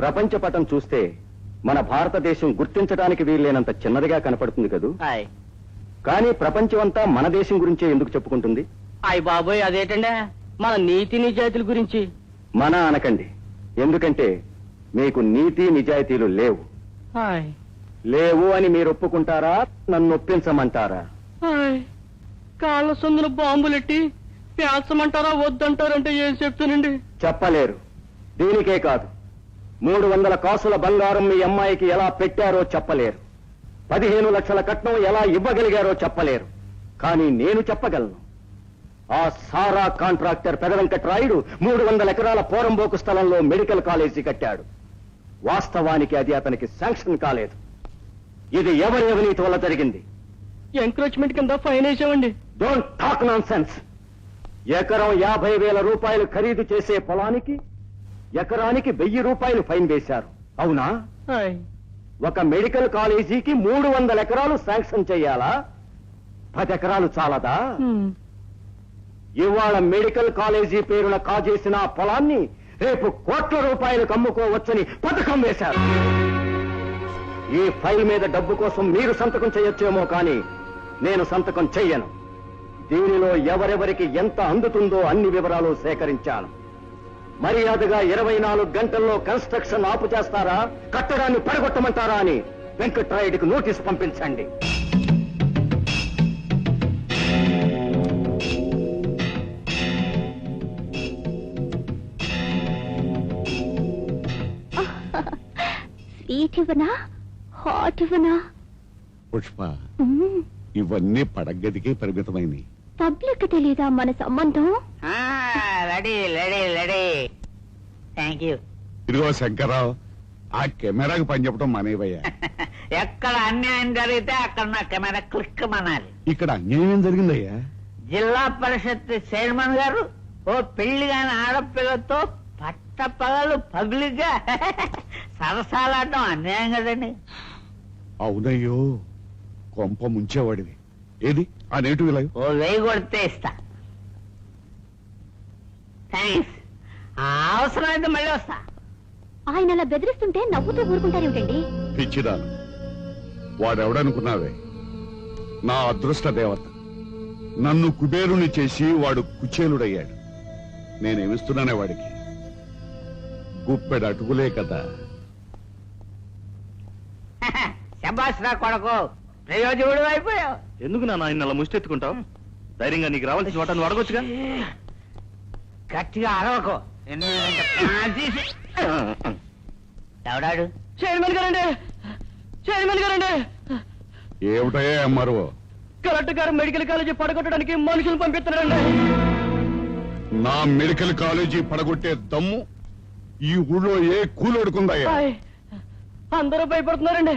ప్రపంచ పటం చూస్తే మన భారతదేశం గుర్తించడానికి వీల్లేనంత చిన్నదిగా కనపడుతుంది కదూ. కానీ ప్రపంచమంతా మన దేశం గురించే ఎందుకు చెప్పుకుంటుంది? అయ్య బాబోయ్, అదేటండి మన నీతి నిజాయితీల గురించి. మన అనకండి, ఎందుకంటే మీకు నీతి నిజాయితీలు లేవు. లేవు అని మీరు ఒప్పుకుంటారా, నన్ను ఒప్పించమంటారా? కాళ్ళ సొందున బాంబులెట్టి పేల్చమంటారా వద్దంటారంటే ఏం చెప్తానండి? చెప్పలేరు. దీనికే కాదు, 300 కాసుల బంగారం మీ అమ్మాయికి ఎలా పెట్టారో చెప్పలేరు. 15 లక్షల కట్నం ఎలా ఇవ్వగలిగారో చెప్పలేరు. కానీ నేను చెప్పగలను. ఆ సారా కాంట్రాక్టర్ పెద వెంకట్రాయుడు 300 ఎకరాల పోరంబోకు స్థలంలో మెడికల్ కాలేజీ కట్టాడు. వాస్తవానికి అది అతనికి శాంక్షన్ కాలేదు. ఇది ఎవరి అవినీతి వల్ల జరిగింది. ఎంక్రోచ్మెంట్ కింద ఫైన్ వేసామండి. Don't talk nonsense. ఎకరం 50,000 రూపాయలు ఖరీదు చేసే పొలానికి ఎకరానికి 1000 రూపాయలు ఫైన్ వేశారు. అవునా? ఒక మెడికల్ కాలేజీకి 300 ఎకరాలు శాంక్షన్ చేయాలా? 10 ఎకరాలు చాలదా? ఇవాళ మెడికల్ కాలేజీ పేరున కాజేసిన పొలాన్ని రేపు కోట్ల రూపాయలకు అమ్ముకోవచ్చని పథకం వేశారు. ఈ ఫైల్ మీద డబ్బు కోసం మీరు సంతకం చేయొచ్చేమో కానీ నేను సంతకం చెయ్యను. దీనిలో ఎవరెవరికి ఎంత అందుతుందో అన్ని వివరాలు సేకరించాను. మర్యాదగా 24 గంటల్లో కన్స్ట్రక్షన్ ఆపు చేస్తారా, కట్టడాన్ని పడగొట్టమంటారా అని వెంకట్రాయుడికి నోటీస్ పంపించండి. స్వీట్ ఇవ్వనా, హాట్ ఇవ్వనా? పుష్ప, ఇవన్నీ పడగదికి పరిమితమైనవి. పబ్లిక్ తెలీదా మన సంబంధం? Ready ready ready. Thank you. ఇదిగో శంకర్రావు, ఆ కెమెరాకి పని చెప్పడం మానేవయ్యా. ఎక్కడ అన్యాయం జరిగితే అక్కడ నా కెమెరా క్లిక్ మనాలి. ఇక్కడ అన్యాయం ఏం జరిగిందయ్యా? జిల్లా పరిషత్ చైర్మన్ గారు ఓ పెళ్లి కాని ఆడపిల్లతో పట్టపగలు పబ్లిక్ గా సరసాలాడటం అన్యాయం కదండి. అవునయ్యో, కొంప ముంచేవాడివి. ఏది ఆ నేటివ్ ఇలా ఓ 1000 కొడితే ఇస్తా. థ్యాంక్స్. అవసరమైతే మళ్ళీ వస్తా. ఆయన అలా బెదిరిస్తుంటే నవ్వుతూ ఊరుకుంటారేమిటండి? పిచ్చిదాను, వాడెవడనుకున్నావే? నా అదృష్ట దేవత. నన్ను కుబేరుని చేసి వాడు కుచేలుడయ్యాడు. నేనేమిస్తున్నానే వాడికి? గుప్పెడు అటుకులే కదా. శబాష్ రా కొడుకు, ప్రయోజకుడు అయిపోయావు. ఎందుకు నా ఆయన అలా ముష్టెత్తుకుంటావు? ధైర్యంగా నీకు రావాల్సిన చోట నువ్వు అడగొచ్చుగా. గట్టిగా అరవకు. ఎవడాడు? చైర్మన్ గారండి, చైర్మన్ గారండి. ఏమిటయ్యా అమ్మారు? కలెక్టర్ గారు మెడికల్ కాలేజీ పడగొట్టడానికి మనుషులు పంపిస్తున్నారండి. నా మెడికల్ కాలేజీ పడగొట్టే దమ్ము ఈ ఊళ్ళో ఏ కూలోడుకుందయ్యా? అందరూ భయపడుతున్నారండి.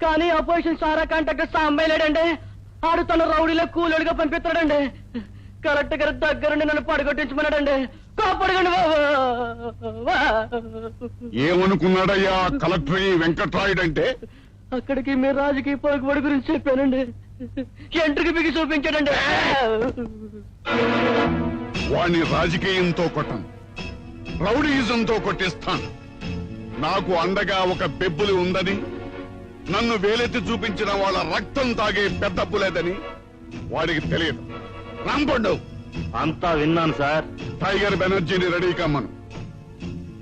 కానీ అపోజిషన్ సారా కాంట్రాక్టర్ సాంబయ్య లేడండి. ఆడు తన రౌడీలో కూలోడిగా పంపిస్తున్నాడండి. కలెక్టర్ గారి దగ్గరుండి నన్ను పడగొట్టించమన్నాడండి. కాపాడగండి బాబు. ఏమనుకున్నాడయ్యా కలెక్టర్ ఈ వెంకట్రాయుడు అంటే? అక్కడికి మీ రాజకీయ పలుకుబడి గురించి చెప్పానండి. ఎంట్రికి బిగి చూపించాడండి. వాణ్ణి రాజకీయంతో కొట్టను, రౌడీయిజంతో కొట్టిస్తాను. నాకు అండగా ఒక బెబ్బులి ఉందని, నన్ను వేలెత్తి చూపించిన వాళ్ళ రక్తం తాగే పెద్దప్పు లేదని వాడికి తెలియదు. రాంపండు, అంతా విన్నాను సార్. టైగర్ బెనర్జీని రెడీ కమ్మను.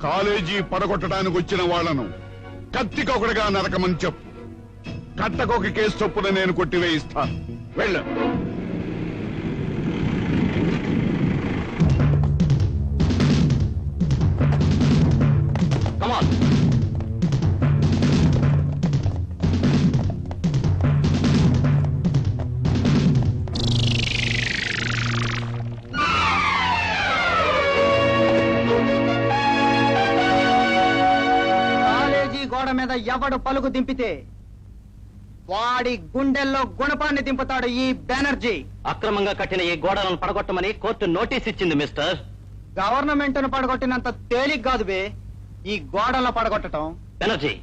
కాలేజీ పడగొట్టడానికి వచ్చిన వాళ్లను కత్తికొకటిగా నరకమని చెప్పు. కట్టకొక కేసు చొప్పున నేను కొట్టివేయిస్తాను. వెళ్ళు. గోడ మీద ఎవడు పలుకు దింపితే వాడి గుండెల్లో గుణపాన్ని దింపుతాడు ఈ బెనర్జీ. అక్రమంగా కట్టిన ఈ గోడలను పడగొట్టమని కోర్టు నోటీస్ ఇచ్చింది మిస్టర్. గవర్నమెంట్ ను పడగొట్టినంత తేలిక కాదు బే ఈ గోడలను పడగొట్టడం. బెనర్జీ,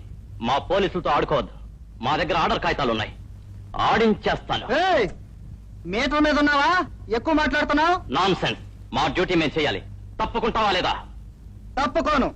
మా పోలీసులతో ఆడుకోవద్దు. మా దగ్గర ఆర్డర్ కాగితాలున్నాయి, ఆడించేస్తాను. మీటర్ మీద ఉన్నావా? ఎక్కువ మాట్లాడుతున్నావు. Non sense. మా డ్యూటీ మేము చేయాలి. తప్పుకుంటావా లేదా? తప్పుకోను.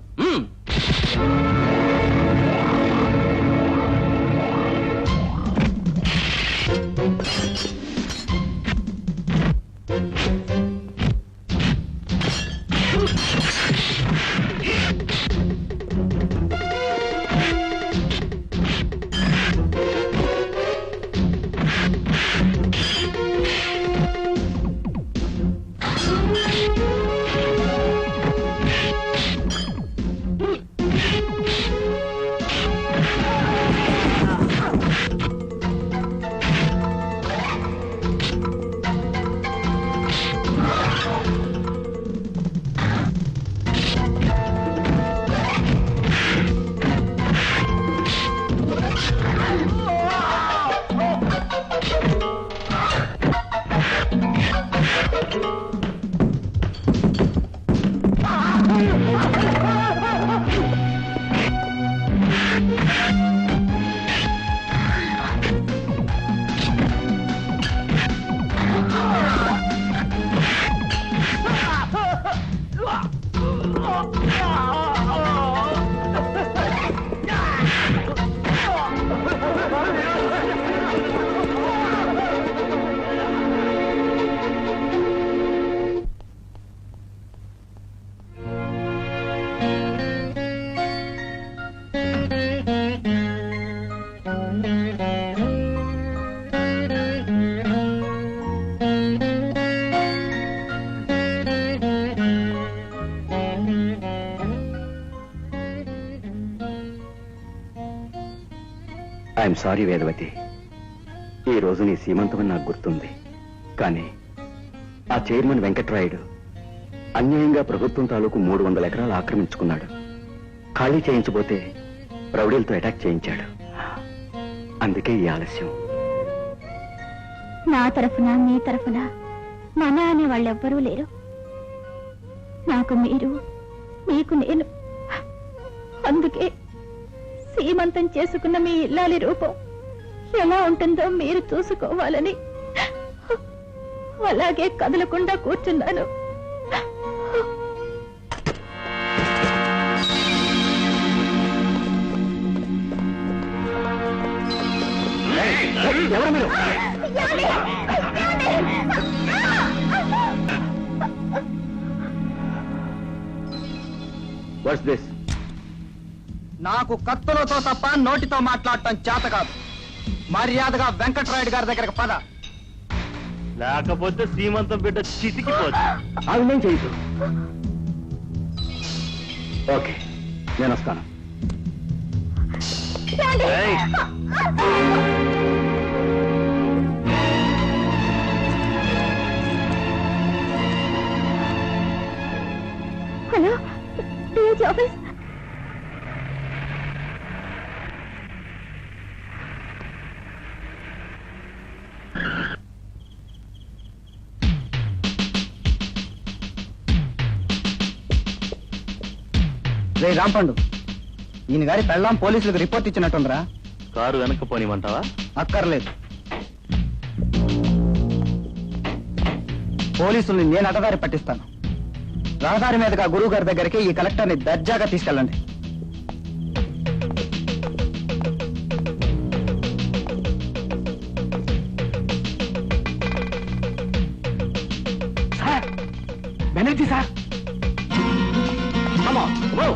ఐఎమ్ సారీ వేదవతి, ఈ రోజు నీ సీమంతమని నాకు గుర్తుంది. కానీ ఆ చైర్మన్ వెంకట్రాయుడు అన్యాయంగా ప్రభుత్వం తాలూకు 300 ఎకరాలు ఆక్రమించుకున్నాడు. ఖాళీ చేయించబోతే రౌడీలతో అటాక్ చేయించాడు. అందుకే ఈ ఆలస్యం. నా తరఫున నీ తరఫున మన అనే వాళ్ళెవ్వరూ లేరు. నాకు మీరు, మీకు నేను. అందుకే సీమంతం చేసుకున్న మీ ఇల్లాలి రూపం ఎలా ఉంటుందో మీరు చూసుకోవాలని అలాగే కదలకుండా కూర్చున్నాను. ఎవరు మీరు? What's this? నాకు కత్తులతో తప్ప నోటితో మాట్లాడటం చేత కాదు. మర్యాదగా వెంకట్రాయుడు గారి దగ్గరకు పద, లేకపోతే సీమంతం బిడ్డ చితికిపోదు. అవినేం చేయదు. ఓకే, నేను వస్తాను. Hello, DS office. రే రాంపండు, ఈయన గారి పెళ్ళాం పోలీసులకు రిపోర్ట్ ఇచ్చినట్టుందిరా. కారు వెనక్కి పోనిమంటావా? అక్కర్లేదు, పోలీసుల్ని నేను అడ్డదారి పట్టిస్తాను. రహదారి మీదుగా గురువు గారి దగ్గరికి ఈ కలెక్టర్ని దర్జాగా తీసుకెళ్ళండి. Sir, Banerjee sir. Come on, go.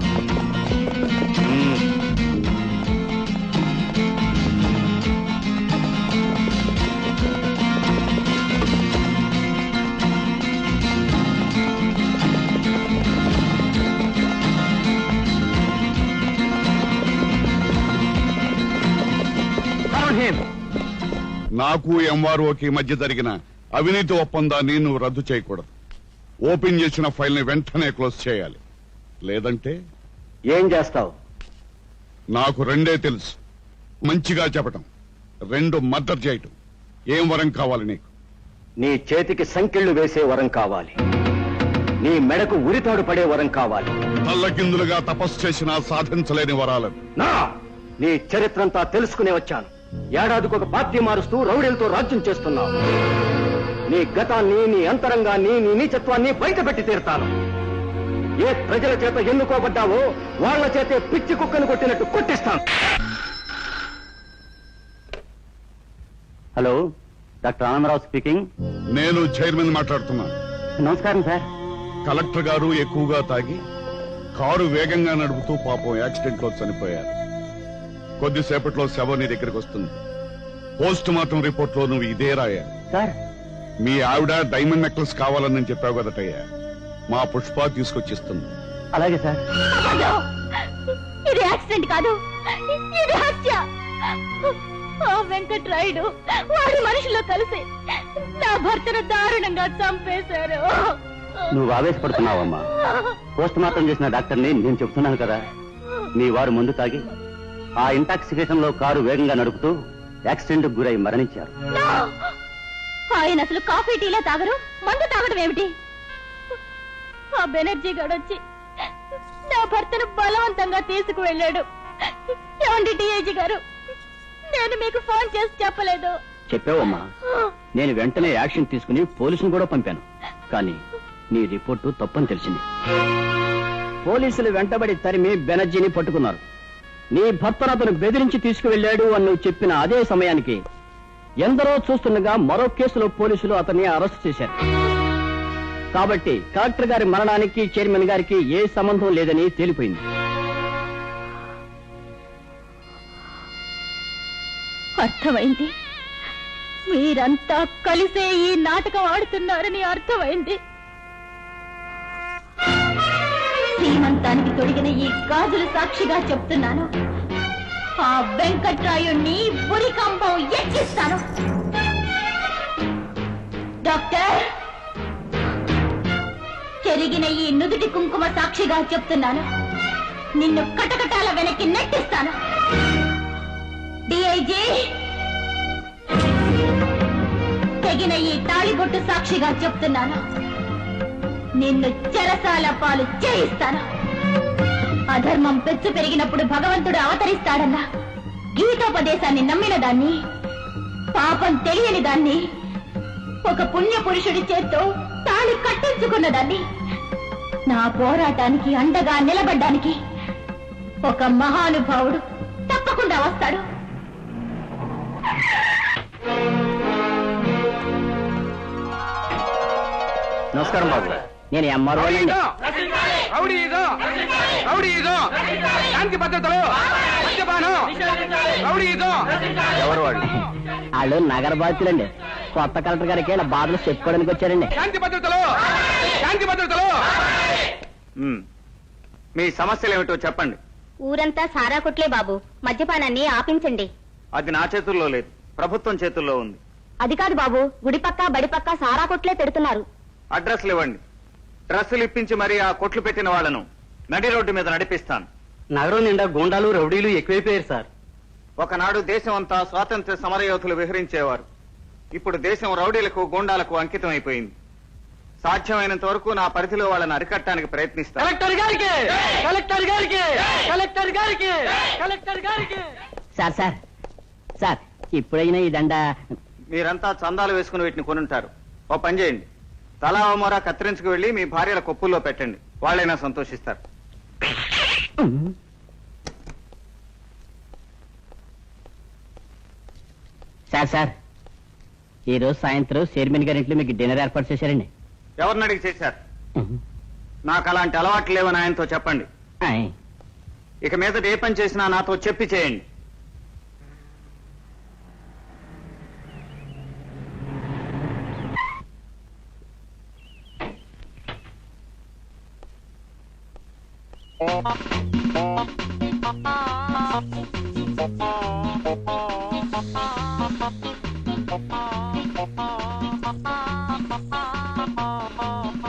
నాకు ఎంఆర్ఓకి మధ్య జరిగిన అవినీతి ఒప్పందాన్ని నువ్వు రద్దు చేయకూడదు. ఓపెన్ చేసిన ఫైల్ ని వెంటనే క్లోజ్ చేయాలి. లేదంటే ఏం చేస్తావు? నాకు రెండే తెలుసు. మంచిగా చెప్పటం, 2 మర్డర్ చేయటం. ఏం వరం కావాలి నీకు? నీ చేతికి సంకెళ్లు వేసే వరం కావాలి. నీ మెడకు ఉరితాడు పడే వరం కావాలి. తల్లకిందులుగా తపస్సు చేసినా సాధించలేని వరాలను. నా నీ చరిత్రంతా తెలుసుకునే వచ్చాను. ఏడాదికి ఒక పార్టీ మారుస్తూ రౌడీలతో రాజ్యం చేస్తున్నావు. నీ గతాన్ని, నీ అంతరంగాన్ని, నీ నీచత్వాన్ని బయటపెట్టి తీరుతాను. ఏ ప్రజల చేత ఎన్నుకోబడ్డావో వాళ్ళ చేతే పిచ్చి కుక్కను కొట్టినట్టు కొట్టిస్తాను. Hello, doctor Anandarao speaking. నేను చైర్మన్ మాట్లాడుతున్నా. నమస్కారం సార్. కలెక్టర్ గారు ఎక్కువగా తాగి కారు వేగంగా నడుపుతూ పాపం యాక్సిడెంట్ లో చనిపోయారు. కొద్దిసేపట్లో శవం నీ దగ్గరికి వస్తుంది. పోస్ట్ మార్టం రిపోర్ట్ లో నువ్వు ఇదే రాయా. సార్, మీ ఆవిడ డైమండ్ నెక్లెస్ కావాలని చెప్పావు కదటయ్యా. మా పుష్ప తీసుకొచ్చిస్తుంది. అలాగే సార్. ఇది యాక్సిడెంట్ కాదు, ఇది హత్య. ఆ వెంకట్రాయుడు వాడి మనుషుల్లో కలిసి నా భర్తను దారుణంగా చంపేశారు. నువ్వు ఆవేశపడుతున్నావమ్మా. పోస్ట్ మార్టం చేసిన డాక్టర్ని నేను చెప్తున్నాను కదా. మీ వారు ముందు తాగి ఆ ఇంటాక్సికేషన్ లో కారు వేగంగా నడుపుతూ యాక్సిడెంట్ గురై మరణించారు. ఆయన అసలు కాఫీ టీలే తాగరు, మందు తాగడం ఏమిటి? ఆ బెనర్జీ గడొచ్చి నా భర్తను బలవంతంగా తీసుకువెళ్ళాడు. ఏమండి డిఐజీ గారు, నేను మీకు ఫోన్ చేసి చెప్పలేదు. చెప్పావమ్మా. నేను వెంటనే యాక్షన్ తీసుకుని పోలీసును కూడా పంపాను. కానీ నీ రిపోర్టు తప్పని తెలిసింది. పోలీసులు వెంటబడి తరిమి బెనర్జీని పట్టుకున్నారు. నీ భర్తను అతను బెదిరించి తీసుకువెళ్లాడు అని నువ్వు చెప్పిన అదే సమయానికి ఎందరో చూస్తుండగా మరో కేసులో పోలీసులు అతన్ని అరెస్ట్ చేశారు. కాబట్టి కలెక్టర్ గారి మరణానికి చైర్మన్ గారికి ఏ సంబంధం లేదని తేలిపోయింది. అర్థమైంది. మీరంతా కలిసే ఈ నాటకం ఆడుతున్నారని అర్థమైంది. శ్రీమంతానికి తొడిగిన ఈ గాజులు సాక్షిగా చెప్తున్నాను, ఆ వెంకట్రాయుణ్ణి పురికంబం ఎక్కిస్తాను. డాక్టర్, చెరిగిన ఈ నుదుటి కుంకుమ సాక్షిగా చెప్తున్నాను, నిన్ను కటకటాల వెనక్కి నెట్టిస్తాను. డిఐజీ, తెగిన ఈ తాళిబొట్టు సాక్షిగా చెప్తున్నాను, నిన్ను చెరసాల పాలు చేయిస్తాను. అధర్మం పెచ్చు పెరిగినప్పుడు భగవంతుడు అవతరిస్తాడన్న గీతోపదేశాన్ని నమ్మిన దాన్ని, పాపం తెలియని దాన్ని, ఒక పుణ్య పురుషుడి చేత్తో తాళి కట్టించుకున్న దాన్ని, నా పోరాటానికి అండగా నిలబడ్డానికి ఒక మహానుభావుడు తప్పకుండా వస్తాడు. నమస్కారం బాబు, నేను ఎంఆర్ఓ. ఎవరు వాళ్ళు? వాళ్ళు నగర బాధితులండి. కొత్త కలెక్టర్ గారికి ఇలా బాధలు చెప్పుకోవడానికి వచ్చారండి. మీ సమస్యలు ఏమిటో చెప్పండి. ఊరంతా సారా కొట్లే బాబు, మద్యపానాన్ని ఆపించండి. అది నా చేతుల్లో లేదు, ప్రభుత్వం చేతుల్లో ఉంది. అది కాదు బాబు, గుడి పక్క బడి పక్క సారా కొట్లే పెడుతున్నారు. అడ్రస్లు ఇవ్వండి. డ్రెస్సులు ఇప్పించి మరి ఆ కొట్లు పెట్టిన వాళ్లను నడి రోడ్డు మీద నడిపిస్తాను. నగరం నిండా గూండాలు రౌడీలు ఎక్కువైపోయారు సార్. ఒకనాడు దేశం అంతా స్వాతంత్ర్య సమరయోధులు విహరించేవారు. ఇప్పుడు దేశం రౌడీలకు గూండాలకు అంకితం అయిపోయింది. సాధ్యమైనంత వరకు నా పరిధిలో వాళ్ళని అరికట్టడానికి ప్రయత్నిస్తాను. కలెక్టర్ గారికి, కలెక్టర్ గారికి, కలెక్టర్ గారికి, కలెక్టర్ గారికి. సార్ సార్ సార్, ఇప్పుడైనా ఈ దండ. మీరంతా చందాలు వేసుకుని వీటిని కొనుంటారు. ఓ పని చేయండి, తలా ఓమోరా కత్తిరించుకు వెళ్లి మీ భార్యల కొప్పుల్లో పెట్టండి. వాళ్ళైనా సంతోషిస్తారు. సార్ సార్, ఈ రోజు సాయంత్రం చైర్మన్ గారి ఇంట్లో మీకు డిన్నర్ ఏర్పాటు చేశారండి. ఎవరిని అడిగి చేశారు? నాకు అలాంటి అలవాట్లు లేవని ఆయనతో చెప్పండి. ఇక మీదట ఏ పని చేసినా నాతో చెప్పి చేయండి.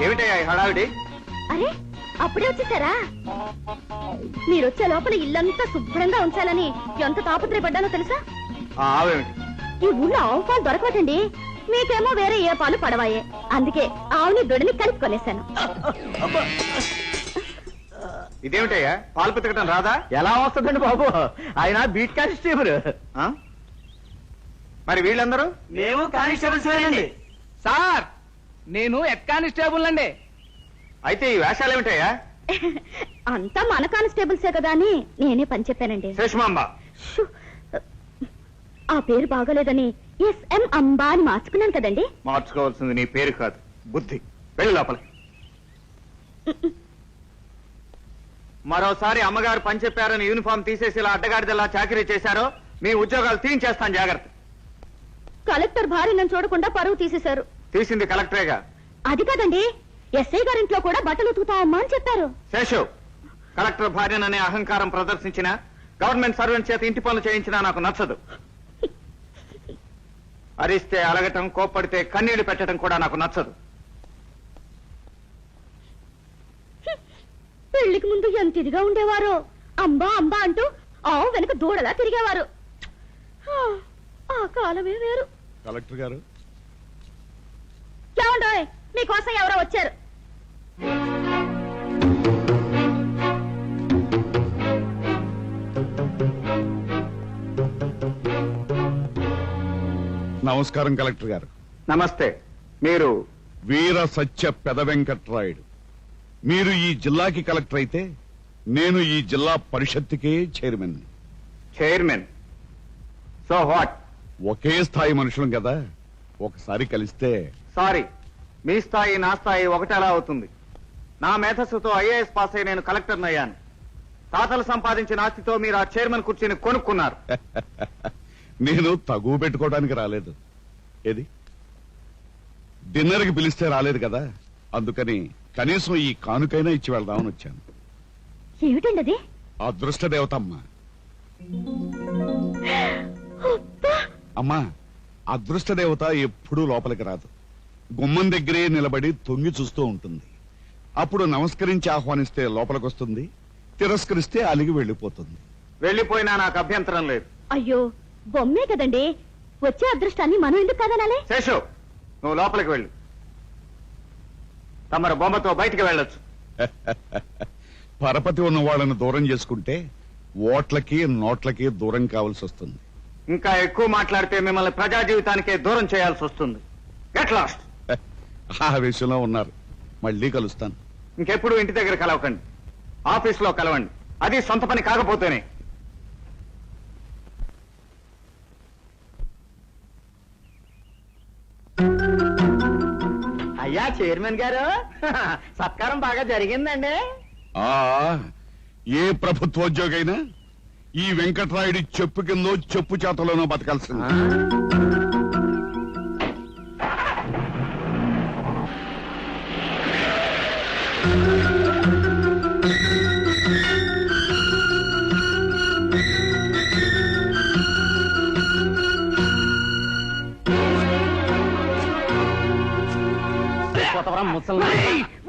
ఏమిటయ్యా ఈ హడావిడి? అరే, అప్పుడే వచ్చేసారా? మీరొచ్చే లోపల ఇల్లంతా శుభ్రంగా ఉంచాలని ఎంత తాపత్రయపడ్డానో తెలుసా? ఆవేమిటి? ఈ ఊళ్ళో ఆవు పాలు దొరకవటండి. మీకేమో వేరే ఏ పాలు పడవాయే. అందుకే ఆవుని దొడిని కలిపి కొనేశాను. ఇదేమిటయ్యా, పాలు పితకటం రాదా? ఎలా వస్తుందండి బాబు, ఆయన బీట్ కానిస్టేబుల్. ఆ? మరి వీళ్ళందరూ? మేము కానిస్టేబుల్స్ సార్, నేను హెడ్ కానిస్టేబుల్ అండి. అయితే ఈ వేషాలు ఏమిటయ్యా? అంతా మన కానిస్టేబుల్సే కదా అని నేనే పని చెప్పానండి. శేషమాంబ, షూ. ఆ పేరు బాగోలేదని ఎస్ఎం అంబా అని మార్చుకున్నాను కదండి. మార్చుకోవాల్సింది నీ పేరు కాదు, బుద్ధి. వెళ్ళి లోపల. మరోసారి అమ్మగారు పని చెప్పారని యూనిఫామ్ తీసేసి ఇలా అడ్డగాడిదలా చాకరీ చేశారో మీ ఉద్యోగాలు తీయించేస్తాను, జాగ్రత్త. కలెక్టర్ భార్య నన్ను చూడకుండా పరువు తీసేశారు. తీసింది కలెక్టరేగా. అది కాదండి, ఎస్ఐ గారింట్లో కూడా బట్టలు ఉతుకుతావమ్మా అని చెప్పారు. శేషు, కలెక్టర్ భార్యననే అహంకారం ప్రదర్శించిన గవర్నమెంట్ సర్వెంట్ చేత ఇంటి పనులు చేయించినా నాకు నచ్చదు. అరిస్తే అలగటం, కోప్పడితే కన్నీళ్లు పెట్టడం కూడా నాకు నచ్చదు. పెళ్లికి ముందు ఎంత ఇదిగా ఉండేవారు. అంబా అంబా అంటూ ఆవు వెనక దూడలా తిరిగేవారు. ఆ కాలమే వేరు. కలెక్టర్ గారు, ఏమండోయ్, మీకోసం ఎవరో వచ్చారు. నమస్కారం కలెక్టర్ గారు. నమస్తే. మీరు వీర సత్య పెద వెంకట్రాయుడు. మీరు ఈ జిల్లాకి కలెక్టర్ అయితే నేను ఈ జిల్లా పరిషత్తుకే చైర్మన్. చైర్మన్? So what? ఒకే స్థాయి మనుషులం కదా, ఒకసారి కలిస్తే. సారీ, మీ స్థాయి నా స్థాయి ఒకటేలా అవుతుంది. నా మేధస్సుతో ఐఏఎస్ పాస్ అయి నేను కలెక్టర్ అయ్యాను. తాతలు సంపాదించిన ఆస్తితో మీరు ఆ చైర్మన్ కుర్చీని కొనుక్కున్నారు. నేను తగువ పెట్టుకోవడానికి రాలేదు. ఏది, డిన్నర్కి పిలిస్తే రాలేదు కదా, అందుకని కనీసం ఈ కానుకైనా ఇచ్చి వెళ్దామని వచ్చాను. ఏమిటండి అది? అదృష్ట దేవతమ్మ. అమ్మా, అదృష్ట దేవత ఎప్పుడూ లోపలికి రాదు, గుమ్మం దగ్గరే నిలబడి తొంగి చూస్తూ ఉంటుంది. అప్పుడు నమస్కరించి ఆహ్వానిస్తే లోపలికొస్తుంది, తిరస్కరిస్తే అలిగి వెళ్లిపోతుంది. వెళ్లిపోయినా నాకు అభ్యంతరం లేదు. అయ్యో, బొమ్మే కదండి, వచ్చే అదృష్టాన్ని మనం ఎందుకు కదనాలే? శేషు, నువ్వు లోపలికి వెళ్ళు. తమరు బొమ్మతో బయటికి వెళ్ళొచ్చు. పరపతి ఉన్న వాళ్ళని దూరం చేసుకుంటే ఓట్లకి నోట్లకి దూరం కావాల్సి వస్తుంది. ఇంకా ఎక్కువ మాట్లాడితే మిమ్మల్ని ప్రజా జీవితానికే దూరం చేయాల్సి వస్తుంది. Get lost. ఆ విషయంలో ఉన్నారు. మళ్ళీ కలుస్తాను. ఇంకెప్పుడు ఇంటి దగ్గర కలవకండి, ఆఫీసులో కలవండి. అది సొంత పని కాకపోతేనే. అయ్యా చైర్మన్ గారు, సత్కారం బాగా జరిగిందండి. ఆ ఏ ప్రభుత్వోద్యోగైనా ఈ వెంకట్రాయుడి చెప్పు కిందో చెప్పు చేతలోనో బతకాల్సింది.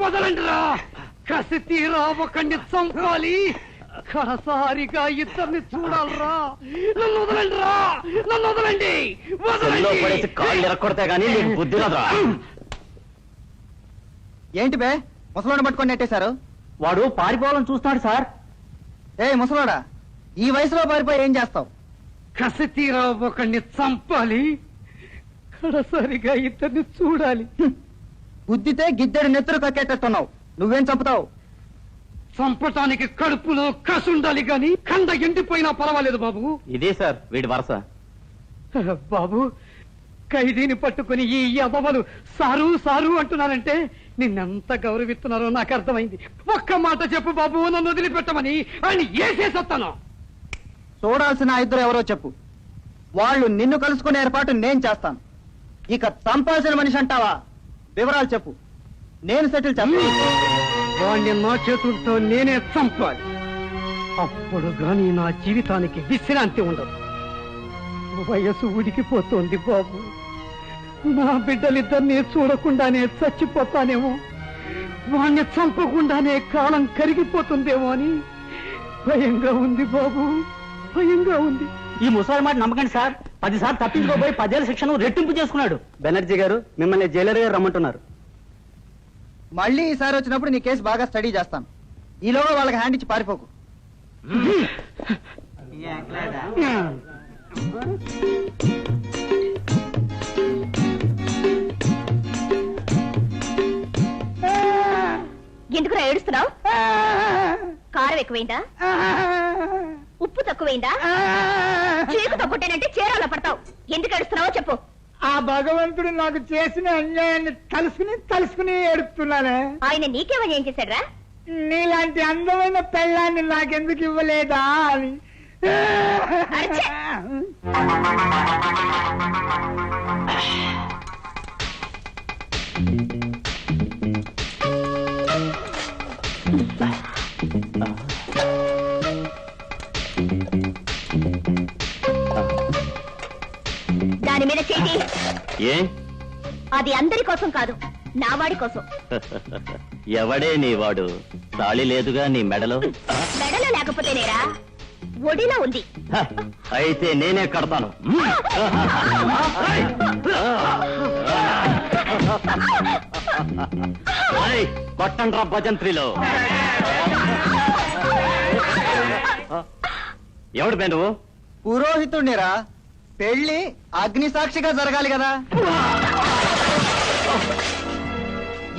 వదలండిరా, కసి తీరా ఒకడిని చంపాలి, కడసారిగా ఇద్దరిని చూడాలరా. నన్ను వదలండిరా, నన్ను వదలండి. కాళ్ళు ఎరక్కొడితే గానీ నీకు బుద్ధి రాదురా. ఏంటి బే, ముసలోడు పట్టుకొని నెట్టేశారు? వాడు పారిపోవాలని చూస్తున్నాడు సార్. ఏ ముసలోడా, ఈ వయసులో పారిపోయి ఏం చేస్తావు? కసి తీరా ఒకడిని చంపాలి, కడసారిగా ఇద్దరిని చూడాలి. గుద్దితే గిద్దెడు నెత్తురు కక్కేటట్టున్నావు. నువ్వేం చంపుతావు? చంపటానికి కడుపులో కసుండాలి గాని కండ ఎండిపోయినా పర్వాలేదు బాబు. ఇదే సార్ వీడి వరస. బాబు, ఖైదీని పట్టుకుని ఈ అబ్బవలు సారు సారు అంటున్నారంటే నిన్నెంత గౌరవిస్తున్నారో నాకు అర్థమైంది. ఒక్క మాట చెప్పు బాబు, నన్ను వదిలిపెట్టమని. ఆయన ఏసేసత్తాను. చూడాల్సిన ఇద్దరు ఎవరో చెప్పు, వాళ్ళు నిన్ను కలుసుకునే ఏర్పాటు నేను చేస్తాను. ఇక చంపాల్సిన మనిషి అంటావా? వివరాలు చెప్పు, నేను సెటిల్ చేస్తాను. వాణ్ణి నా చేతులతో నేనే చంపాలి, అప్పుడు గాని నా జీవితానికి విశ్రాంతి ఉండదు. వయసు ఉడికిపోతోంది బాబు, నా బిడ్డలిద్దరినీ చూడకుండానే చచ్చిపోతానేమో, వాణ్ణి చంపకుండానే కాలం కరిగిపోతుందేమో అని భయంగా ఉంది బాబు, భయంగా ఉంది. ఈ ముసలి మాట నమ్మకండి సార్. 10 సార్లు తప్పించుకోబోయి 10 ఏళ్ల శిక్షను రెట్టింపు చేసుకున్నాడు. బెనర్జీ గారు మిమ్మల్ని జైలర్ గారు రమ్మంటున్నారు. మళ్ళీ ఈసారి వచ్చినప్పుడు నీ కేసు బాగా స్టడీ చేస్తాను. ఈలోగా వాళ్ళకి హ్యాండ్ ఇచ్చి పారిపోకు. ఎందుకు ఏడుస్తున్నావు? కారం ఎక్కువైందా? ఉప్పు తక్కువైందా? చీకు తక్కువటేనంటే చీరలో పడతావు. ఎందుకు ఏడుస్తున్నావో చెప్పు. ఆ భగవంతుడు నాకు చేసిన అన్యాయాన్ని తలుసుకుని ఏడుపుతున్నానే. ఆయన నీకేమని ఏం చేశాడ్రా? నీలాంటి అందమైన పెళ్ళాన్ని నాకెందుకు ఇవ్వలేదా అని. అర్చే! దాని మీద చేతి. ఏ అది అందరి కోసం కాదు, నా వాడి కోసం. ఎవడే నీ వాడు? తాళి లేదుగా నీ మెడలో? మెడలో లేకపోతేనేరా, ఒడిలో ఉంది. హ, అయితే నేనే కడతాను. కొట్టండ్రా భజంత్రిలో. ఎవడు బే నువ్వు? పురోహితుడినిరా. పెళ్లి అగ్ని సాక్షిగా జరగాలి కదా.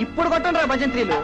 ఇప్పుడు కొట్టండి రా భజంత్రీలు.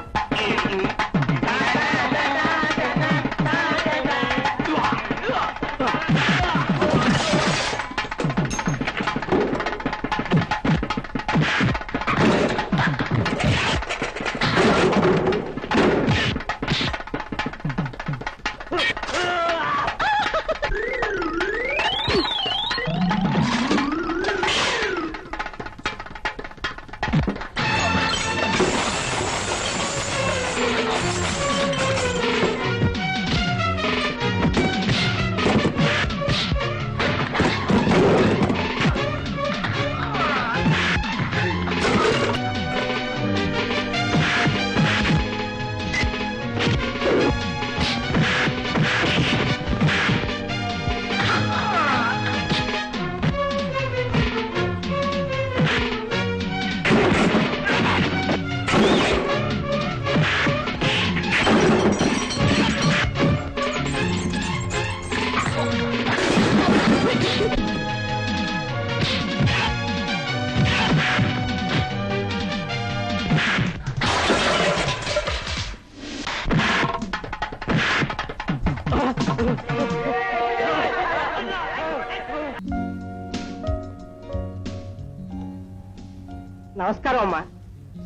నమస్కారం అమ్మా.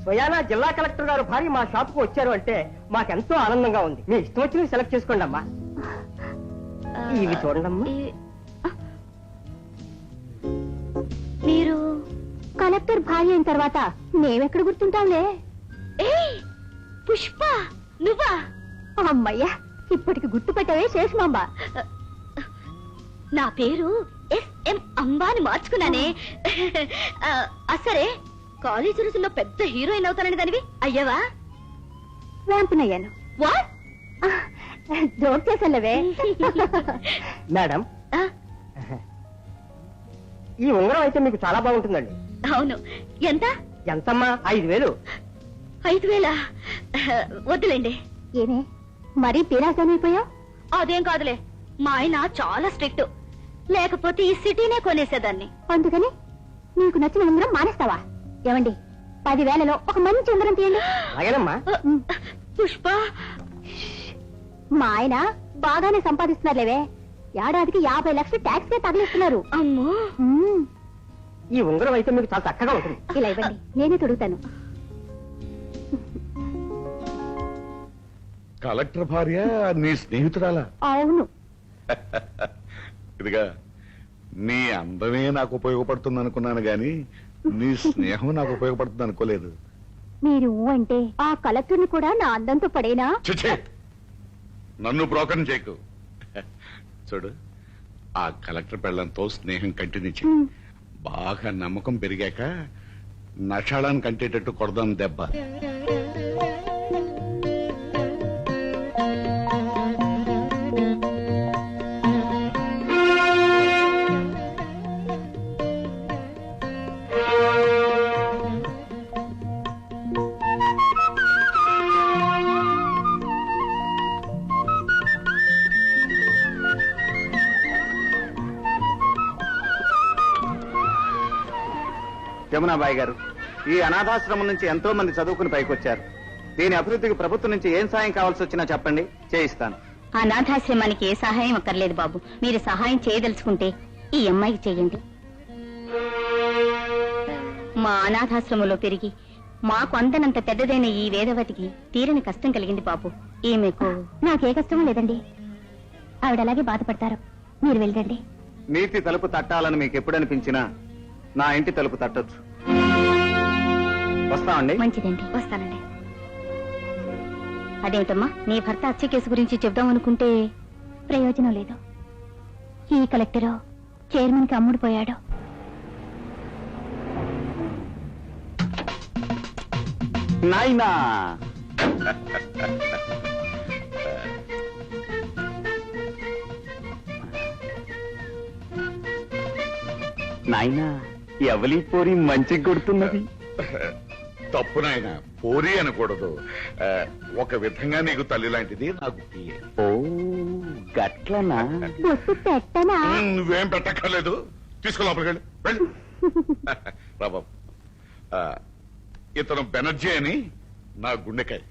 స్వయానా జిల్లా కలెక్టర్ గారు భార్య మా షాప్ కు వచ్చారు అంటే మాకెంతో ఆనందంగా ఉంది. మీ ఇష్టం వచ్చినవి సెలెక్ట్ చేసుకోండి అమ్మా. ఇవి చూడండమ్మా. మీరు కలెక్టర్ భార్య అయిన తర్వాత మేమెక్కడ గుర్తుంటాంలే. పుష్ప, నువ్వా? అమ్మయ్యా, ఇప్పటికి గుర్తుపెట్టావే శేషమాంబ. నా పేరు ఎస్ఎం అంబాని మార్చుకున్నానే. సరే, కాలేజీ రోజుల్లో పెద్ద హీరోయిన్ అవుతానని దానివి అయ్యావా? వేంపునయ్యాను. వాట్? జోక్ చేసాలవే. మేడం, ఈ ఉంగరం అయితే మీకు చాలా బాగుంటుందండి. అవును. ఎంత? ఎంతమ్మా? 5,000. 5,000? వద్దులేండి. ఏమే మరీ పీరాసమైపోయా? అదేం కాదులే, మా ఆయన చాలా స్ట్రిక్ట్. లేకపోతే ఈ సిటీనే కొనేసేదాన్ని. అందుకని నీకు నచ్చిన ఉంగరం మానేస్తావా? ఏమండి, 10,000లో ఒక మంచి ఉంగరం తీయండి. అలాగేనమ్మా. పుష్ప, మా ఆయన బాగానే సంపాదిస్తున్నారులేవే. ఏడాదికి 50 లక్షలు ట్యాక్స్ కే తగిలిస్తున్నారు. అమ్మో. ఈ ఉంగరం అయితే మీకు చాలా చక్కగా ఉంటుంది. ఇలా ఇవ్వండి, నేనే తొడుగుతాను. కలెక్టర్ భార్య నీ స్నేహితురాలా? అవును. ఇదిగా, నీ అందమే నాకు ఉపయోగపడుతుంది అనుకున్నాను గాని నీ స్నేహం నాకు ఉపయోగపడుతుంది అనుకోలేదు. మీరు అంటే ఆ కలెక్టర్ని కూడా నా అందంతో పడేనా? ఛీ, నన్ను బ్రోకన్ చేయకు. చూడు, ఆ కలెక్టర్ పెళ్ళంతో స్నేహం కంటిన్యూ చేయి. బాగా నమ్మకం పెరిగాక నషాళాన్ని కంటేటట్టు కొడదాం దెబ్బ. యమునాబాయి గారు, ఈ అనాథాశ్రమం నుంచి ఎంతో మంది చదువుకుని పైకొచ్చారు. దీని అభివృద్ధికి ప్రభుత్వం నుంచి ఏం సాయం కావాల్సి వచ్చినా చెప్పండి, చేయిస్తాను. అనాథాశ్రమానికి ఏ సహాయం అక్కర్లేదు బాబు. మీరు సహాయం చేయదలుచుకుంటే ఈ అమ్మాయికి చేయండి. మా అనాథాశ్రమంలో పెరిగి మాకు అందనంత పెద్దదైన ఈ వేదవతికి తీరని కష్టం కలిగింది బాబు. ఈమెకు నాకే కష్టం లేదండి. ఆవిడ అలాగే బాధపడతారు. మీరు వెళ్ళండి. నీతి తలుపు తట్టాలని మీకు ఎప్పుడు అనిపించినా నా ఇంటి తలుపు తట్టొచ్చు. వస్తామండి. మంచిదండి, వస్తానండి. అదేమిటమ్మా, నీ భర్త హత్య కేసు గురించి చెప్దాం అనుకుంటే ప్రయోజనం లేదు. ఈ కలెక్టరు చైర్మన్ కి అమ్ముడుపోయాడు. నాయనా నాయనా ఎవలి పోరి మంచి కొడుతున్నది. తప్పు నాయన, పోరి అనకూడదు. ఒక విధంగా నీకు తల్లి లాంటిది, నాకు పియ్యే. ఓ గట్లనా? పెట్టనా? నువ్వేం పెట్టక్కర్లేదు. తీసుకో లోపలికి వెళ్ళు, వెళ్ళు. రా బాబు. ఇతను బెనర్జీ అని నా గుండెకాయ.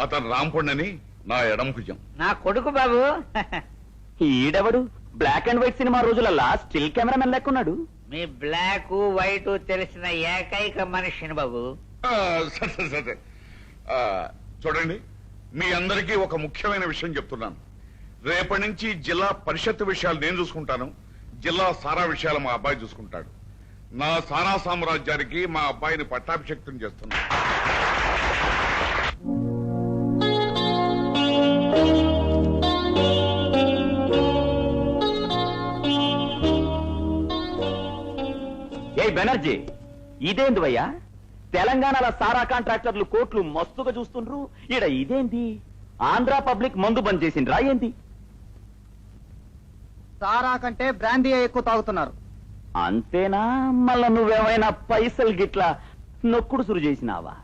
అతను రాంపండ్ అని నా ఎడం భుజం. నా కొడుకు బాబు. ఈడెవడు? బ్లాక్ అండ్ వైట్ సినిమా రోజులల్లా స్టిల్ కెమెరామెన్ లెక్కున్నాడు. మీ బ్లాక్ వైట్ తెలిసిన ఏకైక మనిషిని బాబు. సరే సరే. చూడండి, మీ అందరికీ ఒక ముఖ్యమైన విషయం చెప్తున్నాను. రేపటి నుంచి జిల్లా పరిషత్ విషయాలు నేను చూసుకుంటాను. జిల్లా సారా విషయాలు మా అబ్బాయి చూసుకుంటాడు. నా సారా సామ్రాజ్యానికి మా అబ్బాయిని పట్టాభిషేక్తం చేస్తున్నాను. ఏ బెనర్జీ, ఇదేందువయ్యా? తెలంగాణలో సారా కాంట్రాక్టర్లు కోట్లు మస్తుగా చూస్తుండ్రు. ఈడ ఇదేంది? ఆంధ్ర పబ్లిక్ మందు బంద్ చేసిండ్రా ఏంది? సారా కంటే బ్రాందీ ఎక్కువ తాగుతున్నారు. అంతేనా? మళ్ళా నువ్వేమైనా పైసలు గిట్లా నొక్కుడు సురు చేసినావా?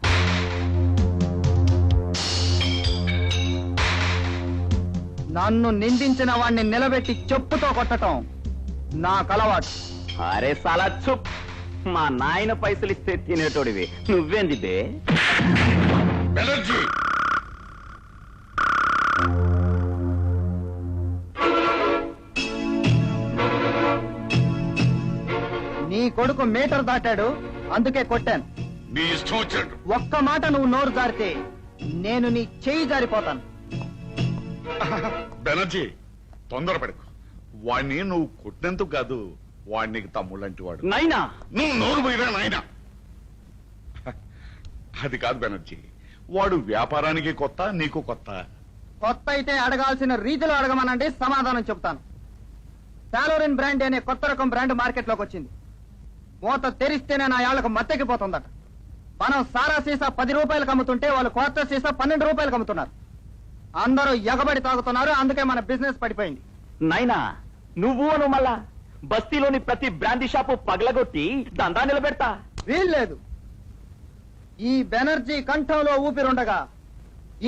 నన్ను నిందించిన వాణ్ణి నిలబెట్టి చెప్పుతో కొట్టటం నాకు అలవాటు. అరే సాలా చుప్. మా నాయన పైసలు ఇస్తే తినేటోడివి, నువ్వేంది బే? బెనర్జీ, నీ కొడుకు మీటర్ దాటాడు, అందుకే కొట్టాను. నీ ఇష్టం వచ్చాడు. ఒక్క మాట నువ్వు నోరు జారితే నేను నీ చెయ్యి జారిపోతాను. బెనర్జీ, తొందరపడకు. వాణ్ణి నువ్వు కొట్టినందుకు కాదు, వాడికి తమ్ముళ్ళంటి వాడు. నాయనా, నువ్వు నోరు పోయినా నాయన. అది కాదు బెనర్జీ, వాడు వ్యాపారానికి కొత్త, నీకు కొత్త. కొత్త అయితే అడగాల్సిన రీతిలో అడగమనండి, సమాధానం చెప్తాను. టాలోరిన్ బ్రాండ్ అనే కొత్త రకం బ్రాండ్ మార్కెట్ లోకి వచ్చింది. మూత తెరిస్తేనే నా యాళ్లకు మత్తెక్కిపోతుందట. మనం సారా సీసా 10 రూపాయలకు అమ్ముతుంటే వాళ్ళు కొత్త సీసా 12 రూపాయలకు అమ్ముతున్నారు. అందరూ ఎగబడి తాగుతున్నారు, అందుకే మన బిజినెస్ పడిపోయింది. నాయనా, నువ్వు మళ్ళా బస్తీలోని ప్రతి బ్రాందీ షాపు పగలగొట్టి దందా నిలబెడతా. వీల్లేదు. ఈ బెనర్జీ కంఠంలో ఊపిరుండగా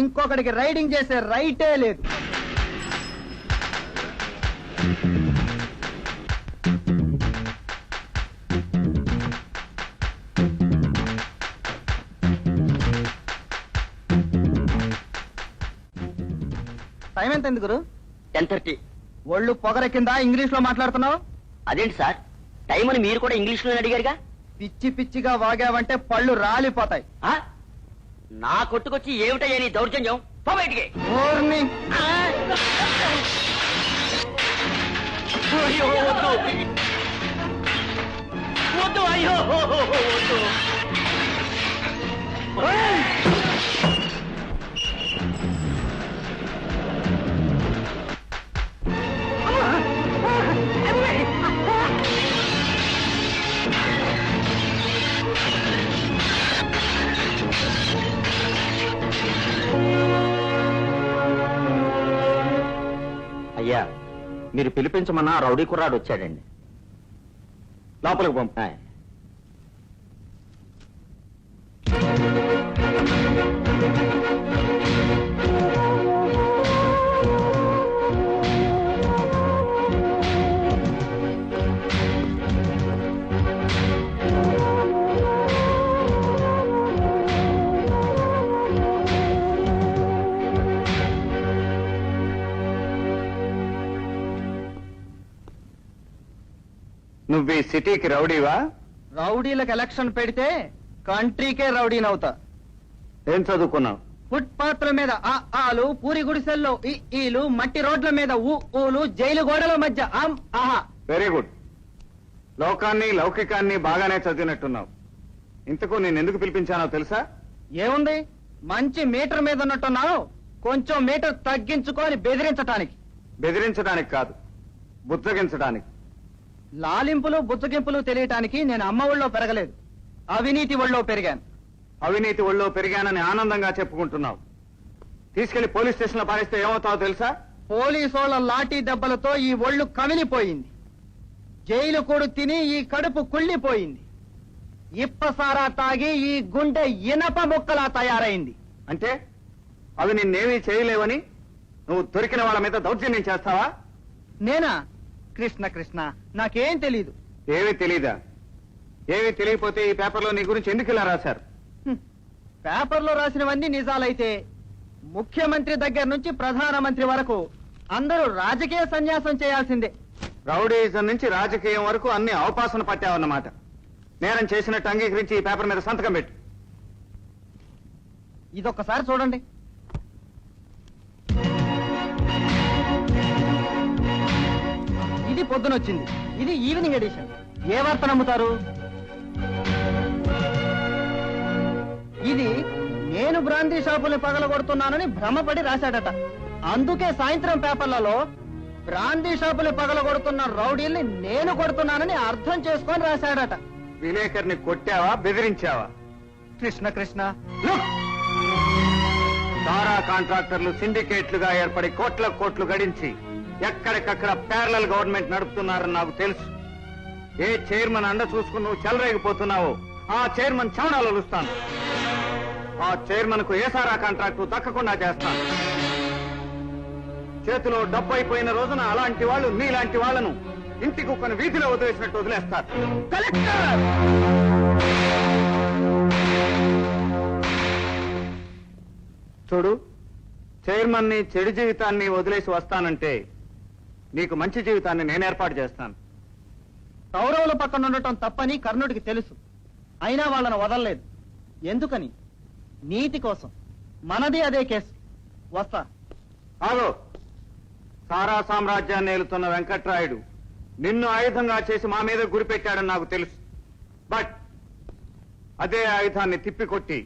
ఇంకొకడికి రైడింగ్ చేసే రైటే లేదు. టైం ఎంత ఎందుకు గురు? 10:30. ఒళ్ళు పొగరెక్కిందా ఇంగ్లీష్ లో మాట్లాడుతున్నావు? అదేంటి సార్, టైం అని మీరు కూడా ఇంగ్లీష్ లో అడిగారుగా. పిచ్చి పిచ్చిగా వాగావంటే పళ్ళు రాలిపోతాయి. ఆ? నా కొట్టుకొచ్చి ఏమిటయ్యా నీ దౌర్జన్యం? పో బయటికి. ఓర్ని. అయ్యో, వద్దు. వద్దు, అయ్యో వద్దు. అయ్యా, మీరు పిలిపించమన్నా రౌడీ కుర్రాడు వచ్చాడండి. లోపలికి పంపా. నువ్వు ఈ సిటీకి రౌడీవా? రౌడీలకు ఎలక్షన్ పెడితే కంట్రీకే రౌడీనవుతా. ఏం చదువుకున్నావు? ఫుట్పాత్ల మీద ఆలు, పూరి గుడిసెల్లో ఈలు, మట్టి రోడ్ల మీద ఊలు, జైలు గోడల మధ్య ఆహా. Very good. లోకాన్ని లౌకికాన్ని బాగానే చదివినట్టున్నావు. ఇంతకు నేను ఎందుకు పిలిపించానో తెలుసా? ఏముంది, మంచి మీటర్ మీద ఉన్నట్టున్నావు, కొంచెం మీటర్ తగ్గించుకొని బెదిరించటానికి. బెదిరించడానికి కాదు, బుజ్జగించడానికి. లాలింపులు బుజ్జగింపులు తెలియటానికి నేను అమ్మ ఒళ్ళో పెరగలేదు, అవినీతి ఒళ్ళో పెరిగాను. అవినీతి ఒళ్ళో పెరిగానని ఆనందంగా చెప్పుకుంటున్నావు. తీసుకెళ్లి పోలీస్ స్టేషన్ లో పారేస్తే ఏమవుతావో తెలుసా? పోలీసోళ్ల లాఠీ దెబ్బలతో ఈ ఒళ్ళు కమిలిపోయింది, జైలు కూడు తిని ఈ కడుపు కుళ్ళిపోయింది, ఇప్పసారా తాగి ఈ గుండె ఇనప ముక్కలా తయారైంది. అంటే అవి నిన్నేమీ చేయలేవని నువ్వు దొరికిన వాళ్ళ మీద దౌర్జన్యం చేస్తావా? నేనా? కృష్ణ కృష్ణ, నాకేం తెలీదు. ఏమీ తెలీదా? ఏమీ తెలియకపోతే ఈ పేపర్లో నీ గురించి ఎందుకు ఇలా రాశారు? పేపర్లో రాసినవన్నీ నిజాలైతే ముఖ్యమంత్రి దగ్గర నుంచి ప్రధానమంత్రి వరకు అందరూ రాజకీయ సన్యాసం చేయాల్సిందే. రౌడీయిజం నుంచి రాజకీయం వరకు అన్ని అవపాసన పట్టావన్నమాట. నేరం చేసినట్టు అంగీకరించి ఈ పేపర్ మీద సంతకం పెట్టు. ఇదొక్కసారి చూడండి. ఇది పొద్దునొచ్చింది, ఇది ఈవినింగ్ ఎడిషన్. ఏ వార్త నమ్ముతారు? ఇది నేను బ్రాందీ షాపుల్ని పగలగొడుతున్నానని భ్రమపడి రాశాడట. అందుకే సాయంత్రం పేపర్లలో బ్రాందీ షాపుల్ని పగలగొడుతున్న రౌడీల్ని నేను కొడుతున్నానని అర్థం చేసుకొని రాశాడట. విలేకర్ని కొట్టావా, బెదిరించావా? కృష్ణ కృష్ణ, సారా కాంట్రాక్టర్లు సిండికేట్లుగా ఏర్పడి కోట్ల కోట్లు గడించి ఎక్కడికక్కడ ప్యారలల్ గవర్నమెంట్ నడుపుతున్నారని నాకు తెలుసు. ఏ చైర్మన్ అండ చూసుకుని నువ్వు చెలరేగిపోతున్నావో ఆ చైర్మన్ చవనాలు వలుస్తాను. ఆ చైర్మన్ కు ఏ సారా కాంట్రాక్టు దక్కకుండా చేస్తాను. చేతిలో డబ్బు అయిపోయిన రోజున అలాంటి వాళ్ళు నీలాంటి వాళ్లను ఇంటి కుక్కను వీధిలో వదిలేసినట్టు వదిలేస్తారు. కలెక్టర్! చూడు, చైర్మన్ ని చెడు జీవితాన్ని వదిలేసి వస్తానంటే నీకు మంచి జీవితాన్ని నేను ఏర్పాటు చేస్తాను. కౌరవుల పక్కన ఉండటం తప్పని కర్ణుడికి తెలుసు, అయినా వాళ్ళను వదలలేదు. ఎందుకని? నీతి కోసం. మనది అదే కేసు. వస్తా. ఆగో, సారా సామ్రాజ్యాన్ని ఏలుతున్న వెంకట్రాయుడు నిన్ను ఆయుధంగా చేసి మా మీద గురిపెట్టాడని నాకు తెలుసు. బట్ అదే ఆయుధాన్ని తిప్పికొట్టి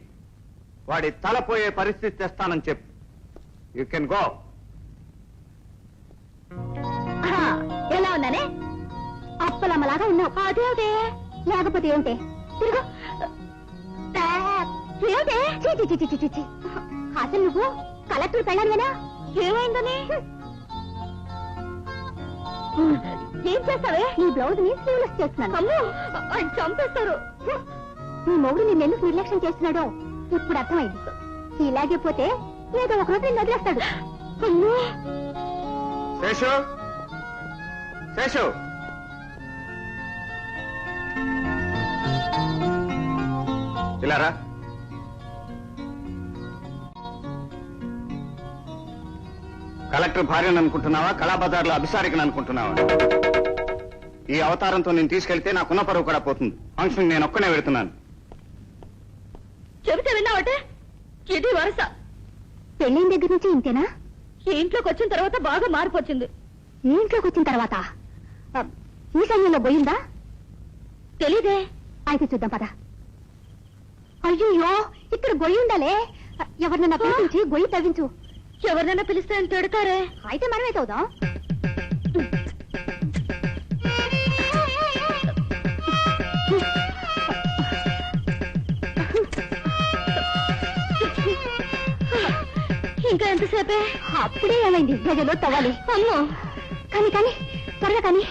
వాడి తలపోయే పరిస్థితి తెస్తానని చెప్పు. You can go. ఎలా ఉన్నానే? అప్పలమ్మలాగా ఉన్నావు. అదే అదే, లేకపోతే ఏమిటే? తిరుగు. ఏమిటే? అసలు నువ్వు కలెక్టర్ పెళ్ళానువేనా? ఏమైందని? ఏం చేస్తావే? నీ బ్లౌజ్ ని స్లీవ్లెస్ చేస్తున్నాను. అమ్మో, ఆయన చంపేస్తారు. నీ మొగుడు నిన్నెందుకు నిర్లక్ష్యం చేస్తున్నాడో ఇప్పుడు అర్థమైంది. ఇలాగే పోతే ఏదో ఒక రోజు నిన్ను వదిలేస్తాడు. అమ్మో. శేషు, శేషు, ఇలారా. కలెక్టర్ భార్యను అనుకుంటున్నావా, కళాబజార్లో అభిసారికను అనుకుంటున్నావా? ఈ అవతారంతో నేను తీసుకెళ్తే నాకున్న పరువు కూడా పోతుంది. ఫంక్షన్ నేను ఒక్కనే వెళుతున్నాను. చెబితే విన్నావటే? ఇది వరుస. పెళ్ళైన దగ్గర నుంచి ఇంతేనా? ఈ ఇంట్లోకి వచ్చిన తర్వాత బాగా మార్పు వచ్చింది. ఈ ఇంట్లోకి వచ్చిన తర్వాత ఈ సమయంలో పోయిందా? తెలీదే. అయితే చూద్దాం పద. అయ్యో, ఇక్కడ గొయ్యి ఉండాలే. ఎవరినైనా పిలిపించి గొయ్యి తవ్వించు. ఎవరినైనా పిలిస్తే అని తిడతారే. అయితే మనమే చదువుదాం. ఇంకా ఎంతసేపే? అప్పుడే ఏమైంది? గదిలో తవ్వాలి. అమ్మో, కానీ కానీ త్వరగా కానీ.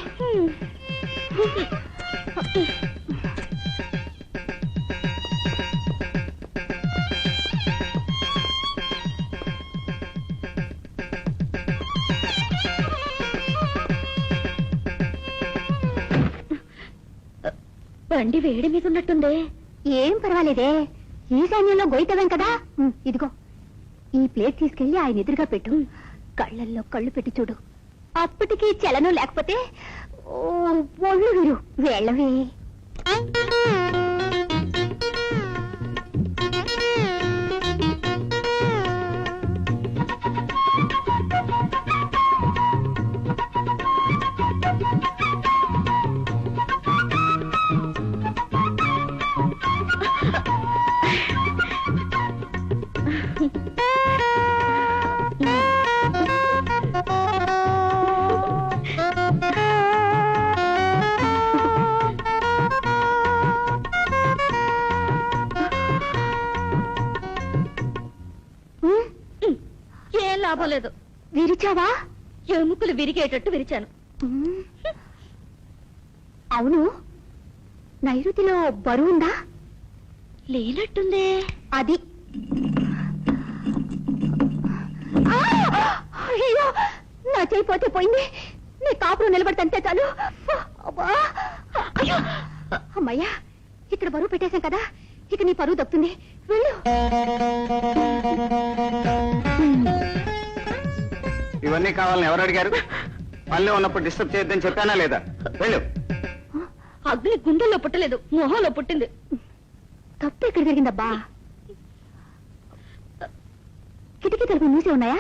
బండి వేడి మీద ఉన్నట్టుందే. ఏం పర్వాలేదే, ఈ సమయంలో గొయ్యతవేం కదా. ఇదిగో, ఈ ప్లేట్ తీసుకెళ్లి ఆయన ఎదురుగా పెట్టు. కళ్ళల్లో కళ్ళు పెట్టి చూడు. అప్పటికి చలనం లేకపోతే ఒళ్ళు వీరు వెళ్ళవే. ఏం లాభం లేదు. విరిచావా? ఎముకలు విరిగేటట్టు విరిచాను. అవును, నైరుతిలో బరువుందా? లేనట్టుందే. అది అయ్యో, నా చేయిపోతే పోయింది. నీ కాపురం నిలబడితే చాలు. అబ్బా, అయ్యో, అమ్మయ్యా, ఇక్కడ బరువు పెట్టేశాం కదా, ఇక నీ పరువు దక్కుతుంది. వెళ్ళు. ఇవన్నీ కావాలని ఎవరు అడిగారు? పనిలో ఉన్నప్పుడు డిస్టర్బ్ చేయొద్దని చెప్పానా లేదా? వెళ్ళు. అగ్ని గుండెల్లో పుట్టలేదు, మొహంలో పుట్టింది. తప్పు ఎక్కడ జరిగిందబ్బా? కిటికీ తలుపులు మూసి ఉన్నాయా?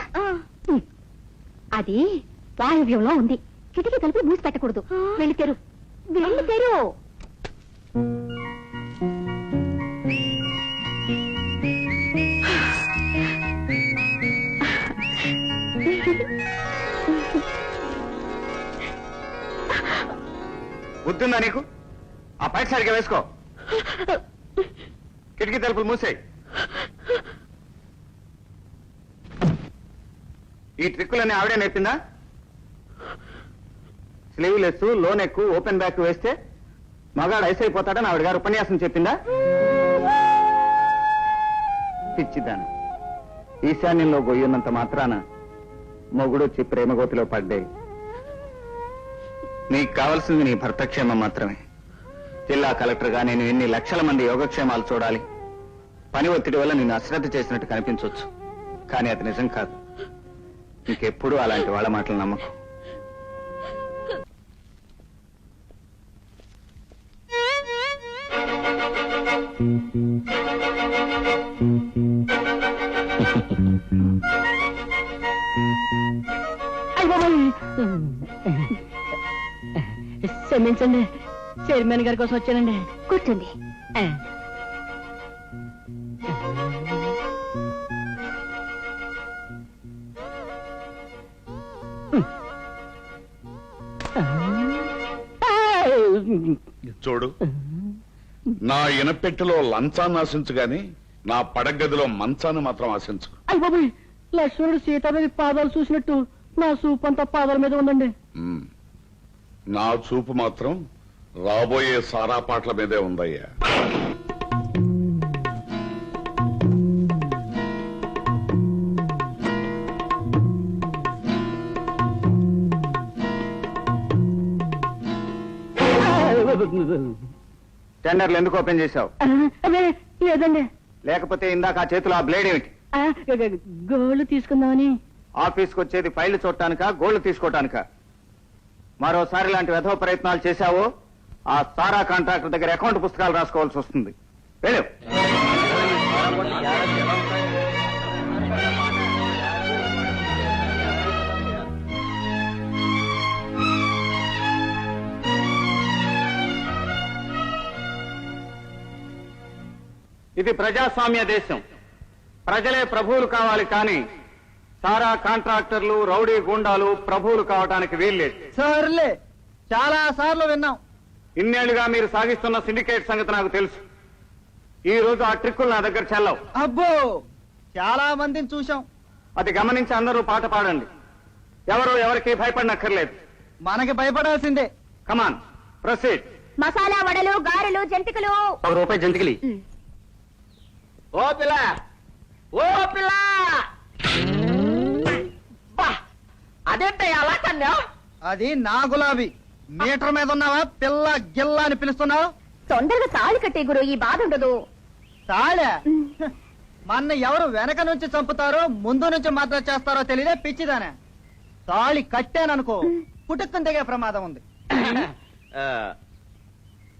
అది వాయువ్యంలో ఉంది. కిటికీ తలుపులు మూసి పెట్టకూడదు. వెళ్ళి తెరు, వెళ్ళి తెరు. బుద్ధిందా నీకు? ఆ పైకి సరిగ్గా వేసుకో. కిటికీ తలుపులు మూసేయి. ఈ ట్రిక్కులన్నీ ఆవిడే నేర్పిందా? స్లీవ్లెస్, లో నెక్, ఓపెన్ బ్యాక్ వేస్తే మగాడు ఐస్ అయిపోతాడని ఆవిడ గారు ఉపన్యాసం చెప్పిందా? పిచ్చిదాను. ఈశాన్యంలో గొయ్యున్నంత మాత్రాన మొగుడొచ్చి ప్రేమగోతిలో పడ్డే. నీకు కావాల్సింది నీ భర్త క్షేమం మాత్రమే. జిల్లా కలెక్టర్గా నేను ఎన్ని లక్షల మంది యోగక్షేమాలు చూడాలి. పని ఒత్తిడి వల్ల నిన్ను అశ్రద్ధ చేసినట్టు కనిపించవచ్చు, కానీ అది నిజం కాదు. ఇంకెప్పుడు అలాంటి వాళ్ళ మాటలు నమ్మకం. క్షమించండి, చైర్మన్ గారి కోసం వచ్చానండి. కూర్చోండి. చూడు, నా ఇనపెట్టెలో లంచాన్ని ఆశించు గాని నా పడగదిలో మంచాన్ని మాత్రం ఆశించు. అయ్య బాబోయ్, లక్ష్మణుడు సీతాదేవి పాదాలు చూసినట్టు నా సూప్ అంతా పాదాల మీద ఉందండి. నా చూపు మాత్రం రాబోయే సారా పాటల మీదే ఉందయ్యా. టెండర్లు ఎందుకు ఓపెన్ చేశావు? అదే లేదండి. లేకపోతే ఇందాక ఆ చేతిలో ఆ బ్లేడ్ ఏమిటి? గోళ్ళు తీసుకుందామని. ఆఫీస్కి వచ్చేది ఫైళ్లు చూడటానికా, గోళ్లు తీసుకోవటానికా? మరోసారి ఇలాంటి వెధవ ప్రయత్నాలు చేశావో ఆ సారా కాంట్రాక్టర్ దగ్గర అకౌంట్ పుస్తకాలు రాసుకోవాల్సి వస్తుంది. వెళ్ళు. ఇది ప్రజాస్వామ్య దేశం. ప్రజలే ప్రభువులు కావాలి, కానీ సారా కాంట్రాక్టర్లు, రౌడీ గూండాలు ప్రభువులు కావటానికి వీల్లేదు. సర్లే, చాలా సార్లు విన్నాం. ఇన్నేళ్లుగా మీరు సాగిస్తున్న సిండికేట్ సంగతి నాకు తెలుసు. ఈ రోజు ఆ ట్రిక్కులు నా దగ్గర చెల్లవు. అబ్బో, చాలా మందిని చూశాం. అది గమనించి అందరూ పాట పాడండి. ఎవరు ఎవరికి భయపడనక్కర్లేదు. మనకి భయపడాల్సిందే. కమాన్, ప్రొసీడ్. మసాలా వడలు, గారెలు, జంతికలు. ₹1 జంతికలి. ఓ పిల్ల, ఓ పిల్ల, అదేంటే అలా కన్నా? అది నా గులాబీ. మీటర్ మీద ఉన్నావా? పిల్ల గిల్ల అని పిలుస్తున్నావు. తొందరగా తాళి కట్టే గురు, ఈ బాధ ఉండదు. తాళే? మన ఎవరు వెనక నుంచి చంపుతారో ముందు నుంచి మాత్రం చేస్తారో తెలియదే పిచ్చిదానే. తాళి కట్టాననుకో పుట్టుకుని దిగే ప్రమాదం ఉంది.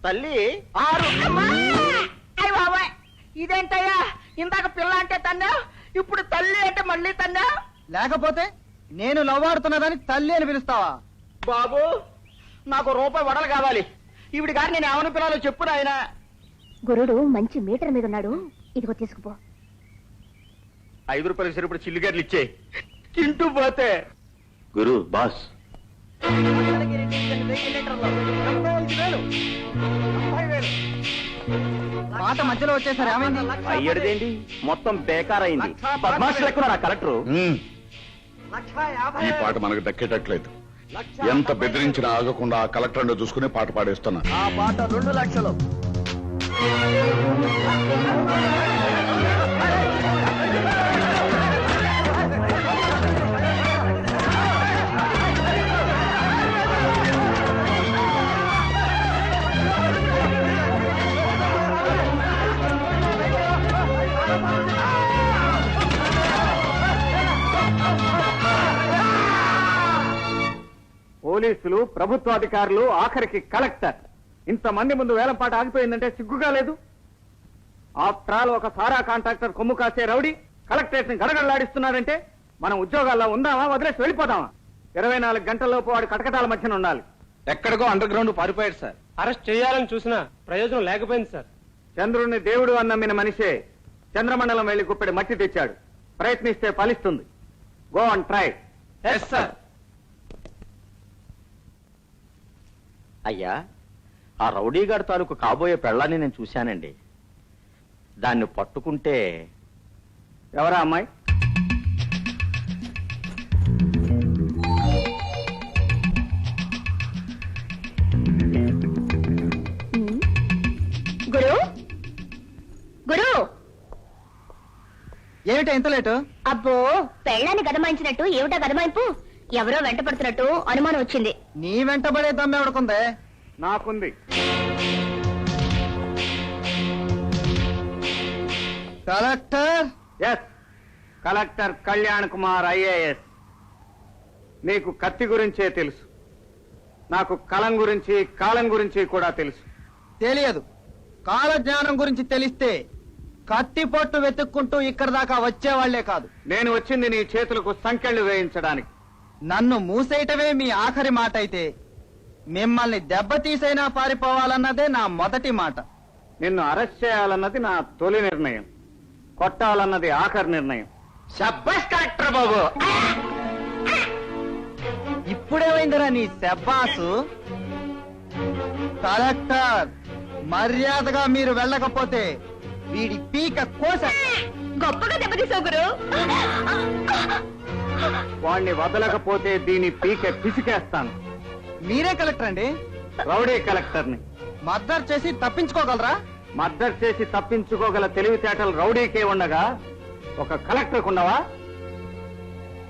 తల్లి 6. అయ్య బాబాయ్, ఇదేంటయ్యా ఇందాక పిల్ల అంటే తన్నా, ఇప్పుడు తల్లి అంటే మళ్ళీ తన్నా? లేకపోతే నేను లవ్వాడుతున్నదని తల్లి అని పిలుస్తావా? బాబు, నాకు రూపాయి వడలు కావాలి. ఈవిడ గారు నేను ఏమని పిల్లలో చెప్పు నాయన. గురుడు మంచి మీటర్ మీద ఉన్నాడు, ఇదిగో తీసుకుపో. 5 రూపాయలు సరిపడి చిల్లిగడ్డలు ఇచ్చే తింటూ పోతే. గురు బాస్, మాట మధ్యలో వచ్చేసరి ఏమైంది? అయ్యడిదేంటి, మొత్తం బేకారైంది. బద్మాష్ లెక్క నా కలెక్టరు. ఈ పాట మనకు దక్కేటట్లేదు. ఎంత బెదిరించినా ఆగకుండా ఆ కలెక్టర్ చూసుకుని పాట పాడేస్తున్నా. ఆ పాట 2 లక్షలు. పోలీసులు, ప్రభుత్వాధికారులు, ఆఖరికి కలెక్టర్, ఇంతమంది ముందు వేలంపాట ఆగిపోయిందంటే సిగ్గుగా లేదు? ఆఫ్టర్ ఆల్ ఒక సారా కాంట్రాక్టర్ కొమ్ము కాసే రౌడీ కలెక్టరేట్ ని గడగడలాడిస్తున్నాడంటే మనం ఉద్యోగాల్లో ఉందామా, వదిలేసి వెళ్ళిపోదామా? 24 గంటల్లోపు వాడు కటకటాల మధ్యన ఉండాలి. ఎక్కడికో అండర్ గ్రౌండ్ పారిపోయాడు సార్. అరెస్ట్ చేయాలని చూసినా ప్రయోజనం లేకపోయింది సార్. చంద్రుణ్ణి దేవుడు అని నమ్మిన మనిషే చంద్రమండలం వెళ్లి గుప్పెడి మట్టి తెచ్చాడు. ప్రయత్నిస్తే ఫలిస్తుంది. Go and try. Yes sir. అయ్యా, ఆ రౌడీ గారి తాలూకు కాబోయే పెళ్ళాన్ని నేను చూశానండి. దాన్ని పట్టుకుంటే. ఎవరా అమ్మాయి? గురు గురు, ఏమిటి ఇంత లేటు? అబ్బో, పెళ్ళాన్ని గదమాయించినట్టు ఏమిటా గదమాయింపు? ఎవరో వెంట పడుతున్నట్టు అనుమానం వచ్చింది. నీ వెంటబడే దమ్మెవడుకుందే? నాకుంది. Collector? Yes, collector Kalyan Kumar IAS. నీకు కత్తి గురించే తెలుసు, నాకు కలం గురించి, కాలం గురించి కూడా తెలుసు. తెలియదు. కాలజ్ఞానం గురించి తెలిస్తే కత్తి పొట్టు వెతుక్కుంటూ ఇక్కడ దాకా వచ్చేవాళ్లే కాదు. నేను వచ్చింది నీ చేతులకు సంకెళ్లు వేయించడానికి. నన్ను మూసేయటమే మీ ఆఖరి మాట అయితే, మిమ్మల్ని దెబ్బతీసైనా పారిపోవాలన్నదే నా మొదటి మాట. నిన్ను అరెస్ట్ చేయాలన్నది నా తొలి నిర్ణయం, కొట్టాలన్నది ఆఖరి నిర్ణయం. శబ్బాష్ కలెక్టర్ బాబు. ఇప్పుడేమైందిరా నీ శబ్బాసు? కలెక్టర్, మర్యాదగా మీరు వెళ్ళకపోతే వీడి పీక కోస. గొప్పగా దెబ్బతీసావు గురు. వాణ్ణి వదలకపోతే దీని పీక పిసికేస్తాను. మీరే కలెక్టర్ అండి? రౌడీ కలెక్టర్ని. మర్డర్ చేసి తప్పించుకోగలరా? మర్డర్ చేసి తప్పించుకోగల తెలివితేటలు రౌడీకే ఉండగా ఒక కలెక్టర్కు ఉండవా?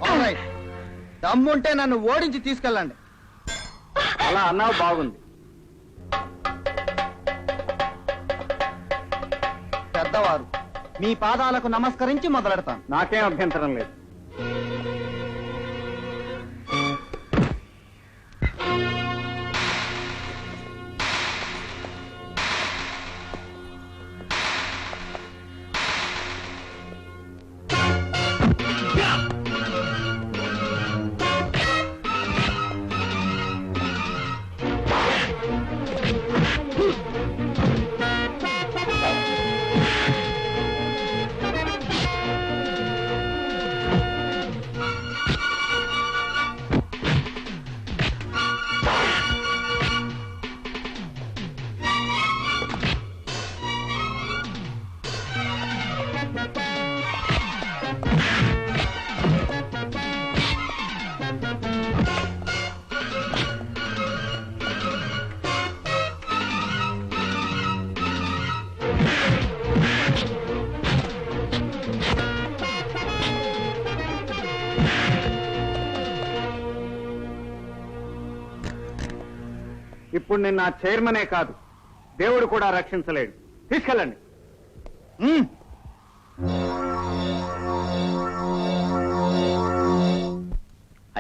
ఆల్రైట్, దమ్ముంటే నన్ను ఓడించి తీసుకెళ్ళండి. అలా అన్నావు, బాగుంది. పెద్దవారు, మీ పాదాలకు నమస్కరించి మొదలెడతాను. నాకేం అభ్యంతరం లేదు. ఇప్పుడు నిన్న చైర్మనే కాదు, దేవుడు కూడా రక్షించలేడు. తీసుకెళ్ళండి.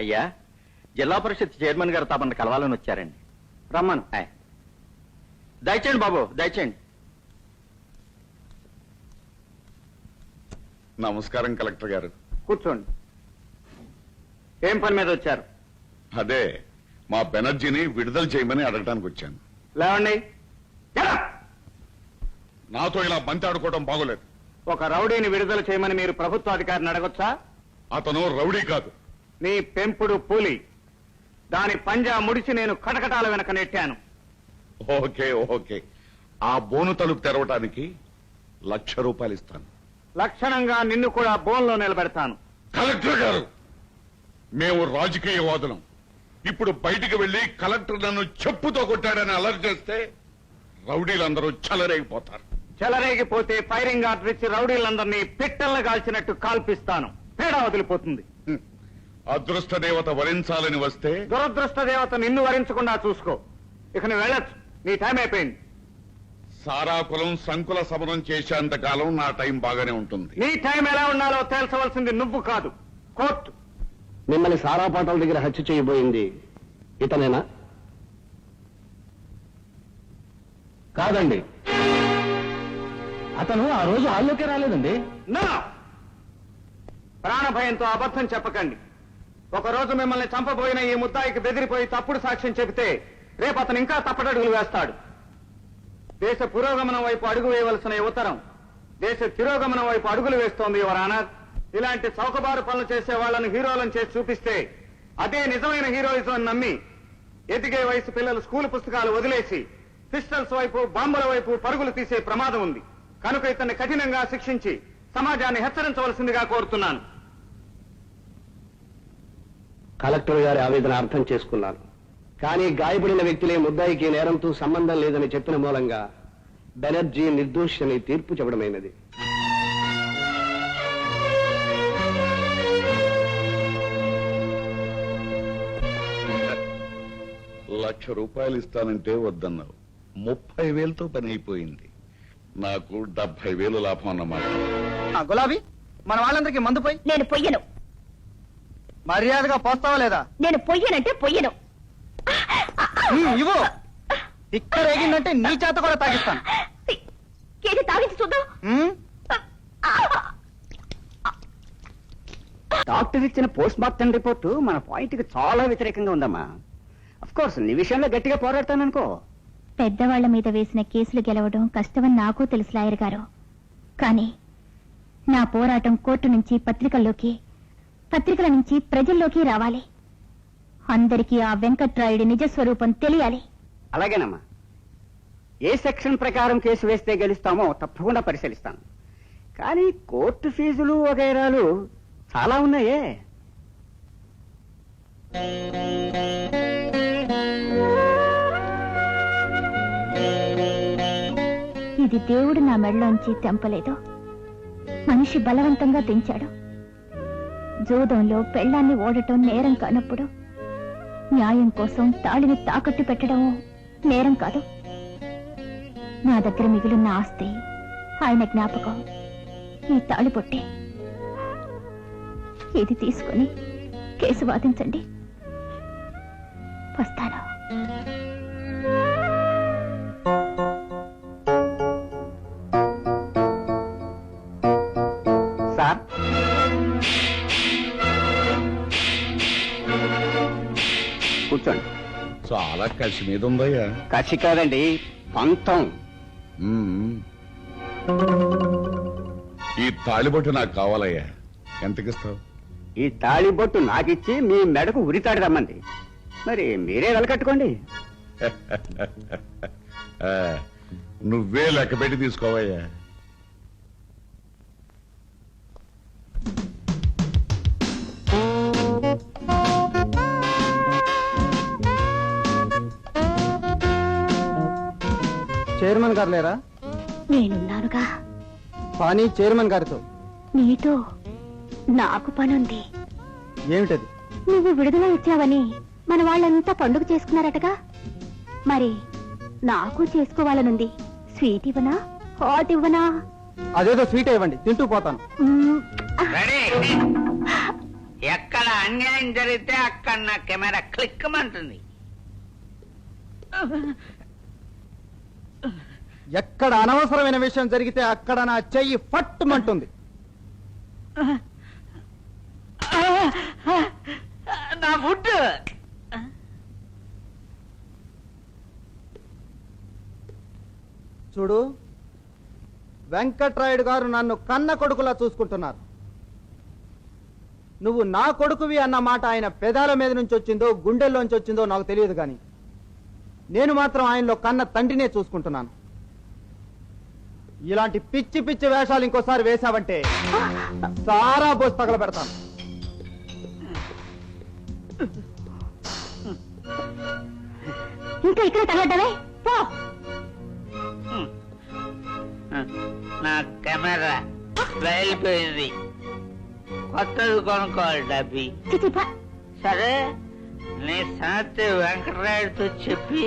అయ్యా, జిల్లా పరిషత్ చైర్మన్ గారు తమను కలవాలని వచ్చారండి. రమ్మను. దయచేయండి బాబు, దయచేయండి. నమస్కారం కలెక్టర్ గారు. కూర్చోండి. ఏం పని మీద వచ్చారు? అదే మా బెనర్జీని విడుదల చేయమని అడగడానికి వచ్చాను. లేవండి. నాతో ఇలా బంతి ఆడుకోవడం బాగోలేదు. ఒక రౌడీని విడుదల చేయమని మీరు ప్రభుత్వ అధికారిని అడగొచ్చా? అతను రౌడీ కాదు. నీ పెంపుడు పూలి. దాని పంజా ముడిచి నేను కటకటాల వెనక నెట్టాను. ఓకే ఓకే, ఆ బోను తలుపు తెరవటానికి ₹1,00,000 ఇస్తాను. లక్షణంగా నిన్ను కూడా బోన్లో నిలబెడతాను. కలెక్టర్ గారు, మేము రాజకీయవాదులం. ఇప్పుడు బయటికి వెళ్లి కలెక్టర్ నన్ను చెప్పుతో కొట్టాడని అలర్ట్ చేస్తే రౌడీలందరూ చెలరేగిపోతారు. చెలరేగిపోతే ఫైరింగ్ ఆర్డర్ ఇచ్చి రౌడీలందరినీ పిట్టల్ని కాల్చినట్టు కాల్పిస్తాను. తేడా వదిలిపోతుంది. అదృష్ట దేవత వరించాలని వస్తే దురదృష్ట దేవత నిన్ను వరించకుండా చూసుకో. ఇక నువ్వు వెళ్ళొచ్చు. నీ టైం అయిపోయింది. సారాకులం సంకుల సమరం చేసేంత కాలం నా టైం బాగానే ఉంటుంది. నీ టైం ఎలా ఉండాలో తేల్చవలసింది నువ్వు కాదు, కోర్టు. మిమ్మల్ని సారాపాటాల దగ్గర హత్య చేయబోయింది ఇతనేనా? కాదండి, అతను ఆ రోజు హాల్లోకే రాలేదండి. నా ప్రాణ భయంతో అబద్ధం చెప్పకండి. ఒకరోజు మిమ్మల్ని చంపబోయిన ఈ ముద్దాయికి బెదిరిపోయి తప్పుడు సాక్ష్యం చెబితే రేపు అతను ఇంకా తప్పటడుగులు వేస్తాడు. దేశ పురోగమనం వైపు అడుగు వేయవలసిన యువతరం దేశ తిరోగమనం వైపు అడుగులు వేస్తోంది. యువర్ ఆనర్, ఇలాంటి చౌకబారు పనులు చేసే వాళ్లను హీరోలను చేసి చూపిస్తే అదే నిజమైన హీరోయిజం నమ్మి ఎదిగే వయసు పిల్లలు స్కూల్ పుస్తకాలు వదిలేసి పిస్టల్స్ వైపు, బాంబుల వైపు పరుగులు తీసే ప్రమాదం ఉంది. కనుక ఇతన్ని కఠినంగా శిక్షించి సమాజాన్ని హెచ్చరించవలసిందిగా కోరుతున్నాను. కలెక్టర్ గారి ఆవేదన అర్థం చేసుకున్నాను. కానీ గాయపడిన వ్యక్తులే ముద్దాయికి నేరంతో సంబంధం లేదని చెప్పిన మూలంగా బెనర్జీ నిర్దోషి అని తీర్పు చెప్పడమైనది. ₹1,00,000 ఇస్తానంటే వద్దన్నావు. 30,000తో పని అయిపోయింది. నాకు 70,000 లాభం అన్నమాట. గులాబీ, మన వాళ్ళందరికీ మందు పోయి. నేను పొయ్యను. మర్యాదగా పోస్తావా లేదా? నేను పొయ్యనంటే పొయ్యను. ఇవ్వు. ఇక్కడ రేగిందంటే నీ చేత కూడా తాగిస్తాను. ఏది తాగించి చూద్దాం. డాక్టర్ ఇచ్చిన పోస్ట్ మార్టం రిపోర్టు మన పాయింట్ కి చాలా వ్యతిరేకంగా ఉందమ్మా. అఫ్ కోర్స్ నీ విషయంలో గట్టిగా పోరాడతాననుకో. పెద్దవాళ్ల మీద వేసిన కేసులు గెలవడం కష్టమని నాకు తెలుసు లాయర్ గారు. కానీ నా పోరాటం కోర్టు నుంచి పత్రికల్లోకి, పత్రికల నుంచి ప్రజల్లోకి రావాలి. అందరికీ ఆ వెంకట్రాయుడి నిజస్వరూపం తెలియాలి. అలాగేనమ్మా. ఏ సెక్షన్ ప్రకారం కేసు వేస్తే గెలుస్తామో తప్పకుండా పరిశీలిస్తాను. కానీ కోర్టు ఫీజులు వగైరాలు చాలా ఉన్నాయే. ఇది దేవుడు నా మెడలోంచి తెంపలేదు, మనిషి బలవంతంగా తెంచాడు. జూదంలో పెళ్లాన్ని ఓడటం నేరం కానప్పుడు న్యాయం కోసం తాళిని తాకట్టు పెట్టడం నేరం కాదు. నా దగ్గర మిగిలిన ఆస్తి, ఆయన జ్ఞాపకం, ఈ తాళి పొట్టే. ఇది తీసుకుని కేసు వాదించండి. వస్తాను. సార్, కూర్చోండి. చాలా కసి మీద ఉందయ్యా. కసి కాదండి, పంతం. ఈ తాళిబొట్టు నాకు కావాలయ్యా. ఎంతకిస్తావు? ఈ తాళిబొట్టు నాకిచ్చి మీ మెడకు ఉరితాడు రమ్మంది. మరి మీరే వెలకట్టుకోండి. నువ్వే లెక్క పెట్టి తీసుకోవయ్యా. చైర్మన్ గారు లేరా? నేనున్నానుగా. కానీ చైర్మన్ గారితో. నీతో నాకు పనుంది. ఏమిటది? నువ్వు విడుదల ఇచ్చావని మన వాళ్ళంతా పండుగ చేసుకున్నారటగా. మరి నాకు చేసుకోవాలనుంది. స్వీట్ ఇవ్వనా, హాట్ ఇవ్వనా? అదేదో స్వీట్ ఇవ్వండి, తింటూ పోతాను. ఎక్కడ అన్యాయం జరిగితే అక్కడ నా కెమెరా క్లిక్ అంటుంది. ఎక్కడ అనవసరమైన విషయం జరిగితే అక్కడ నా చెయ్యి ఫట్టుమంటుంది. నా ఫుడ్ చూడు, వెంకట్రాయుడు గారు నన్ను కన్న కొడుకులా చూసుకుంటున్నారు. నువ్వు నా కొడుకువి అన్న మాట ఆయన పెదాల మీద నుంచి వచ్చిందో గుండెల్లోంచి వచ్చిందో నాకు తెలియదు, కానీ నేను మాత్రం ఆయనలో కన్న తండ్రినే చూసుకుంటున్నాను. ఇలాంటి పిచ్చి పిచ్చి వేషాలు ఇంకోసారి వేశావంటే సారా పోసి తగల పెడతాను. ఇంకా ఇక్కడ తగలడ్డవే పో. నా కెమెరా వెళ్ళిపోయింది, కొత్తది కొనుక్కోవాలి డబ్బి. సరే నీ సంగతి వెంకటరాయుడితో చెప్పి.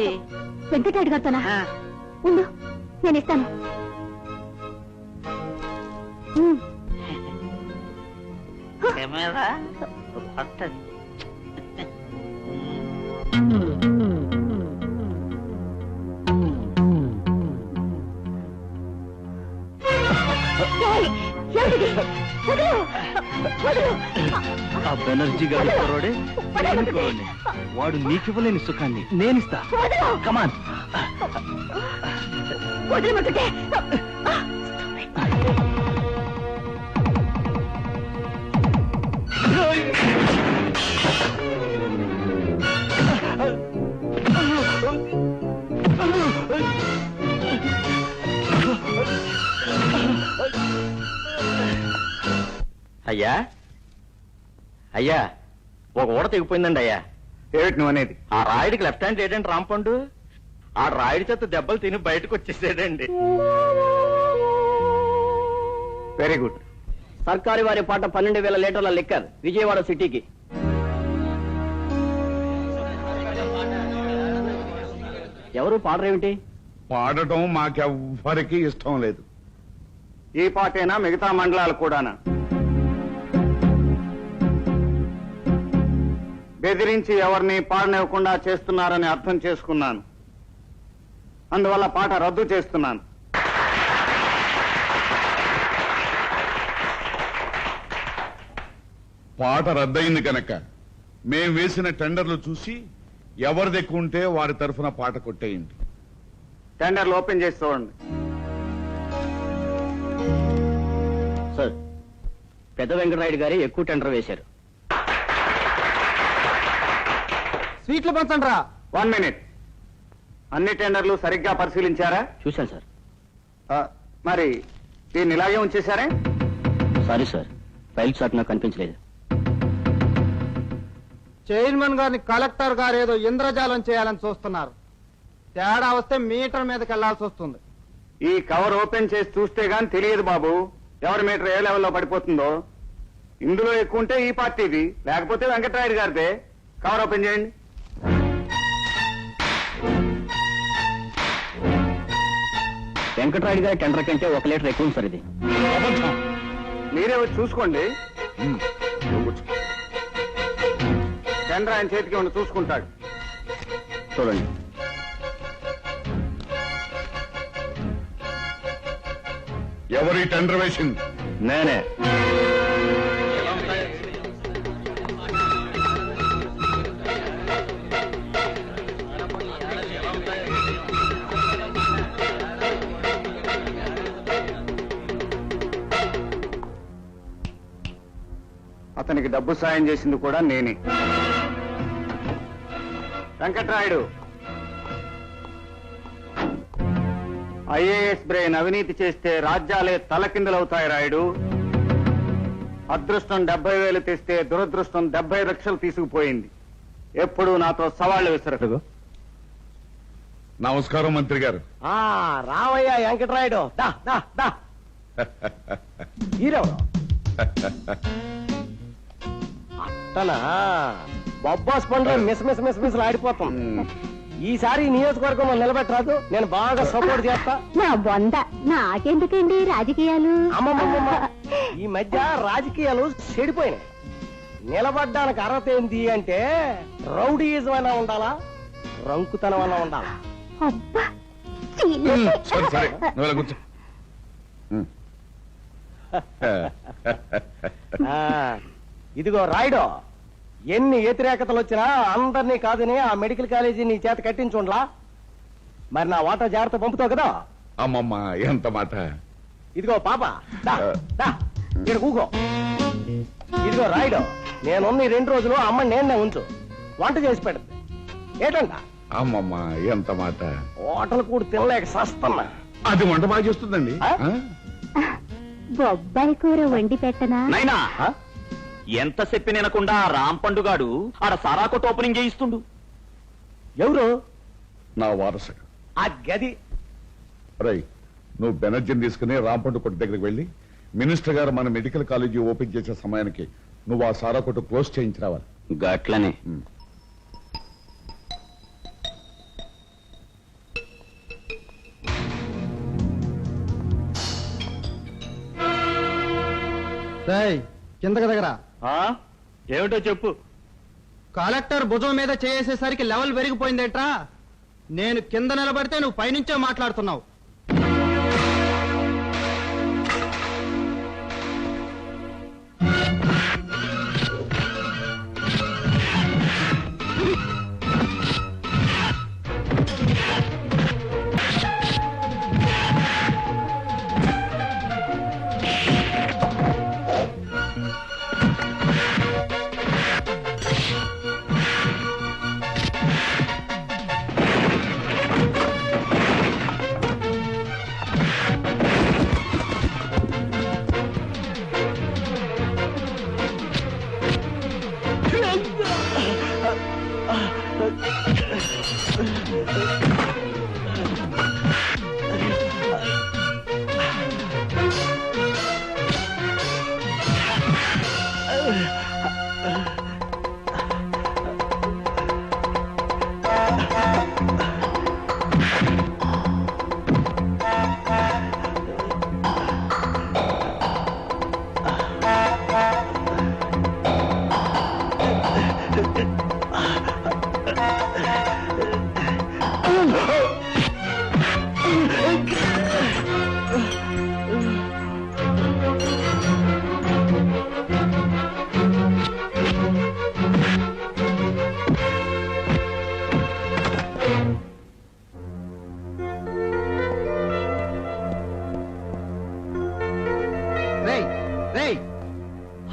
వెంకటరాయుడు గారితోనా? ఉండు, నేను ఇస్తాను. కెమెరా కొత్తది. ఆ బెనర్జీ గారి కుర్రోడే వాడు నీకివ్వలేని సుఖాన్ని నేనిస్తా. కమాన్. అయ్యా అయ్యా, ఒక ఊడ తెగిపోయిందండి అయ్యా. ఏమిటి నువ్వు అనేది? ఆ రాయుడికి లెఫ్ట్ హ్యాండ్ ఏంటంటే రాంపండు, ఆ రాయుడి చేత దెబ్బలు తిని బయటకు వచ్చేసాడండి. Very good. సర్కారు వారి పాట 12,000 లీటర్ల లిక్కర్ విజయవాడ సిటీకి. ఎవరు పాడరేమిటి? పాడటం మాకెవ్వరికి ఇష్టం లేదు. ఈ పాటేనా మిగతా మండలాలు కూడానా? బెదిరించి ఎవరిని పాడనివ్వకుండా చేస్తున్నారని అర్థం చేసుకున్నాను. అందువల్ల పాట రద్దు చేస్తున్నాను. పాట రద్దయింది కనుక మేం వేసిన టెండర్లు చూసి ఎవరిది ఎక్కువ ఉంటే వారి తరఫున పాట కొట్టేయండి. టెండర్లు ఓపెన్ చేసి చూడండి. సార్, పెద్ద వెంకటరాయుడు గారి ఎక్కువ టెండర్ వేశారు. స్వీట్లు పంచండి రా. 1 మినిట్. అన్ని టెండర్లు సరిగ్గా పరిశీలించారా? చూశాను సార్. మరి దీన్ని ఇలాగే ఉంచేశారే? సారీ సార్, ఫైల్ షాట్ నాకు కనిపించలేదు. చైర్మన్ గారిని కలెక్టర్ గారు ఏదో ఇంద్రజాలం చేయాలని చూస్తున్నారు. తేడా వస్తే మీటర్ మీదకి వెళ్లాల్సి వస్తుంది. ఈ కవర్ ఓపెన్ చేసి చూస్తే గాని తెలియదు బాబు, ఎవరి మీటర్ ఏ లెవెల్లో పడిపోతుందో. ఇందులో ఎక్కువ ఉంటే ఈ పార్టీది, లేకపోతే వెంకటరాయుడు గారిదే. కవర్ ఓపెన్ చేయండి. వెంకటరాయుడు గారి టెండర్ కంటే 1 లీటర్ ఎక్కువ సార్ ఇది. అబద్ధం. మీరే వచ్చి చూసుకోండి. నువ్వు కూర్చో. టెండర్ ఆయన చేతికి ఉండి చూసుకుంటాడు. చూడండి. ఎవరి టెండర్ వేసింది? నేనే. అతనికి డబ్బు సాయం చేసింది కూడా నేనే. వెంకట్రాయుడు, ఐఏఎస్ బ్రెయిన్ అవినీతి చేస్తే రాజ్యాలే తలకిందులవుతాయి రాయుడు. అదృష్టం 70,000 తెస్తే దురదృష్టం 70 లక్షలు తీసుకుపోయింది. ఎప్పుడు నాతో సవాళ్లు విసరదు. నమస్కారం మంత్రి గారు. రావయ్యా వెంకటరాయుడు. అట్టనా బొబ్బాస్ పండ్ర మిస్ ఆడిపోతాం. ఈసారి నియోజకవర్గంలో నిలబెట్టరాదు, నేను బాగా సపోర్ట్ చేస్తా. నా బొంద నాకెందుకండి రాజకీయాలు? అమ్మమ్మమ్మ, ఈ మధ్య రాజకీయాలు చెడిపోయినాయి. నిలబడ్డానికి అర్హత ఏంది అంటే రౌడీయిజం అయినా ఉండాలా, రంకుతనం వల్ల ఉండాలి. అబ్బా సరే సరే నువ్వు ఇలా కూర్చో. ఇదిగో రాయుడు, ఎన్ని వ్యతిరేకతలు వచ్చినా అందరినీ కాదని ఆ మెడికల్ కాలేజీ నీ చేత కట్టించుండ్లా. మరి నా వాటా జాగ్రత్త పంపుతావు కదా. అమ్మమ్మ ఎంత మాట. ఇదిగో పాప, ఇక్కడ కూకో. ఇదిగో రాయుడు, నేనున్న ఈ 2 రోజులు అమ్మని నేనే ఉంచు, వంట చేసి పెడతా. ఏంటంట? అమ్మమ్మ ఎంత మాట. హోటల్ కూడా తినలేక సస్తున్నా. అది వంట బాగా చేస్తుందండి. బొబ్బాయి కూర వండి పెట్టనా? నైనా ఎంత చెప్పి నెనకుండా రామ్ పండుగాడు ఆడ సారా కొట్టు ఓపెనింగ్ చేయిస్తుండు. ఎవరు? నా వారసుడు. ఆ గది. రై, నువ్వు బెనర్జీని తీసుకుని రాంపండు కొట్టు దగ్గరికి వెళ్ళి మినిస్టర్ గారు మన మెడికల్ కాలేజీ ఓపెన్ చేసే సమయానికి నువ్వు ఆ సారా కొట్టు క్లోజ్ చేయించి రావాలి. గట్లనే. కిందకి దగ్గర ఏమిటో చెప్పు. కలెక్టర్ భుజం మీద చేసేసరికి లెవెల్ పెరిగిపోయిందేట్రా. నేను కింద నిలబడితే నువ్వు పైనుంచే మాట్లాడుతున్నావు.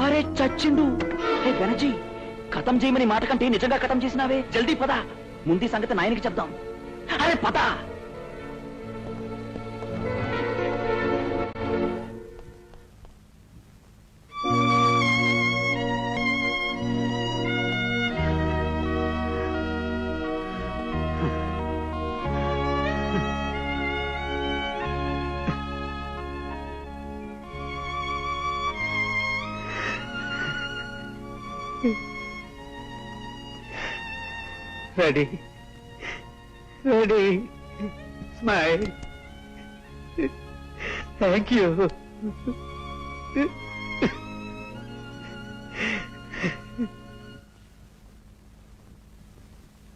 అరే చచ్చిండు. హే గణజీ, ఖతం చేయమని మాట కంటే నిజంగా ఖతం చేసినావే. జల్దీ పద, ముందు సంగతి నాయనకి చెప్దాం. అరే పద. Ready ready smile. Thank you.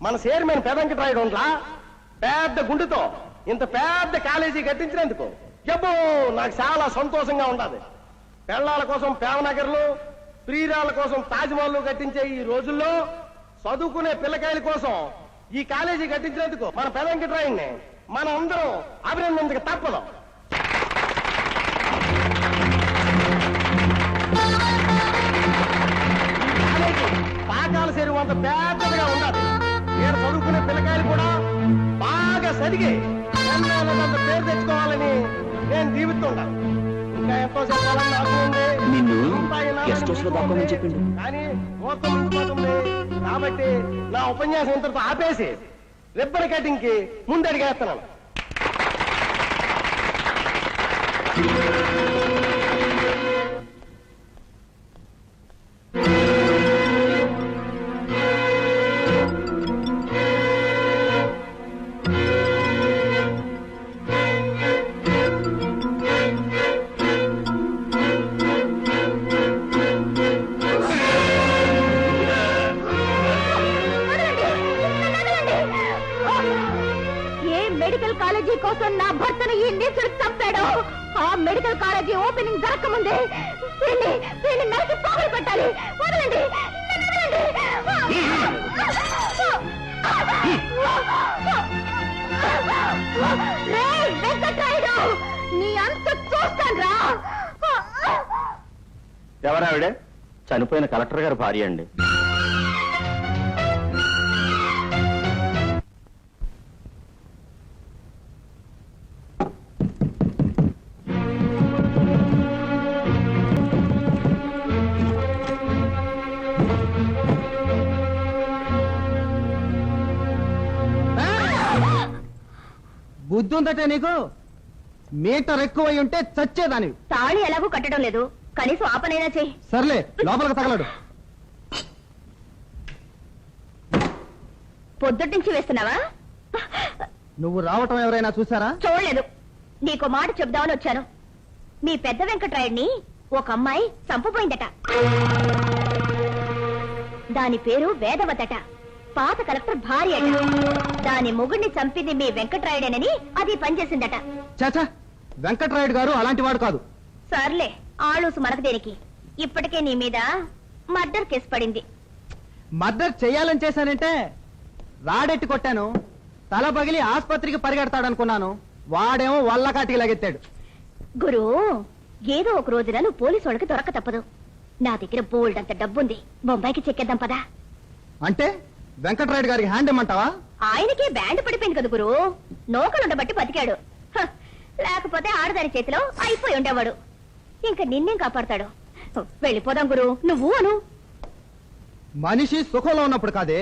మన చైర్మన్ పెదంకటరాయుడు ఉండ్లా పెద్ద గుండెతో ఇంత పెద్ద కాలేజీ కట్టించినందుకు జబ్బు నాకు చాలా సంతోషంగా ఉండాలి. పెళ్ళాల కోసం ప్రేమనగర్లు, ప్రియురాల కోసం తాజ్మహల్ కట్టించే ఈ రోజుల్లో చదువుకునే పిల్లకాయల కోసం ఈ కాలేజీ కట్టించినందుకు మన పెదంకటరాయుడిని మనం అందరం అభినందించక తప్పదు. కాలేజీ పాకాల చెరువు అంత పెద్దదిగా ఉండాలి. నేను చదువుకునే పిల్లకాయలు కూడా బాగా చదివి అంత పేరు తెచ్చుకోవాలని నేను దీవిస్తుంటాను. ఇంకా ఎంతో చెప్పాలని నాకు ఉంది. నిన్ను గెస్ట్ హౌస్ లో దాక్కోమని చెప్పిండు. కానీ మొత్తం ఉండిపోతుంది. కాబట్టి నా ఉపన్యాసం ఇంతటితో ఆపేసి రిబ్బన్ కటింగ్ కి ముందడిగేస్తున్నాను. కోసం నా భర్తను ఈ నీచుడు చంపాడు. ఆ మెడికల్ కాలేజీ ఓపెనింగ్ జరగకముందే వీళ్ళని నరికి పోగులు పెట్టాలి. వదలండి, వెంకట్రాయుడు, నీ అంత చూస్తాను రా. ఎవరావిడే? చనిపోయిన కలెక్టర్ గారి భార్య అండి. బుద్ధి ఉందటే నీకు? మీటర్ ఎక్కువై ఉంటే చచ్చేదానివి. తాళి ఎలాగూ కట్టడం లేదు, కనీసం ఆపనైనా చెయ్యి. సర్లే, లోపలికి తగలడు. పొద్దుటించి వేస్తున్నావా? నువ్వు రావటం ఎవరైనా చూసారా? చూడలేదు. నీకో మాట చెప్దామని వచ్చాను. మీ పెద్ద వెంకట్రాయుడిని ఒక అమ్మాయి చంపపోయిందట. దాని పేరు వేదవతట. పాత కలెక్టర్ భార్య అట. దాని మొగుడిని చంపింది మీ వెంకట్రాయుడేనని అది పనిచేసిందట. చాచా, వెంకట్రాయుడు గారు అలాంటి వాడు కాదు. సర్లే, ఆళూసు మనకు దేనికి? ఇప్పటికే నీ మీద మర్డర్ కేసు పడింది. మర్డర్ చెయ్యాలని చేశానంటే రాడెట్టి కొట్టాను. తల పగిలి ఆసుపత్రికి పరిగెడతాడనుకున్నాను. వాడేమో వల్లకాటికి లగెత్తాడు. గురు, ఏదో ఒక రోజున నువ్వు పోలీసు వాళ్ళకి దొరక తప్పదు. నా దగ్గర బోల్డ్ అంత డబ్బుంది. బొంబాయికి చెక్కేద్దాం పదా. అంటే వెంకట్రాయుడు గారికి హ్యాండ్ ఇమ్మంటావా? ఆయనకి బ్యాండ్ పడిపోయింది కదా గురు. నోకలుండబట్టి బతికాడు. హ, లేకపోతే ఆడదాని చేతిలో అయిపోయి ఉండేవాడు. ఇంకా నిన్నేం కాపాడతాడు? వెళ్ళిపోదాం గురు, నువ్వు అను. మనిషి సుఖంలో ఉన్నప్పుడు కాదే,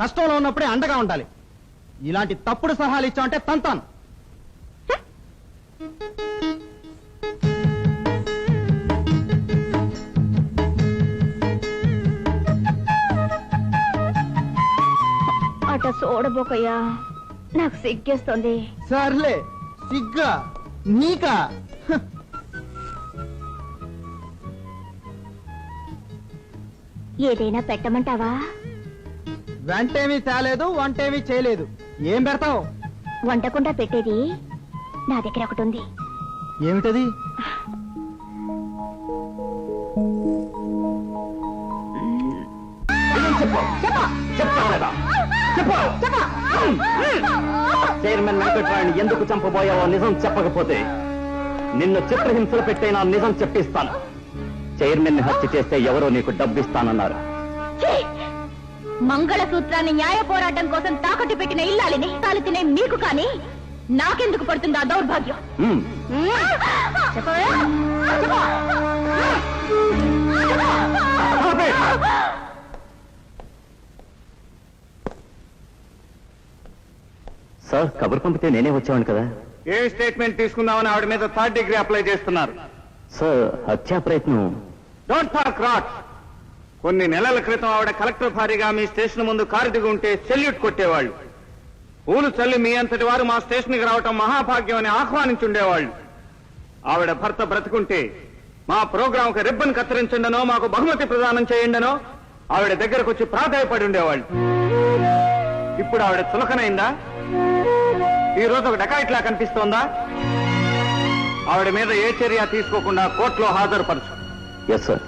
కష్టంలో ఉన్నప్పుడే అండగా ఉండాలి. ఇలాంటి తప్పుడు సలహాలు ఇచ్చామంటే తంతాను. అట చూడబోకయ్యా, నాకు సిగ్గేస్తుంది. సర్లే, సిగ్గా నీకా? హ. ఏదైనా పెట్టమంటావా? వెంటేమీ తేలేదు, వంటేమీ చేయలేదు. ఏం పెడతావు? వండకుండా పెట్టేది నా దగ్గర ఒకటి ఉంది. ఏమిటది? చైర్మన్ వెంకట్రాయుడిని ఎందుకు చంపబోయావో నిజం చెప్పకపోతే నిన్ను చిత్రహింసలు పెట్టైనా నిజం చెప్పిస్తాను. చైర్మన్ ని హత్య చేస్తే ఎవరో నీకు డబ్బిస్తానన్నారు. మంగళసూత్రాన్ని న్యాయ పోరాటం కోసం తాకట్టు పెట్టిన ఇల్లాలిని తాలు తినే మీకు కానీ నాకెందుకు పడుతుంది ఆ దౌర్భాగ్యం? చెప్పవే? చెప్పు. సార్, కబురు పంపితే నేనే వచ్చాను కదా. ఏ స్టేట్మెంట్ తీసుకుందామని ఆవిడ మీద 3rd డిగ్రీ అప్లై చేస్తున్నారు. సార్, హత్యా ప్రయత్నం. Don't talk rot. కొన్ని నెలల క్రితం ఆవిడ కలెక్టర్ భారీగా మీ స్టేషన్ ముందు కారు దిగి ఉంటే సెల్యూట్ కొట్టేవాళ్ళు. పూలు చల్లి మీ అంతటి వారు మా స్టేషన్కి రావటం మహాభాగ్యం అని ఆహ్వానించుండేవాళ్ళు. ఆవిడ భర్త బ్రతుకుంటే మా ప్రోగ్రాంకి రిబ్బన్ కత్తిరించండనో మాకు బహుమతి ప్రదానం చేయండనో ఆవిడ దగ్గరకు వచ్చి ప్రాధాయపడి ఉండేవాళ్ళు. ఇప్పుడు ఆవిడ చులకనైందా? ఈ రోజు ఒక డకాయిట్లా కనిపిస్తోందా? ఆవిడ మీద ఏ చర్య తీసుకోకుండా కోర్టులో హాజరుపరచు. Yes sir.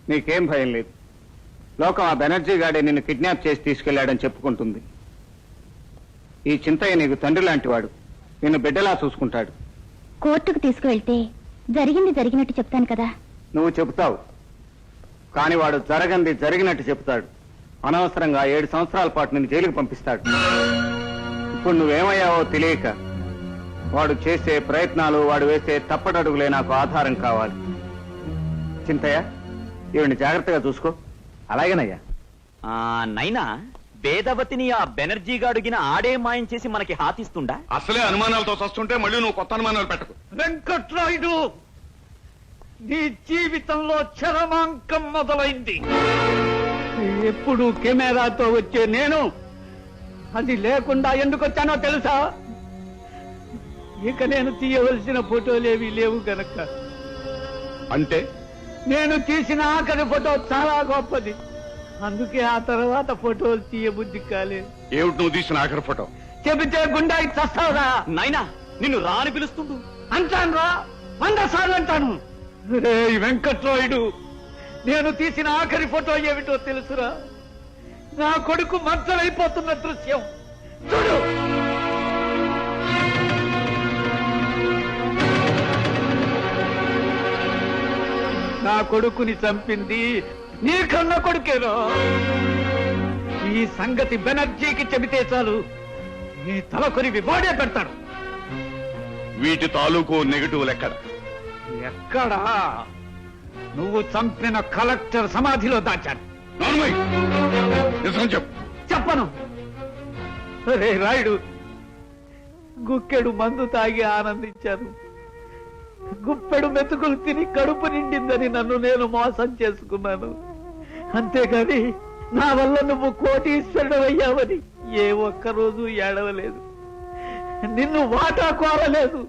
నీకేం భయం లేదు. లోకం ఆ బెనర్జీ గాడే నిన్ను కిడ్నాప్ చేసి తీసుకెళ్లాడని చెప్పుకుంటుంది. ఈ చింతయ్య నీకు తండ్రి లాంటివాడు. నిన్ను బిడ్డలా చూసుకుంటాడు. కోర్టుకు తీసుకువెళ్తే జరిగింది జరిగినట్టు చెప్తాను కదా. నువ్వు చెబుతావు, కానీ వాడు జరగంది జరిగినట్టు చెప్తాడు. అనవసరంగా 7 సంవత్సరాల పాటు నిన్ను జైలుకు పంపిస్తాడు. ఇప్పుడు నువ్వేమయ్యావో తెలియక వాడు చేసే ప్రయత్నాలు, వాడు వేసే తప్పటడుగులే నాకు ఆధారం కావాలి. చింతయ్య, ఈవిని జాగ్రత్తగా చూసుకో. అలాగేనయ్యా. నైనా వేదవతిని ఆ బెనర్జీ గాడుగిన ఆడే మాయం చేసి మనకి హాతిస్తుండా? అసలే అనుమానాలతో వస్తుంటే మళ్ళీ నువ్వు కొత్త అనుమానాలు పెట్టకు. వెంకట్రాయుడు, నీ జీవితంలో చరమాంకం మొదలైంది. ఎప్పుడు కెమెరాతో వచ్చే నేను అది లేకుండా ఎందుకు వచ్చానో తెలుసా? ఇక నేను తీయవలసిన ఫోటోలేవి లేవు గనక. అంటే నేను తీసిన ఆఖరి ఫోటో చాలా గొప్పది, అందుకే ఆ తర్వాత ఫోటోలు తీయబుద్ధి కాలేదు. ఏమిటి నువ్వు తీసిన ఆఖరి ఫోటో? చెబితే గుండాయి చస్తావురా. నాయనా, నిన్ను రాని పిలుస్తుండు. అంటాను రా, 100 సార్లు అంటాను. రే వెంకట్రాయుడు, నేను తీసిన ఆఖరి ఫోటో ఏమిటో తెలుసురా? నా కొడుకు మంచలైపోతున్న దృశ్యం చూడు. నా కొడుకుని చంపింది నీ కన్న కొడుకేనో. ఈ సంగతి బెనర్జీకి చెబితే చాలు, నీ తలకొరివి వాడే పెడతాడు. వీటి తాలూకు నెగటివ్ ఎక్కడ? ఎక్కడా? నువ్వు చంపిన కలెక్టర్ సమాధిలో దాచాడు. నార్మల్ నిజం చెప్పు. చెప్పను. రే రాయుడు, గుక్కెడు మందు తాగి ఆనందించాను, గుప్పెడు మెతుకులు తిని కడుపు నిండిందని నన్ను నేను మోసం చేసుకున్నాను. అంతేగాని నా వల్ల నువ్వు కోటీశ్వరుడు అయ్యావని ఏ ఒక్కరోజు ఏడవలేదు, నిన్ను వాటా కోరలేదు.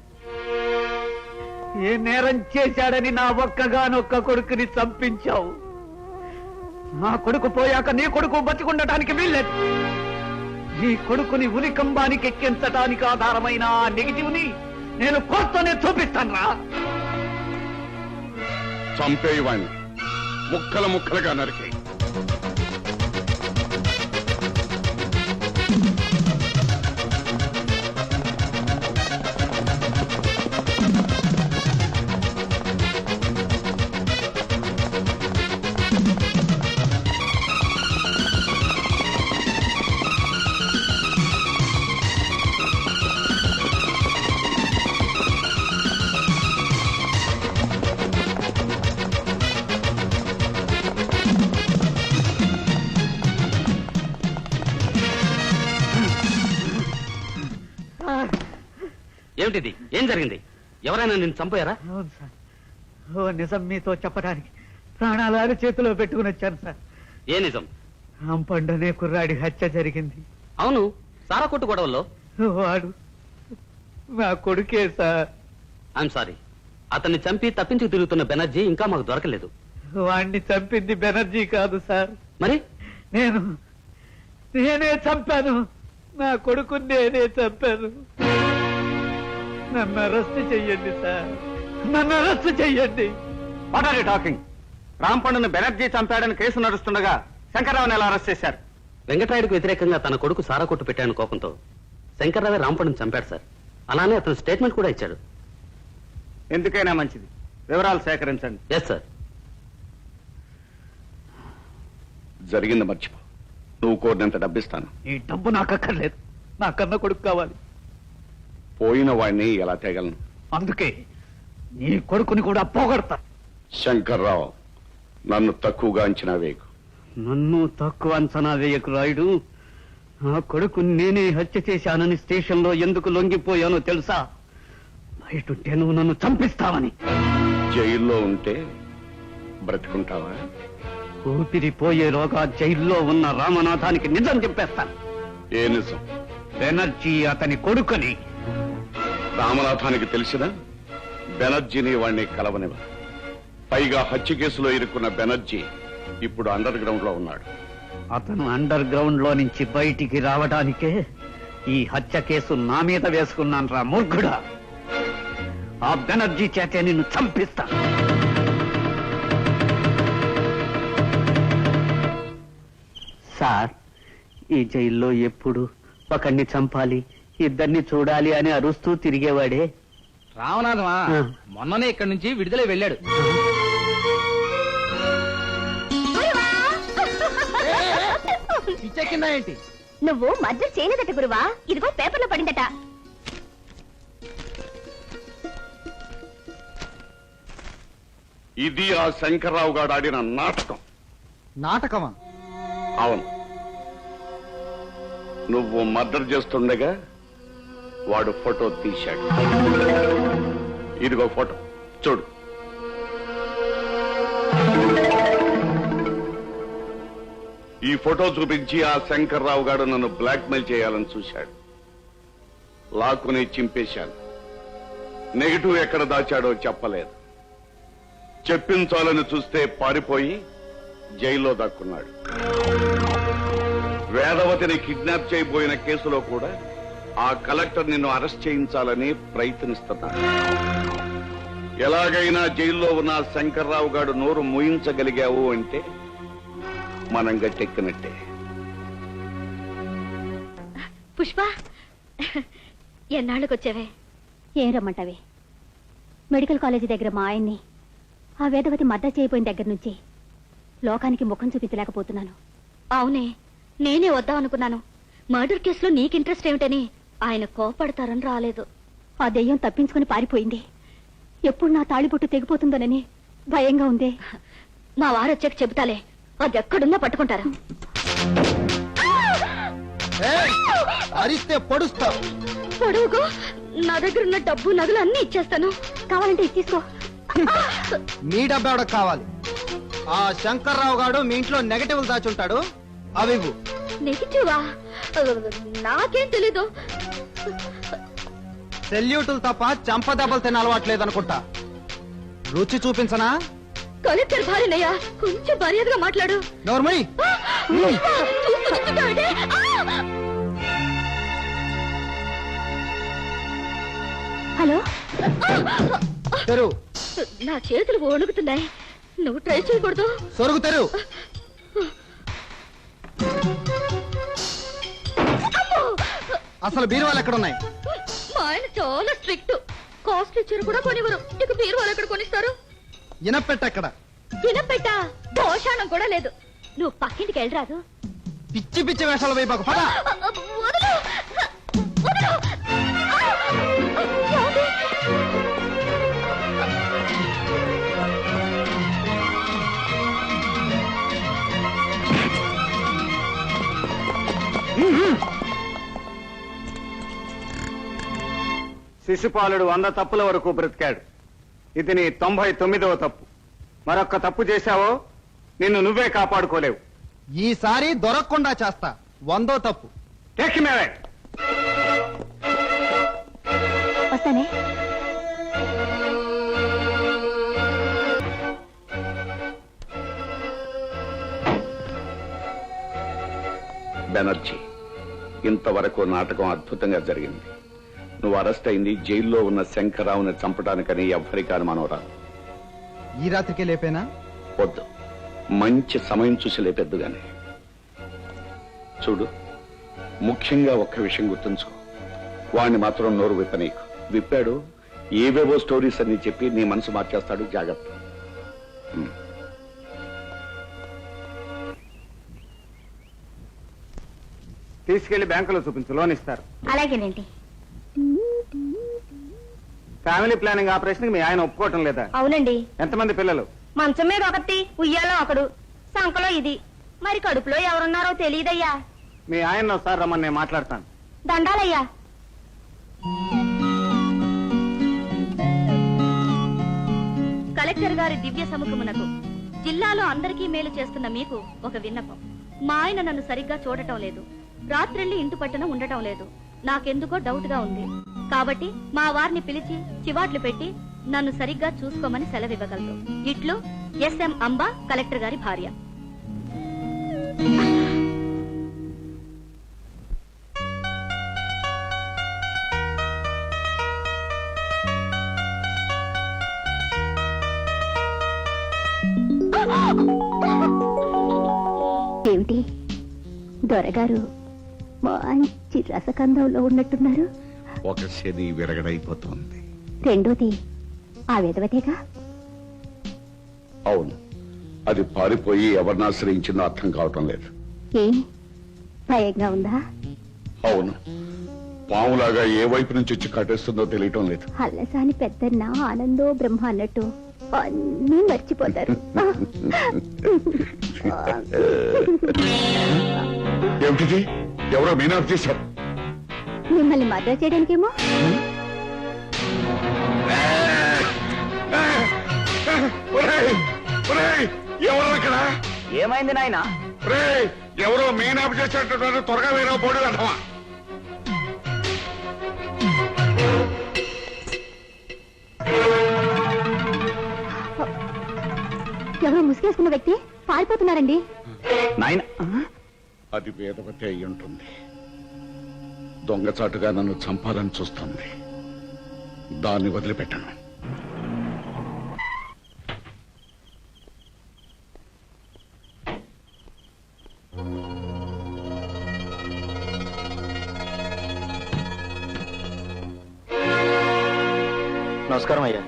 ఏ నేరం చేశాడని నా ఒక్కగానొక్క కొడుకుని చంపించావు. నా కొడుకు పోయాక నీ కొడుకు బతికుండటానికి వీల్లేదు. నీ కొడుకుని ఉరికంబానికి ఎక్కించడానికి ఆధారమైన ఆ నెగిటివ్ ని నేను కోర్టునే చూపిస్తాను రా. చంపేవాణ్ణి ముక్కలు ముక్కలుగా నరికి. ఏమిటిది? ఏం జరిగింది? ఎవరైనా నిన్ను చంపారా? అవును సార్. ఓ నిజం మీతో చెప్పడానికి ప్రాణాలు చేతిలో పెట్టుకుని వచ్చాను సార్. ఏ నిజం? రాంపండనే కుర్రాడి హత్య జరిగింది. అవును, సారా కొట్టు గొడవల్లో. వాడు నా కొడుకే సార్. ఐఎమ్ సారీ, అతన్ని చంపి తప్పించి తిరుగుతున్న బెనర్జీ ఇంకా మాకు దొరకలేదు. వాణ్ణి చంపింది బెనర్జీ కాదు సార్, మరి నేనే చంపాను. నా కొడుకు నేనే చంపాను. నన్ను అరెస్ట్ చెయ్యండి సార్, నన్ను అరెస్ట్ చెయ్యండి. What are you talking? రాంపండును బెనర్జీ చంపాడని కేసు నడుస్తుండగా శంకర్రావుని ఎలా అరెస్ట్ చేశారు? వెంకటరాయుడుకు వ్యతిరేకంగా తన కొడుకు సారా కొట్టు పెట్టాను కోపంతో శంకర్రావే రాంపండును చంపాడు సార్. అలానే అతను స్టేట్మెంట్ కూడా ఇచ్చాడు. ఎందుకైనా మంచిది, వివరాలు సేకరించండి. Yes sir. జరిగింది మర్చిపో. నువ్వు కోరినంత డబ్బిస్తాను. ఈ డబ్బు నాకు అక్కర్లేదు, నా కన్న కొడుకు కావాలి. పోయిన వాడిని ఎలా తేగలను? అందుకే నీ కొడుకుని కూడా పోగొడతా. శంకర్రావు, నన్ను తక్కువగా అంచనా వేయకు. నన్ను తక్కువ అంచనా వేయకు రాయుడు. నా కొడుకు నేనే హత్య చేశానని స్టేషన్లో ఎందుకు లొంగిపోయానో తెలుసా? బయటుంటే నువ్వు నన్ను చంపిస్తావని. జైల్లో ఉంటే బ్రతుకుంటావా? ఊపిరిపోయేలోగా జైల్లో ఉన్న రామనాథానికి నిజం చెప్పేస్తాను. ఏ నిజం? బెనర్జీ అతని కొడుకుని. రామనాథానికి తెలిసినా బెనర్జీని వాణ్ణి కలవనివ. పైగా హత్య కేసులో ఇరుక్కున్న బెనర్జీ ఇప్పుడు అండర్ గ్రౌండ్ లో ఉన్నాడు. అతను అండర్ గ్రౌండ్ లో నుంచి బయటికి రావడానికే ఈ హత్య కేసు నా మీద వేసుకున్నాను రా మూర్ఖుడా. ఆ బెనర్జీ చేతే నిన్ను చంపిస్తా. సార్, ఈ జైల్లో ఎప్పుడు ఒకడిని చంపాలి, ఇద్దరిని చూడాలి అని అరుస్తూ తిరిగేవాడే. రామనాథమా మొన్ననే ఇక్కడి నుంచి విడుదలై వెళ్ళాడు. పిచ్చెక్కిందా ఏంటి? నువ్వు మర్డర్ చేయలేదట గురువా, ఇదిగో పేపర్లో పడిందట. ఇది ఆ శంకర్రావు గారు ఆడిన నాటకం. నాటకమా? అవును, నువ్వు మర్డర్ చేస్తుండగా వాడు ఫోటో తీశాడు. ఇదిగో ఫోటో చూడు. ఈ ఫోటో చూపించి ఆ శంకర్రావు గారు నన్ను బ్లాక్మెయిల్ చేయాలని చూశాడు. లాక్కుని చింపేశాను. నెగిటివ్ ఎక్కడ దాచాడో చెప్పలేదు. చెప్పించాలని చూస్తే పారిపోయి జైల్లో దాక్కున్నాడు. వేదవతిని కిడ్నాప్ చేయబోయిన కేసులో కూడా ఆ కలెక్టర్ నిన్ను అరెస్ట్ చేయించాలని ప్రయత్నిస్తున్నాడు. ఎలాగైనా జైల్లో ఉన్న శంకర్రావు గారు నోరు మూయించగలిగావు అంటే మనం గట్టెక్కినట్టే. పుష్ప, ఎన్నాళ్ళకొచ్చావే? ఏం రమ్మంటావే? మెడికల్ కాలేజీ దగ్గర మా ఆయన్ని ఆ వేదవతి మద్దతు చేయబోయిన దగ్గర నుంచి లోకానికి ముఖం చూపించలేకపోతున్నాను. అవునే, నేనే వద్దామనుకున్నాను. మర్డర్ కేసులో నీకు ఇంట్రెస్ట్ ఏమిటని ఆయన కోపడతారని రాలేదు. ఆ దెయ్యం తప్పించుకుని పారిపోయింది. ఎప్పుడు నా తాళిబొట్టు తెగిపోతుందోనని భయంగా ఉంది. మా వారు వచ్చాక చెబుతాలే, అది ఎక్కడున్నా పట్టుకుంటారు. అరిస్తే పొడుస్తావు. పొడవుకు నా దగ్గర ఉన్న డబ్బు నగలు అన్ని ఇచ్చేస్తాను. కావాలంటే ఇది తీసుకో. నీ డబ్బు ఎవడకు కావాలి? ఆ శంకర్రావు గారు మీ ఇంట్లో నెగటివ్లు దాచుంటాడు, అవి నెగిటివా? నాకేం తెలీదు. సెల్యూటులు తప్ప చంప దెబ్బలు తిన అలవాట్లేదనుకుంటా. రుచి చూపించనా? కలెక్టర్ భార్యనయ్యా, కొంచెం మర్యాదగా మాట్లాడు. నోర్మై. హలో, తెరు. నా చేతులు వణుకుతున్నాయి. నువ్వు ట్రై చేయకూడదు. సొరుగు తెరు. అసలు బీరువాలు ఎక్కడున్నాయి? మా ఆయన చాలా స్ట్రిక్ట్. కాస్ట్లీ చీర కూడా కొనివ్వరు. ఇక బీరువాలు ఎక్కడ కొనిస్తారు? ఇనపెట్టెక్కడ? ఇనపెట్ట దోషానం కూడా లేదు. నువ్వు పక్కింటికి వెళ్ళరాదు. పిచ్చి పిచ్చి వేషాలు వైపు పద. వదలు, వదలు. శిశుపాలుడు 100 తప్పుల వరకు బ్రతికాడు. ఇది నీ 99వ తప్పు. మరొక్క తప్పు చేశావో నిన్ను నువ్వే కాపాడుకోలేవు. ఈసారి దొరకకుండా చేస్తా. 100వ తప్పు. Take him away. వస్తానే. బెనర్జీ, ఇంతవరకు నాటకం అద్భుతంగా జరిగింది. నువ్వు అరెస్ట్ అయింది జైల్లో ఉన్న శంకర్రావుని చంపడానికని ఎవ్వరికీ అనుమానం రాదు. ఈ రాత్రికే లేపేనా? వద్దు, మంచి సమయం చూసి లేపెద్దుగానే. చూడు, ముఖ్యంగా ఒక్క విషయం గుర్తుంచుకో. వాణ్ణి మాత్రం నోరు విప్పనీకు. విప్పాడు ఏవేవో స్టోరీస్ అన్ని చెప్పి నీ మనసు మార్చేస్తాడు. జాగ్రత్త. తీసుకెళ్లి బ్యాంకులో చూపించు, లోన్ ఇస్తారు. అలాగేనండి. ఫ్యామిలీ ప్లానింగ్ ఆపరేషన్ మీ ఆయన ఒప్పుకోవటం లేదా? అవునండి. ఎంతమంది పిల్లలు? మంచం మీద ఒకటి, ఉయ్యాలో ఒకడు, సంకలో ఇది. మరి కడుపులో ఎవరున్నారో తెలియదయ్యా. మీ ఆయన ఒకసారి రమ్మని నేను మాట్లాడతాను. దండాలయ్యా. కలెక్టర్ గారి దివ్య సముఖమునకు జిల్లాలో అందరికీ మేలు చేస్తున్న మీకు ఒక విన్నపం. మా ఆయన నన్ను సరిగ్గా చూడటం లేదు. రాత్రిళ్ళి ఇంటి పట్టున ఉండటం లేదు. నాకెందుకో డౌట్ గా ఉంది. కాబట్టి మా వారిని పిలిచి చివాట్లు పెట్టి నన్ను సరిగ్గా చూసుకోమని సెలవివ్వగలరు. ఇట్లు ఎస్ఎం అంబా, కలెక్టర్ గారి భార్య. ఏమిటి దొరగారు మంచి రసకందంలో ఉన్నట్టున్నారు. ఒక శని విరగడైపోతుంది. రెండోది ఆ విధవతేగా. అవును, అది పారిపోయి ఎవరిని ఆశ్రయించిందో అర్థం కావటం లేదు. ఏ భయంగా ఉందా? అవును, పాములాగా ఏ వైపు నుంచి వచ్చి కట్టేస్తుందో తెలియటం లేదు. అల్లసాని పెద్దన్న ఆనందో బ్రహ్మ అన్నట్టు అన్నీ మర్చిపోతారు. ఏమిటిది? ఎవరో మీనాఫ్ చేశారు. మిమ్మల్ని మర్డర్ చేయడానికేమో. ఎవరు అక్కడ? ఏమైంది నాయనా? ఎవరో మీనాఫ్ చేసేటట్టు త్వరగా వేరే పోటీ వెళ్తామా? ఎవరో ముసుగేసుకున్న వ్యక్తి పారిపోతున్నారండి. నాయన, అది వేదవతి అయి ఉంటుంది. దొంగచాటుగా నన్ను చంపాలని చూస్తుంది. దాన్ని వదిలిపెట్టను. నమస్కారం అయ్యా.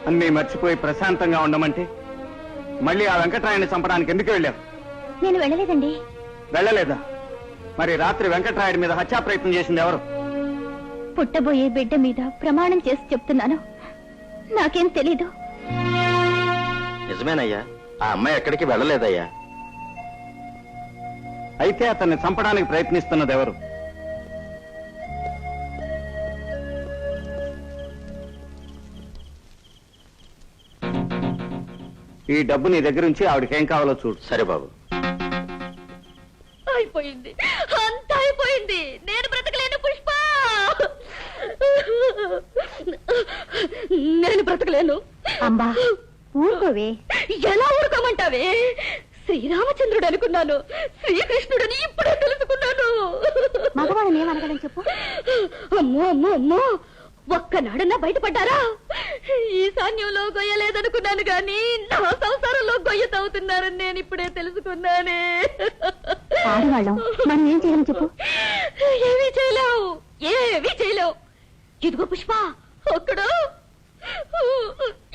అన్నీ మర్చిపోయి ప్రశాంతంగా ఉండమంటే మళ్ళీ ఆ వెంకట్రాయని చంపడానికి ఎందుకు వెళ్ళావు? నేను వెళ్ళలేదండి. వెళ్ళలేదా? మరి రాత్రి వెంకట్రాయుడి మీద హత్యా ప్రయత్నం చేసింది ఎవరు? పుట్టబోయే బిడ్డ మీద ప్రమాణం చేసి చెప్తున్నాను, నాకేం తెలీదు. నిజమేనయ్యా, ఆ అమ్మాయి ఎక్కడికి వెళ్ళలేదయ్యా. అయితే అతన్ని చంపడానికి ప్రయత్నిస్తున్నది ఎవరు? ఈ డబ్బు నీ దగ్గర నుంచి ఆవిడకేం కావాలో చూడు. సరే బాబు. అయిపోయింది, అంతా అయిపోయింది. నేను బ్రతకలేను పుష్ప, నేను బ్రతకలేను. అంబా ఊరుకోవే. ఎలా ఊరుకోమంటావే? శ్రీరామచంద్రుడు అనుకున్నాను, శ్రీకృష్ణుడని ఇప్పుడే తెలుసుకున్నాను. మగవాళ్ళని ఏమనగలని చెప్పు. అమ్మో అమ్మో అమ్మో, ఒక్కనాడన్నా బయటపడ్డారా? ఈశాన్యంలో గొయ్యలేదనుకున్నాను గాని నా సంసారంలో గొయ్య తవ్వుతున్నారని నేను ఇప్పుడే తెలుసుకున్నానే. ఆడవాళ్ళం మనం ఏం చేయాలని చెప్పు. ఏమీ చేయలేవు, ఏమీ చేయలేవు. ఇదిగో పుష్ప అక్కడ,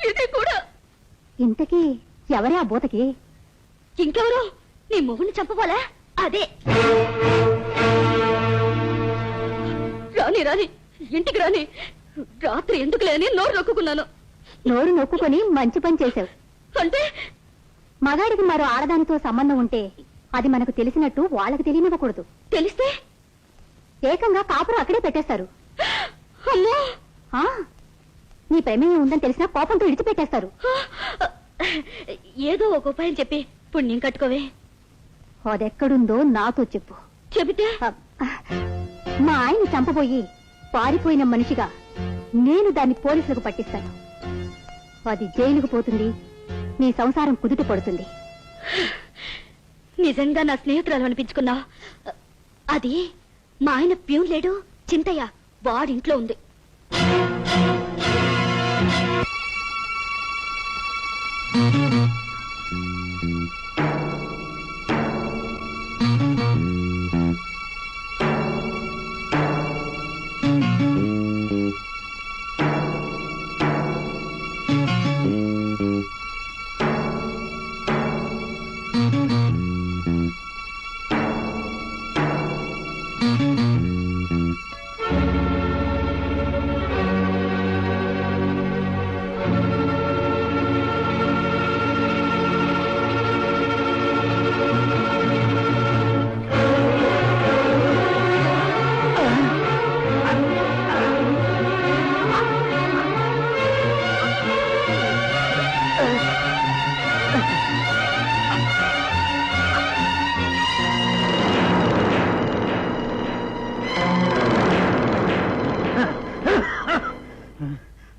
ఇది కూడా. ఇంతకీ ఎవరే ఆ బూతకి? ఇంకెవరు? నీ మొగుని చంపవాలా? అదే. రాని రాని, ఇంటికి రాని. రాత్రి ఎందుకు లేని నోరు నొక్కున్నాను. నోరు నొక్కుని మంచి పని చేశావు. అంటే మగాడికి మరో ఆడదానితో సంబంధం ఉంటే అది మనకు తెలిసినట్టు వాళ్ళకి తెలియనివ్వకూడదు. తెలిస్తే ఏకంగా కాపురం అక్కడే పెట్టేస్తారు. అమ్మో, నీ ప్రమేయం ఉందని తెలిసినా కోపంతో విడిచిపెట్టేస్తారు. ఏదో ఒక ఉపాయం చెప్పి పుణ్యం కట్టుకోవే. అదెక్కడుందో నాతో చెప్పు. చెబితే మా ఆయన్ని చంపబోయి పారిపోయిన మనిషిగా నేను దాన్ని పోలీసులకు పట్టిస్తాను. అది జైలుకు పోతుంది, నీ సంసారం కుదుట పడుతుంది. నిజంగా నా స్నేహితురాలు అనిపించుకున్నావు. అది మా ఆయన ప్యూన్ లేడు, చింతయ్య, వాడింట్లో ఉంది.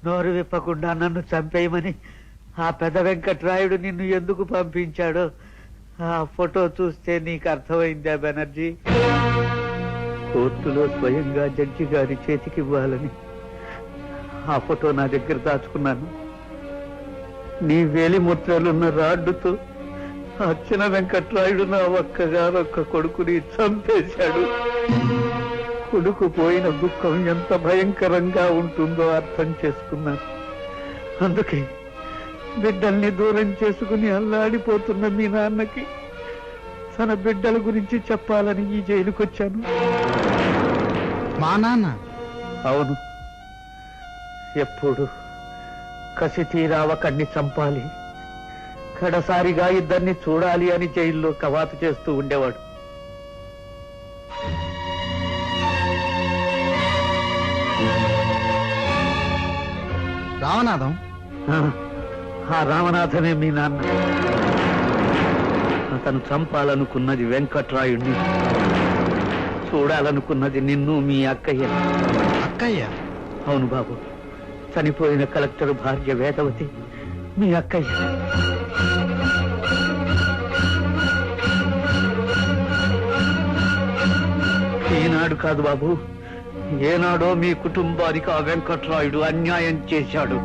నోరు విప్పకుండా నన్ను చంపేయమని ఆ పెద్ద వెంకట్రాయుడు నిన్ను ఎందుకు పంపించాడో ఆ ఫోటో చూస్తే నీకు అర్థమైందా బెనర్జీ? కోర్టులో స్వయంగా జడ్జి గారి చేతికి ఇవ్వాలని ఆ ఫోటో నా దగ్గర దాచుకున్నాను. నీ వేలి ముద్రలున్న రాడ్డుతో ఆ చిన్న వెంకట్రాయుడు నా ఒక్కగానొక్క కొడుకుని చంపేశాడు. కొడుకు పోయిన దుఃఖం ఎంత భయంకరంగా ఉంటుందో అర్థం చేసుకున్నాను. అందుకే బిడ్డల్ని దూరం చేసుకుని అల్లాడిపోతున్న మీ నాన్నకి తన బిడ్డల గురించి చెప్పాలని ఈ జైలుకొచ్చాను. మా నాన్న? అవును. ఎప్పుడు కసి తీరా ఒకడిని చంపాలి, కడసారిగా ఇద్దరిని చూడాలి అని జైల్లో కవాతు చేస్తూ ఉండేవాడు. రామనాథం? ఆ రామనాథమే మీ నాన్న. అతను చంపాలనుకున్నది వెంకట్రాయుణ్ణి, చూడాలనుకున్నది నిన్ను, మీ అక్కయ్య. అక్కయ్య? అవును బాబు, చనిపోయిన కలెక్టర్ భార్య వేదవతి మీ అక్కయ్య. ఈనాడు కాదు బాబు, ఏనాడో మీ కుటుంబానికి ఆ వెంకట్రాయుడు అన్యాయం చేశాడు.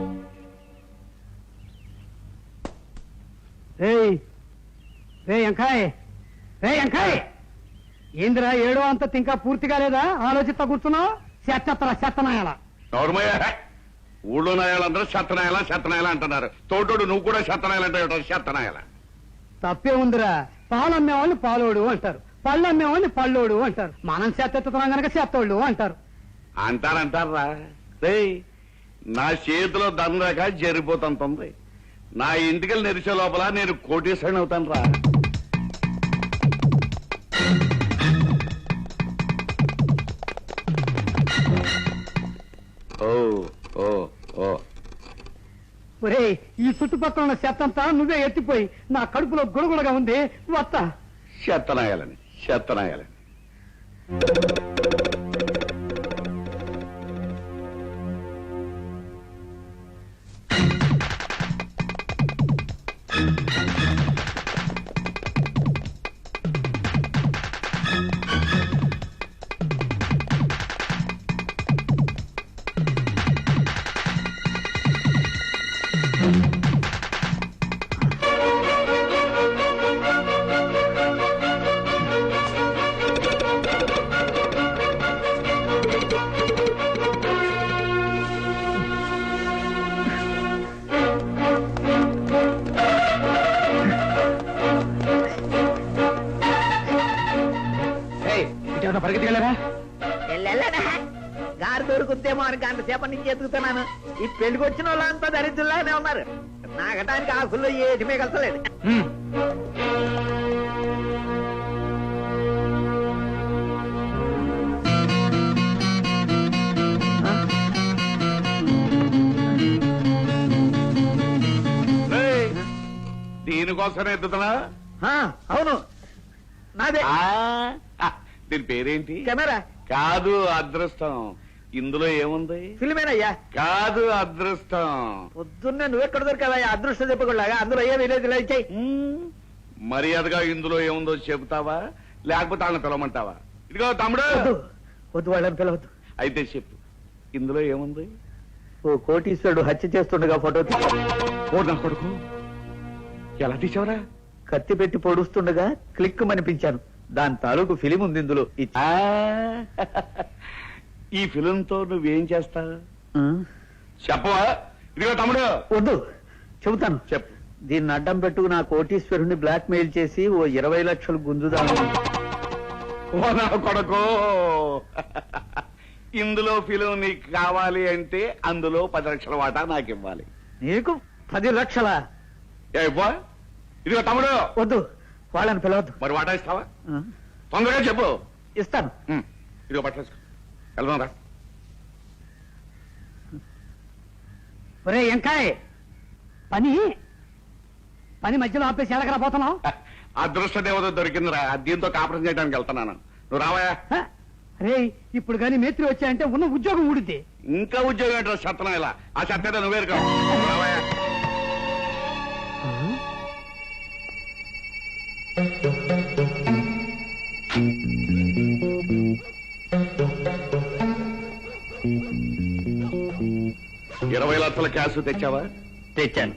ఏందిరా ఏడో అంత ఇంకా పూర్తిగా లేదా? ఆలోచిస్తా కూర్చున్నావు. చెత్తనాయాల ఊళ్ళో నాయాలందరూ చెత్తనాయాల అంటున్నారు. తోటోడు నువ్వు కూడా చెత్తనాయాలంటే చెత్తనాయాల. తప్పే ఉందిరా. పాలు అమ్మేవాళ్ళని పాలోడు అంటారు, పళ్ళు అమ్మేవాళ్ళని పళ్ళోడు అంటారు. మనం చెత్తెత్తుతున్నాం కనుక చెత్తోళ్ళు అంటారు. అంటారా? నా చేతిలో దండగా జరిపోతుంటుంది. నా ఇంటికి నెరిసే లోపల నేను కోటేశ్వరుని అవుతాను రా. ఒరే, ఈ చుట్టుపక్కల ఉన్న చెత్తంతా నువ్వే ఎత్తిపోయి నా కడుపులో గుడగుడగా ఉంది. వస్తా. చెత్తనాయాలని. పరిగెత్తికెళ్ళరా? గారు దొరుకుతేమో అని గంట సేపటి నుంచి ఎదుగుతున్నాను. ఈ పెళ్లికి వచ్చిన వాళ్ళంతా దరిద్రులానే ఉన్నారు. నాగటానికి ఆకుల్లో ఏటి మిగల్చలేదు. దీనికోసమే ఎత్తుతున్నా? అవును, నాదే. దీని పేరేంటి? కెమెరా కాదు, అదృష్టం. ఇందులో ఏముంది? ఫిల్మేనయ్యా. కాదు, అదృష్టం. పొద్దున్నే నువ్వెక్కడ దొరికావయ్యా అదృష్టం చెప్పకుండా? అందులో ఏమీ లేదు, ఇచ్చాయి. మర్యాదగా ఇందులో ఏముందో చెబుతావా, లేకపోతే వాళ్ళని పిలవమంటావా? ఇదిగో తమ్ముడు. వద్దు, వాళ్ళని పిలవద్దు. అయితే చెప్పు, ఇందులో ఏముంది? ఓ కోటీశ్వరుడు హత్య చేస్తుండగా ఫోటో తీశాడు. ఓ నా కొడుకు, ఎలా తీసావరా? కత్తి పెట్టి పొడుస్తుండగా క్లిక్ అనిపించాను. దాని తాలూకు ఫిలిం ఉంది ఇందులో. ఈ ఫిలింతో నువ్వేం చేస్తా చెప్పవా? ఇదిగో తమ్ముడు. వద్దు, చెబుతాను. చెప్పు. దీన్ని అడ్డం పెట్టుకు నా కోటీశ్వరుణ్ణి బ్లాక్ మెయిల్ చేసి ఓ 20 లక్షలు గుంజుదాను. ఓ నా కొడుకు, ఇందులో ఫిలిం నీకు కావాలి అంటే అందులో 10 లక్షల వాటా నాకు ఇవ్వాలి. నీకు 10 లక్షలా? ఇదిగో తమ్ముడు. వద్దు, వాళ్ళని పిలవద్దు. మరి వాటా ఇస్తావా? తొందరగా చెప్పు. ఇస్తాను. ఇదిగో పట్టేసుకో, వెళ్దాం రా. ఒరే ఎంకాయ్, పని మధ్యలో ఆపేసి ఎడకరా పోతున్నావు? అదృష్ట దేవత దొరికిందిరా, దీంతో కాపురం చేయడానికి వెళ్తున్నాను. నువ్వు రావాయా? రే, ఇప్పుడు కానీ మేస్త్రి వచ్చాయంటే ఉన్న ఉద్యోగం ఊడిద్ది. ఇంకా ఉద్యోగం ఏంటో చెత్తనా? ఇలా ఆ చెత్త నువ్వేరుకో. రావాయా? 20 లక్షల క్యాష్ తెచ్చావా? తెచ్చాను.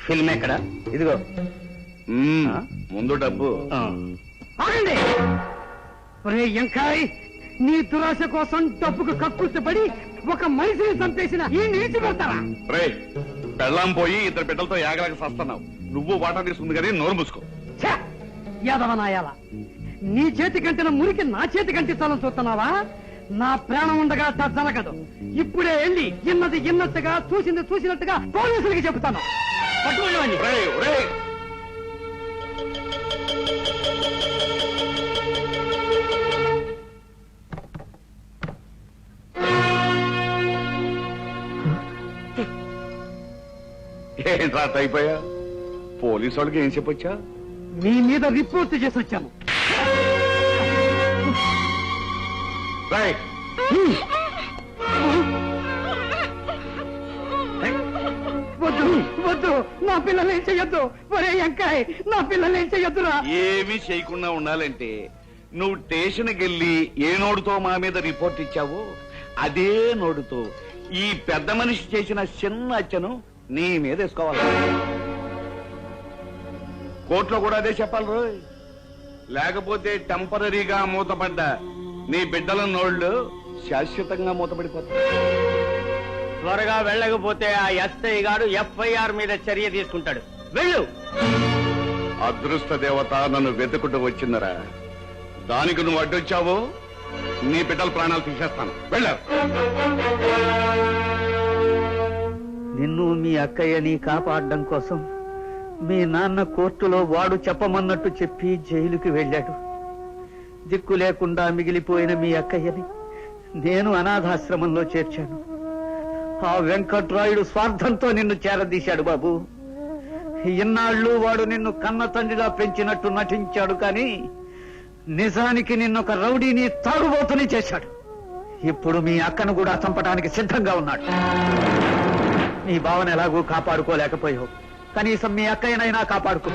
ఫిల్మ్ ఎక్కడ? ఇదిగో ముందు డబ్బు. ఆగండి! ఒరే ఎంకాయ్, నీ దురాశ కోసం డబ్బుకు కక్కుర్తిపడి ఒక మనిషిని చంపేసిన ఈ నీచి పెడతారా? రే, పెళ్ళాం పోయి ఇద్దరు బిడ్డలతో యాగలాగా సస్తున్నావు. నువ్వు వాటా తీసుకుంది కానీ నోరు మూసుకో. యాదవనాయాల, నీ చేతి కంటిన మురికి నా చేతి కంటించాలని చూస్తున్నావా? నా ప్రాణం ఉండగా జరగదు. ఇప్పుడే వెళ్ళి ఇన్నది ఇన్నట్టుగా చూసింది చూసినట్టుగా పోలీసులకి చెబుతాను. పట్టుకోండి. ఏంట్రా అయిపోయా? పోలీసు వాళ్ళకి ఏం చెప్పొచ్చా? మీ మీద రిపోర్ట్ చేసి వచ్చాను. వద్దు వద్దు, నా పిల్లలు ఏం చెయ్యొద్దు. ఒరే ఎంకాయ్, నా పిల్లలు ఏం చెయ్యొద్దురా. ఏమీ చేయకుండా ఉండాలంటే నువ్వు స్టేషన్కి వెళ్ళి ఏ నోడుతో మా మీద రిపోర్ట్ ఇచ్చావో అదే నోడుతో ఈ పెద్ద మనిషి చేసిన చిన్న హత్యను నీ మీద వేసుకోవాలి. కోర్టులో కూడా అదే చెప్పాలి రోయ్. లేకపోతే టెంపరీగా మూతపడ్డ నీ బిడ్డల నోళ్లు శాశ్వతంగా మూతపడిపోతాయి. త్వరగా వెళ్ళకపోతే ఆ ఎస్ఐ గారు FIR మీద చర్య తీసుకుంటాడు. వెళ్ళు. అదృష్ట దేవత నన్ను వెతుకుంటూ వచ్చిందరా. దానికి నువ్వు అడ్డొచ్చావు, నీ బిడ్డల ప్రాణాలు తీసేస్తాను. వెళ్ళా. నిన్ను మీ అక్కయ్యని కాపాడడం కోసం మీ నాన్న కోర్టులో వాడు చెప్పమన్నట్టు చెప్పి జైలుకి వెళ్ళాడు. దిక్కు లేకుండా మిగిలిపోయిన మీ అక్కయ్యని నేను అనాథాశ్రమంలో చేర్చాను. ఆ వెంకట్రాయుడు స్వార్థంతో నిన్ను చేరదీశాడు బాబు. ఇన్నాళ్ళు వాడు నిన్ను కన్న తండ్రిగా పెంచినట్టు నటించాడు, కానీ నిజానికి నిన్నొక రౌడీని తాగుబోతుని చేశాడు. ఇప్పుడు మీ అక్కను కూడా చంపడానికి సిద్ధంగా ఉన్నాడు. నీ భావన ఎలాగూ కాపాడుకోలేకపోయావు, కనీసం మీ అక్కయ్యనైనా కాపాడుకో.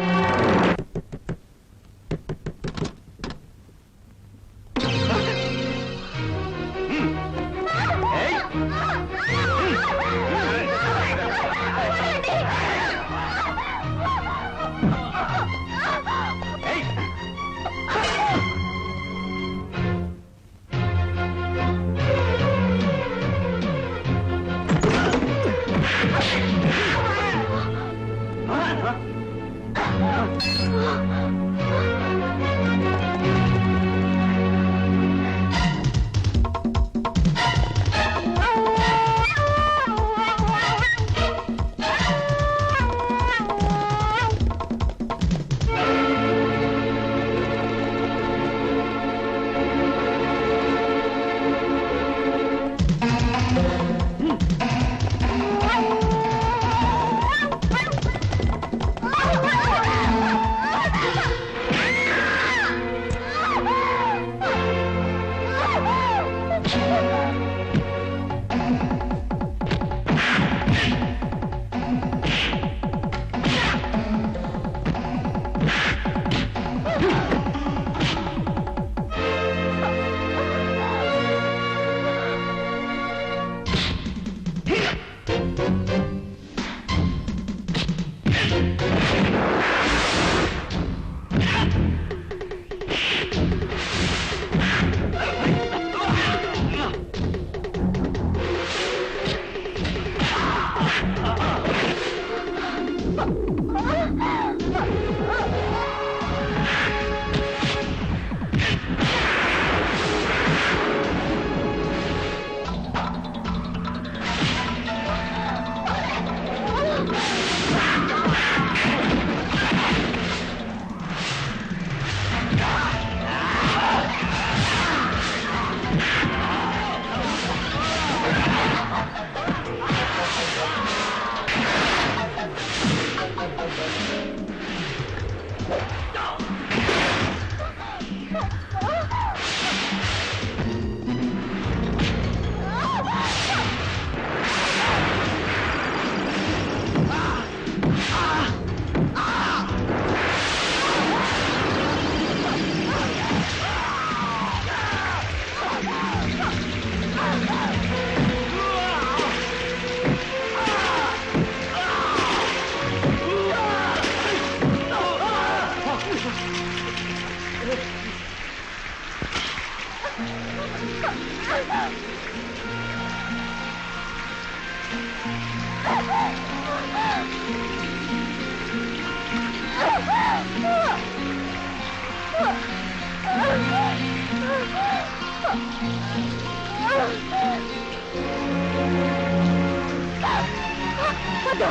వద్దు,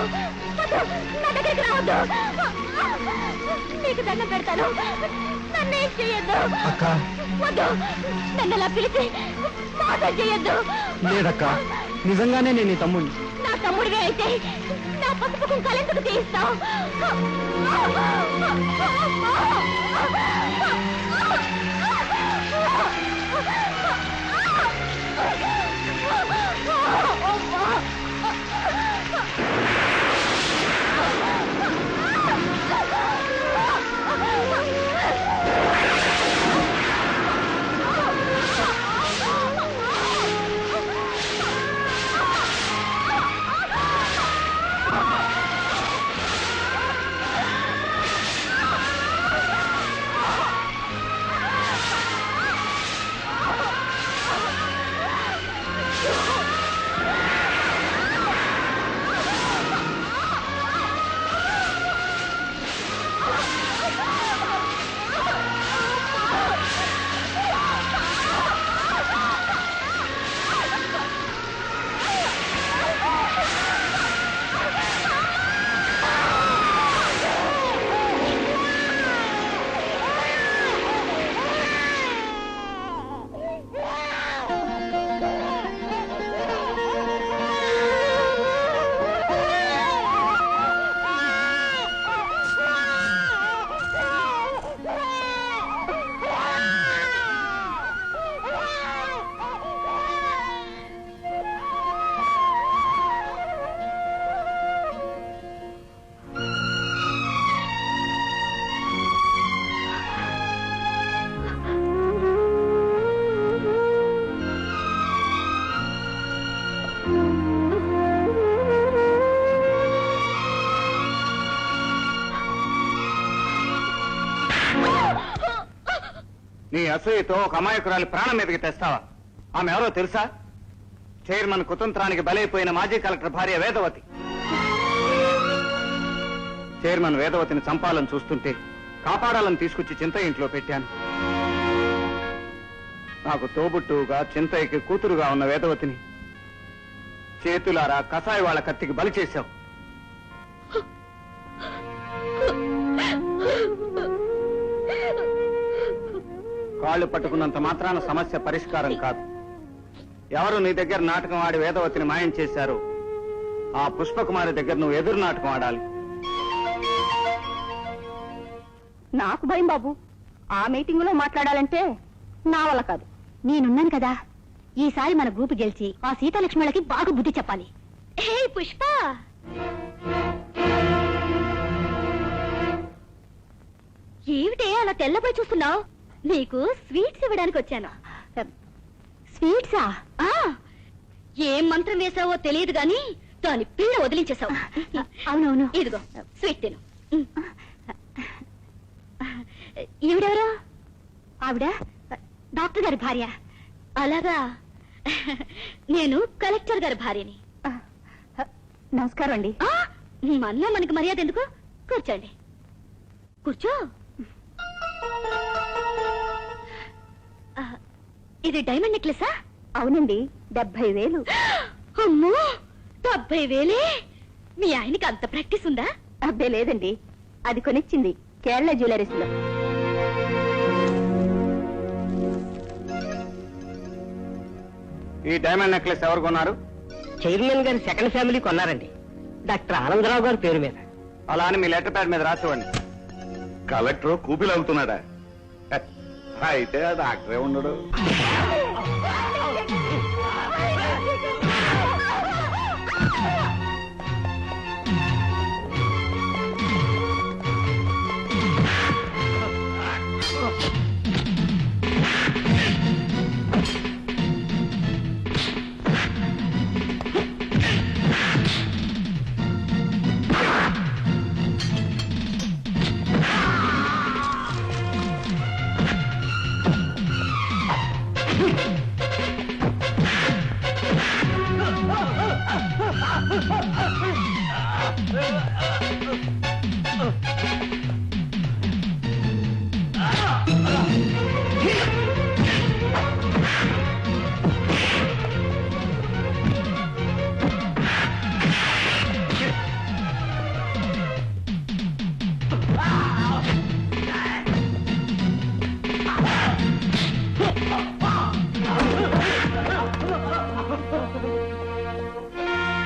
వద్దు, నా దగ్గరికి రావద్దు. నీకు దండం పెడతాను, నన్నేం చెయ్యొద్దు. వద్దు, నన్ను అలా పిలిచి మోసం చెయ్యొద్దు. లేదక్క, నిజంగానే నేను నీ తమ్ముడిని. నా తమ్ముడివే అయితే నా పసుపు కుంకాలు ఎందుకు తీయిస్తావు? నీ అసూయతో ఒక అమాయకురాలి ప్రాణం మీదకి తెస్తావా? ఆమె ఎవరో తెలుసా? చైర్మన్ కుతంత్రానికి బలైపోయిన మాజీ కలెక్టర్ భార్య వేదవతి. చైర్మన్ వేదవతిని చంపాలని చూస్తుంటే కాపాడాలని తీసుకొచ్చి చింతయ్య ఇంట్లో పెట్టాను. నాకు తోబుట్టుగా చింతయ్యకి కూతురుగా ఉన్న వేదవతిని చేతులారా కసాయి వాళ్ళ కత్తికి బలి చేశావు. కాళ్ళు పట్టుకున్నంత మాత్రాన సమస్య పరిష్కారం కాదు. ఎవరు నీ దగ్గర నాటకం ఆడి వేదవతిని మాయం చేశారు, ఆ పుష్పకుమారి దగ్గర నువ్వు ఎదురు నాటకం ఆడాలి. నాకు భయం బాబు, ఆ మీటింగ్ లో మాట్లాడాలంటే నా వల్ల కాదు. నేనున్నాను కదా, ఈసారి మన గ్రూప్ గెలిచి ఆ సీతాలక్ష్మణులకి బాగా బుద్ధి చెప్పాలి. హే పుష్ప, ఏమిటే అలా తెల్లబోయి చూస్తున్నావు? నీకు స్వీట్స్ ఇవ్వడానికి వచ్చాను. స్వీట్సా? ఏం మంత్రం వేసావో తెలియదు గాని దాని పిల్ల వదిలించేశావు. అవునవును, ఇదిగో స్వీట్ తిను. ఈవిడెవరు? ఆవిడ డాక్టర్ గారి భార్య. అలాగా, నేను కలెక్టర్ గారి భార్యని. నమస్కారం అండి. మనలో మనకి మర్యాద ఎందుకు? కూర్చోండి. కూర్చో. ఇది డైమండ్ నెక్లెసా? అవునండి, 70,000. అమ్మో, 70,000? మీ ఆయనకి అంత ప్రాక్టీస్ ఉందా? అబ్బే లేదండి, అది కొనిచ్చింది కేరళ జ్యువెలరీస్ లో. ఈ డైమండ్ నెక్లెస్ ఎవరు కొన్నారు? చైర్మన్ గారి సెకండ్ ఫ్యామిలీ కొన్నారండి, డాక్టర్ ఆనందరావు గారి పేరు మీద. అలా అని మీ లెటర్ ప్యాడ్ మీద రాసివ్వండి. కలెక్టర్ కూపిలాగుతున్నాడా? అయితే ఆ డాక్టరే ఉండడు.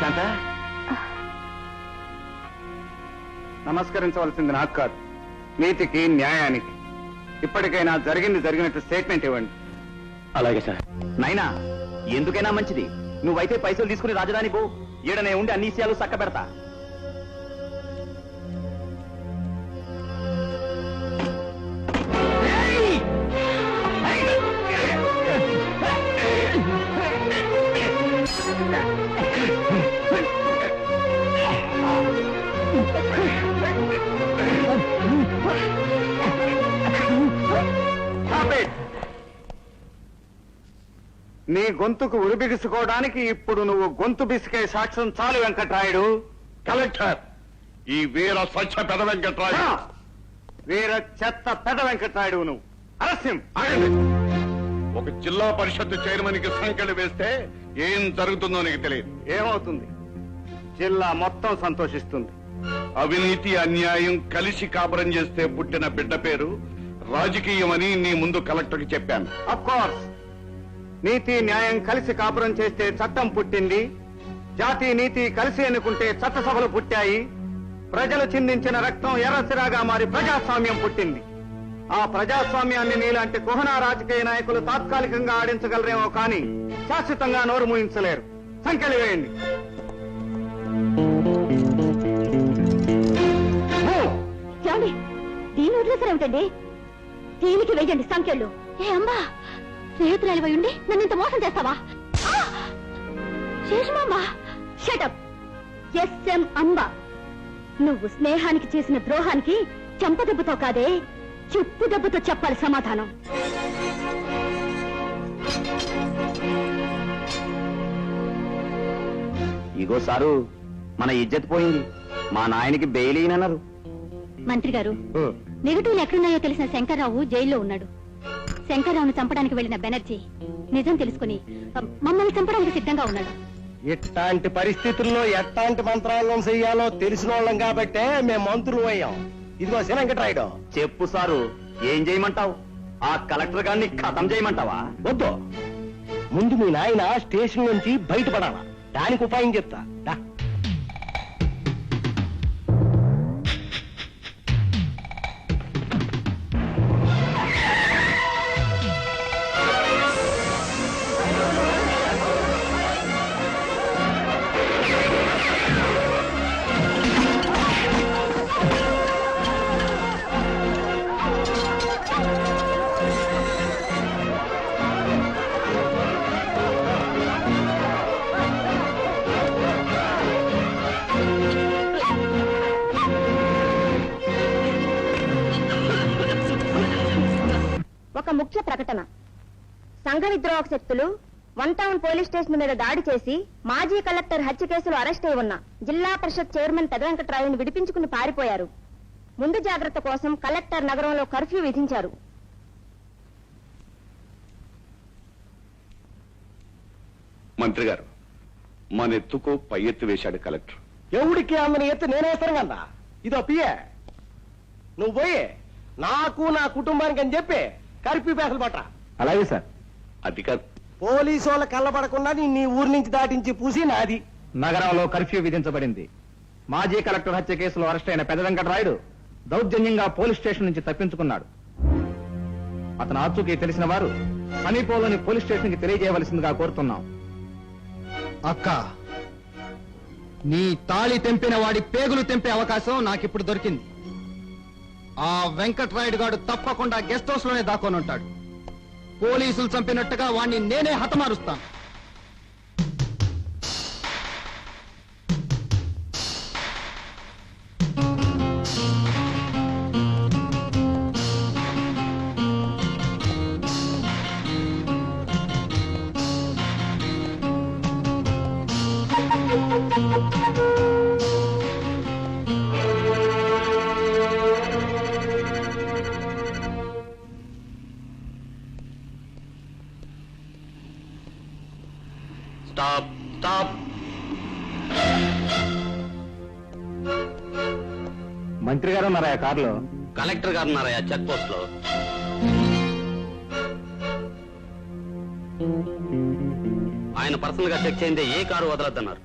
శాంత, నమస్కరించవలసింది నాకు కాదు, నీతికి న్యాయానికి. ఇప్పటికైనా జరిగింది జరిగినట్టు స్టేట్మెంట్ ఇవ్వండి. అలాగే సార్. నైనా ఎందుకైనా మంచిది నువ్వైతే పైసలు తీసుకుని రాజధాని పో, ఈడనే ఉండి అన్ని విషయాలు చక్క పెడతా. నీ గొంతుకు ఉరిబిగుసుకోవడానికి ఇప్పుడు నువ్వు గొంతు బిసికే సాక్ష్యం చాలు వెంకట్రాయుడు. కలెక్టర్, ఈ వీర స్వచ్ఛ పెద వెంకట్రాయ. వీర చెత్త పెద వెంకట్రాయుడు నువ్వు. అరస్యం. ఆగండి. ఒక జిల్లా పరిషత్ చైర్మన్ కి సంఖ్యలు వేస్తే ఏం జరుగుతుందో నీకు తెలియదు. ఏమవుతుంది? జిల్లా మొత్తం సంతోషిస్తుంది. అవినీతి అన్యాయం కలిసి కాపురం చేస్తే పుట్టిన బిడ్డ పేరు రాజకీయమని నీ ముందు కలెక్టర్కి చెప్పాను. అఫ్ కోర్స్, నీతి న్యాయం కలిసి కాపురం చేస్తే చట్టం పుట్టింది. జాతి నీతి కలిసి ఎన్నుకుంటే చట్టసభలు పుట్టాయి. ప్రజలు చిందించిన రక్తం ఎర్రసిరాగా మారి ప్రజాస్వామ్యం పుట్టింది. ఆ ప్రజాస్వామ్యాన్ని నీలాంటి కుహనా రాజకీయ నాయకులు తాత్కాలికంగా ఆడించగలరేమో కానీ శాశ్వతంగా నోరు మూయించలేరు. సంఖ్యలు వేయండి. ఏమండి, దీని వదిలేసారేమిటండి? దీనికి వెయ్యండి సంఖ్యలు. ఏ అమ్మా, స్నేహితురాలివై ఉండి నన్ను ఇంత మోసం చేస్తావా? శేషమాంబా, షటప్. ఎస్ఎం అంబా, నువ్వు స్నేహానికి చేసిన ద్రోహానికి చెంపదెబ్బతో కాదే, చెప్పు దెబ్బతో చెప్పాలి సమాధానం. ఇగో సారు, మన ఇజ్జత్ పోయింది. మా నాయనకి బెయిల్ అన్నారు. మంత్రి గారు, నెగటివ్లు ఎక్కడున్నాయో తెలిసిన శంకర్రావు జైల్లో ఉన్నాడు. శంకర్రావును చంపడానికి వెళ్లిన బెనర్జీ నిజం తెలుసుకుని మమ్మల్ని చంపడానికి సిద్ధంగా ఉన్నాడు. ఇట్లాంటి పరిస్థితుల్లో ఎట్లాంటి మంత్రాలను చెయ్యాలో తెలిసిన వాళ్ళం కాబట్టే మేము మంత్రులు అయ్యాం. ఇదిగో వెంకట్రాయుడు, చెప్పు సారు, ఏం చేయమంటావు? ఆ కలెక్టర్ గారిని ఖతం చేయమంటావా? వద్దు, ముందు మీ నాయన స్టేషన్ నుంచి బయటపడాలా, దానికి ఉపాయం చెప్తా. దా. ఒక ముఖ్య ప్రకటన. సంఘ విద్రోహ శక్తులు 1 టౌన్ పోలీస్ స్టేషన్ మీద దాడి చేసి మాజీ కలెక్టర్ హత్య కేసులో అరెస్ట్ అయి ఉన్న జిల్లా పరిషత్ చైర్మన్ పెద వెంకట్రాయుని విడిపించుకుని పారిపోయారు. ముందు జాగ్రత్త కోసం కలెక్టర్ నగరంలో కర్ఫ్యూ విధించారు. మంత్రి గారు, మన ఎత్తుకు పై ఎత్తు వేశాడు కలెక్టర్. ఎవడికి అందని ఎత్తు నేనేస్తాను కదా. ఇదో పియే, నువ్వు పోయి నాకు నా కుటుంబానికి అని చెప్పి కర్ఫ్యూ పేసలు పట్ట. అలాగే సార్. అది కాదు, పోలీసు వాళ్ళ కళ్ళబడకుండా నీ ఊరి నుంచి దాటించి పూసి నాది. నగరంలో కర్ఫ్యూ విధించబడింది. మాజీ కలెక్టర్ హత్య కేసులో అరెస్ట్ అయిన పెద వెంకటరాయుడు దౌర్జన్యంగా పోలీస్ స్టేషన్ నుంచి తప్పించుకున్నాడు. అతను ఆచూకీ తెలిసిన వారు సమీపంలోని పోలీస్ స్టేషన్ కి తెలియజేయవలసిందిగా కోరుతున్నాం. అక్క, నీ తాళి తెంపిన వాడి పేగులు తెంపే అవకాశం నాకిప్పుడు దొరికింది. ఆ వెంకట్రాయుడు గాడు తప్పకుండా గెస్ట్ హౌస్ లోనే దాక్కొని ఉంటాడు. పోలీసులు చంపినట్టుగా వాణ్ణి నేనే హతమారుస్తాను. మంత్రి గారు ఉన్నారా కారులో? కలెక్టర్ గారు ఉన్నారయ్యా చెక్ పోస్ట్ లో. ఆయన పర్సనల్ గా చెక్ చేయిందే ఏ కారు వదలద్దన్నారు.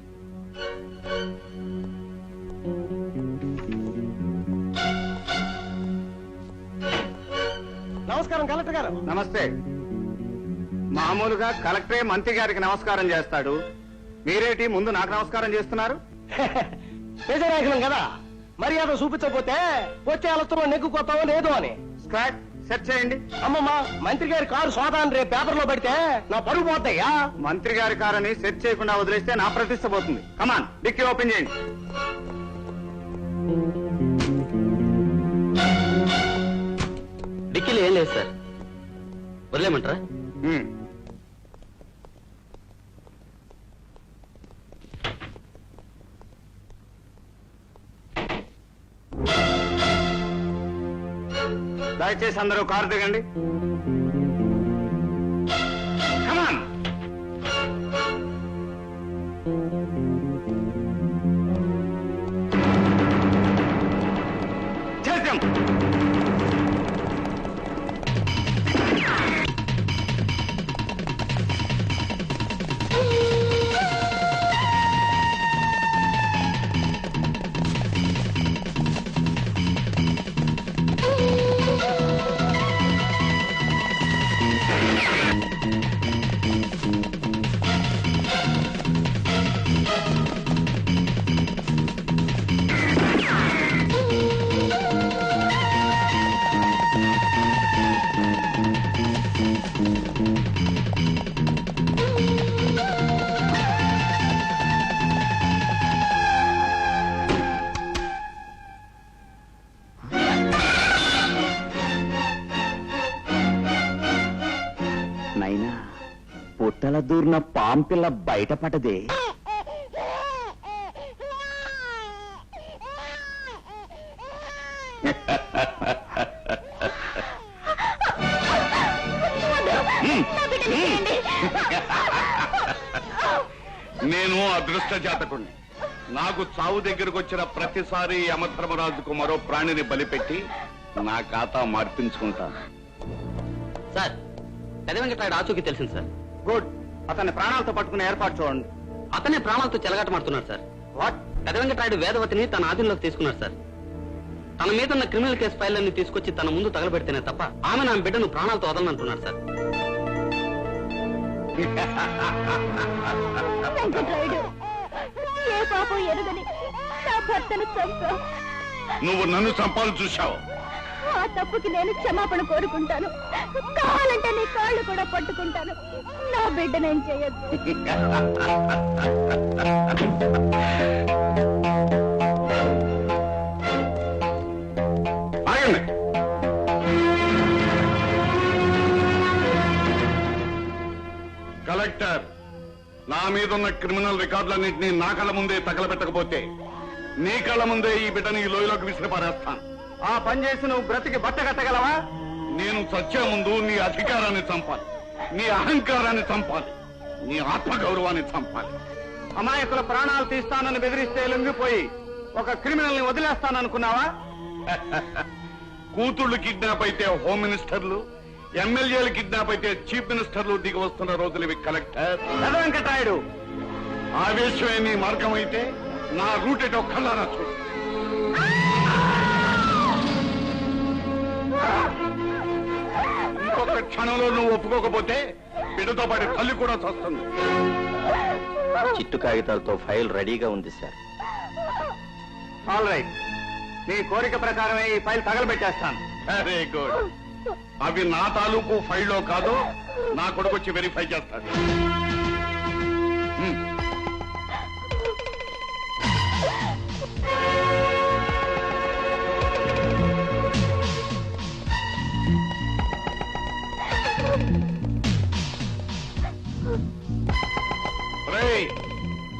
నమస్కారం కలెక్టర్ గారు. నమస్తే. మామూలుగా కలెక్టరే మంత్రి గారికి నమస్కారం చేస్తాడు, మీరేటి ముందు నాకు నమస్కారం చేస్తున్నారు? ప్రజానాయకులం కదా, మర్యాద చూపించకపోతే వచ్చే అలస్తో నెగ్గుకొస్తామో లేదు అని. స్క్రాట్ సెట్ చేయండి. అమ్మమ్మ, మంత్రి గారి కారు సోదాన్ని రేపు పేపర్ లో పెడితే నా పరుగు పోతాయా? మంత్రి గారి కారని సెట్ చేయకుండా వదిలేస్తే నా ప్రతిష్ట పోతుంది. కమాన్, డిక్కీ ఓపెన్ చేయండి. డిక్కీలో ఏం లేదు సార్, వదిలేమంటారా? దయచేసి అందరూ కారు దిగండి. కమాన్. చేద్దాం. నైనా, పుట్టల దూరిన పాంపిల్ల బయటపడదే. నేను అదృష్ట జాతకుణ్ణి. నాకు చావు దగ్గరకు వచ్చిన ప్రతిసారి యమధర్మరాజుకు మరో ప్రాణిని బలిపెట్టి నా ఖాతా మార్పించుకుంటాను. సార్, పెద్ద వెంకటరాయుడు ఆచూకీ తెలిసింది సార్. గుడ్. అతన్ని ప్రాణాలతో పట్టుకునే ఏర్పాటు చూడండి. అతనే ప్రాణాలతో చెలగాటమాడుతున్నాడు సార్. వాట్? పెద్ద వెంకటరాయుడు వేదవతిని తన ఆధీనంలోకి తీసుకున్నాడు సార్. తన మీద ఉన్న క్రిమినల్ కేసు ఫైళ్లన్నీ తీసుకొచ్చి తన ముందు తగలబెడితేనే తప్ప ఆమె నా బిడ్డను ప్రాణాలతో వదలనంటున్నాడు సార్. వెంకటరాయుడు, ఏ పాపం ఎరుగని నా భర్తను చంపావు. నువ్వు నన్ను చంపాలని చూశావు. ఆ తప్పుకి నేను క్షమాపణ కోరుకుంటాను. కావాలంటే నీ కాళ్ళు కూడా పట్టుకుంటాను. నా బిడ్డ నేను చేయొద్దు. ఆగండి. కలెక్టర్, నా మీదున్న క్రిమినల్ రికార్డులన్నింటినీ నా కళ్ళ ముందే తగలబెట్టకపోతే నీ కళ్ళ ముందే ఈ బిడ్డని ఈ లోయలోకి విసిరిపారేస్తాను. ఆ పని చేసి నువ్వు బ్రతికి బట్ట కట్టగలవా? నేను చచ్చే ముందు నీ అధికారాన్ని చంపాలి, నీ అహంకారాన్ని చంపాలి, నీ ఆత్మగౌరవాన్ని చంపాలి. అమాయకుల ప్రాణాలు తీస్తానని బెదిరిస్తే లొంగిపోయి ఒక క్రిమినల్ ని వదిలేస్తాననుకున్నావా? కూతుళ్లు కిడ్నాప్ అయితే హోమ్ మినిస్టర్లు, ఎమ్మెల్యేలు కిడ్నాప్ అయితే చీఫ్ మినిస్టర్లు దిగి వస్తున్న రోజులు ఇవి కలెక్టర్. పెద్ద వెంకటరాయుడు, ఆవేశమే నీ మార్గం అయితే నా రూట్ ఎటో కళ్ళారా చూడు. ఇంకొక క్షణంలో నువ్వు ఒప్పుకోకపోతే బిడ్డతో పాటు తల్లి కూడా చస్తుంది. చిట్టు కాగితాలతో ఫైల్ రెడీగా ఉంది సార్. All right. నీ కోరిక ప్రకారమే ఈ ఫైల్ తగలబెట్టేస్తాను. Very good. అవి నా తాలూకు ఫైల్లో కాదు, నా కొడుకు వచ్చి వెరిఫై చేస్తాడు.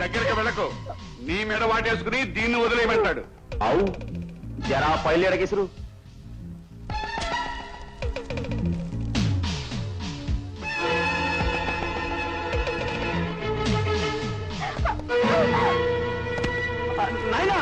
దగ్గరికి వెళ్ళకు. నీ మెడ వాటేసుకుని దీన్ని వదిలేయమంటాడు. అవు జరా ఫైల్ ఎడగేసురు. నాయనా,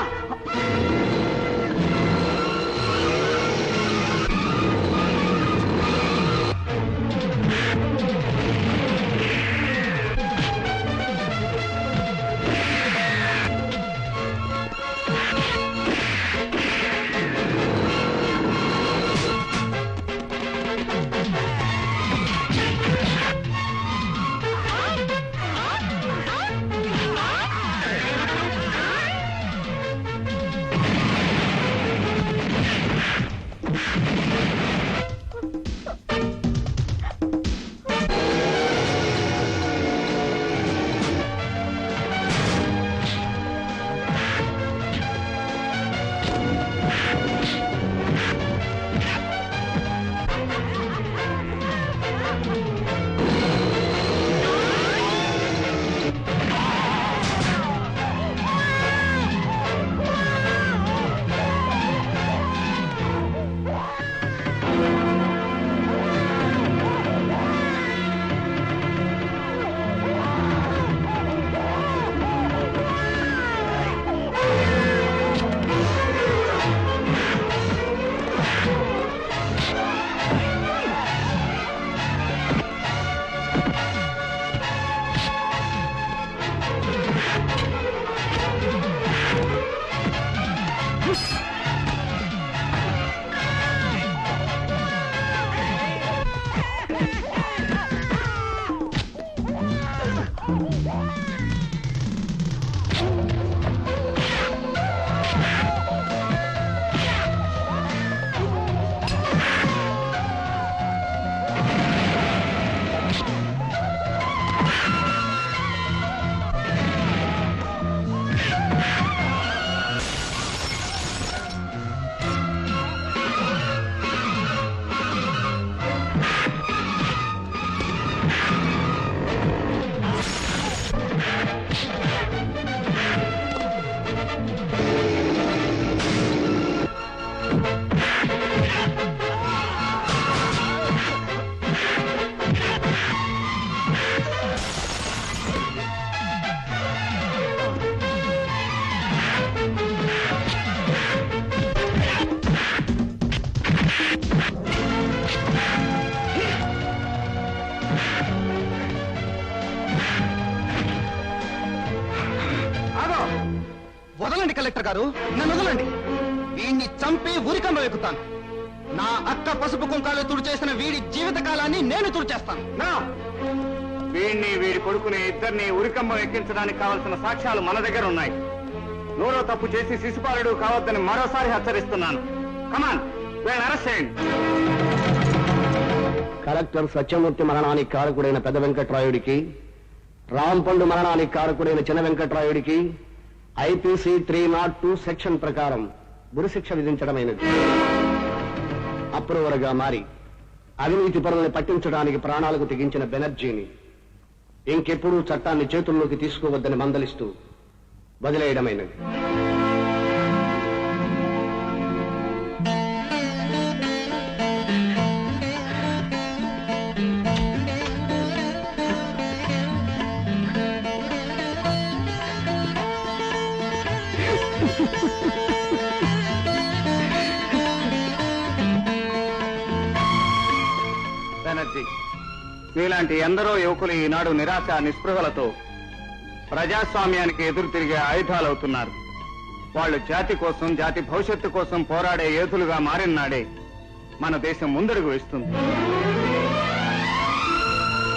వదలండి కలెక్టర్ గారు, నన్ను వదలండి. వీడిని చంపి ఉరికంబం ఎక్కుతాను. నా అక్క పసుపు కుంకాలు తుడిచేసిన వీడి జీవిత కాలాన్ని నేను తుడిచేస్తాను. వీడిని వీడి కొడుకుని ఇద్దరిని ఉరికంబం ఎక్కించడానికి కావలసిన సాక్ష్యాలు మన దగ్గర ఉన్నాయి. నూరో తప్పు చేసి శిశుపాలుడు కావద్దని మరోసారి హెచ్చరిస్తున్నాను. కమాన్, వీళ్ళని అరెస్ట్ చేయండి. కలెక్టర్ సత్యమూర్తి మరణానికి కారకుడైన పెద్ద వెంకట్రాయుడికి, రాంపండు మరణానికి కారకుడైన చిన్న వెంకట్రాయుడికి ఐపీసీ 302 సెక్షన్ ప్రకారం ఉరిశిక్ష విధించడమైనది. అప్రూవర్గా మారి అవినీతి పరులను పట్టించడానికి ప్రాణాలకు తెగించిన బెనర్జీని ఇంకెప్పుడూ చట్టాన్ని చేతుల్లోకి తీసుకోవద్దని మందలిస్తూ వదిలేయడమైనది. బెనర్జీ, మీలాంటి ఎందరో యువకులు ఈనాడు నిరాశ నిస్పృహలతో ప్రజాస్వామ్యానికి ఎదురు తిరిగే ఆయుధాలవుతున్నారు. వాళ్ళు జాతి కోసం, జాతి భవిష్యత్తు కోసం పోరాడే యోధులుగా మారిన నాడే మన దేశం ముందడుగు వేస్తుంది.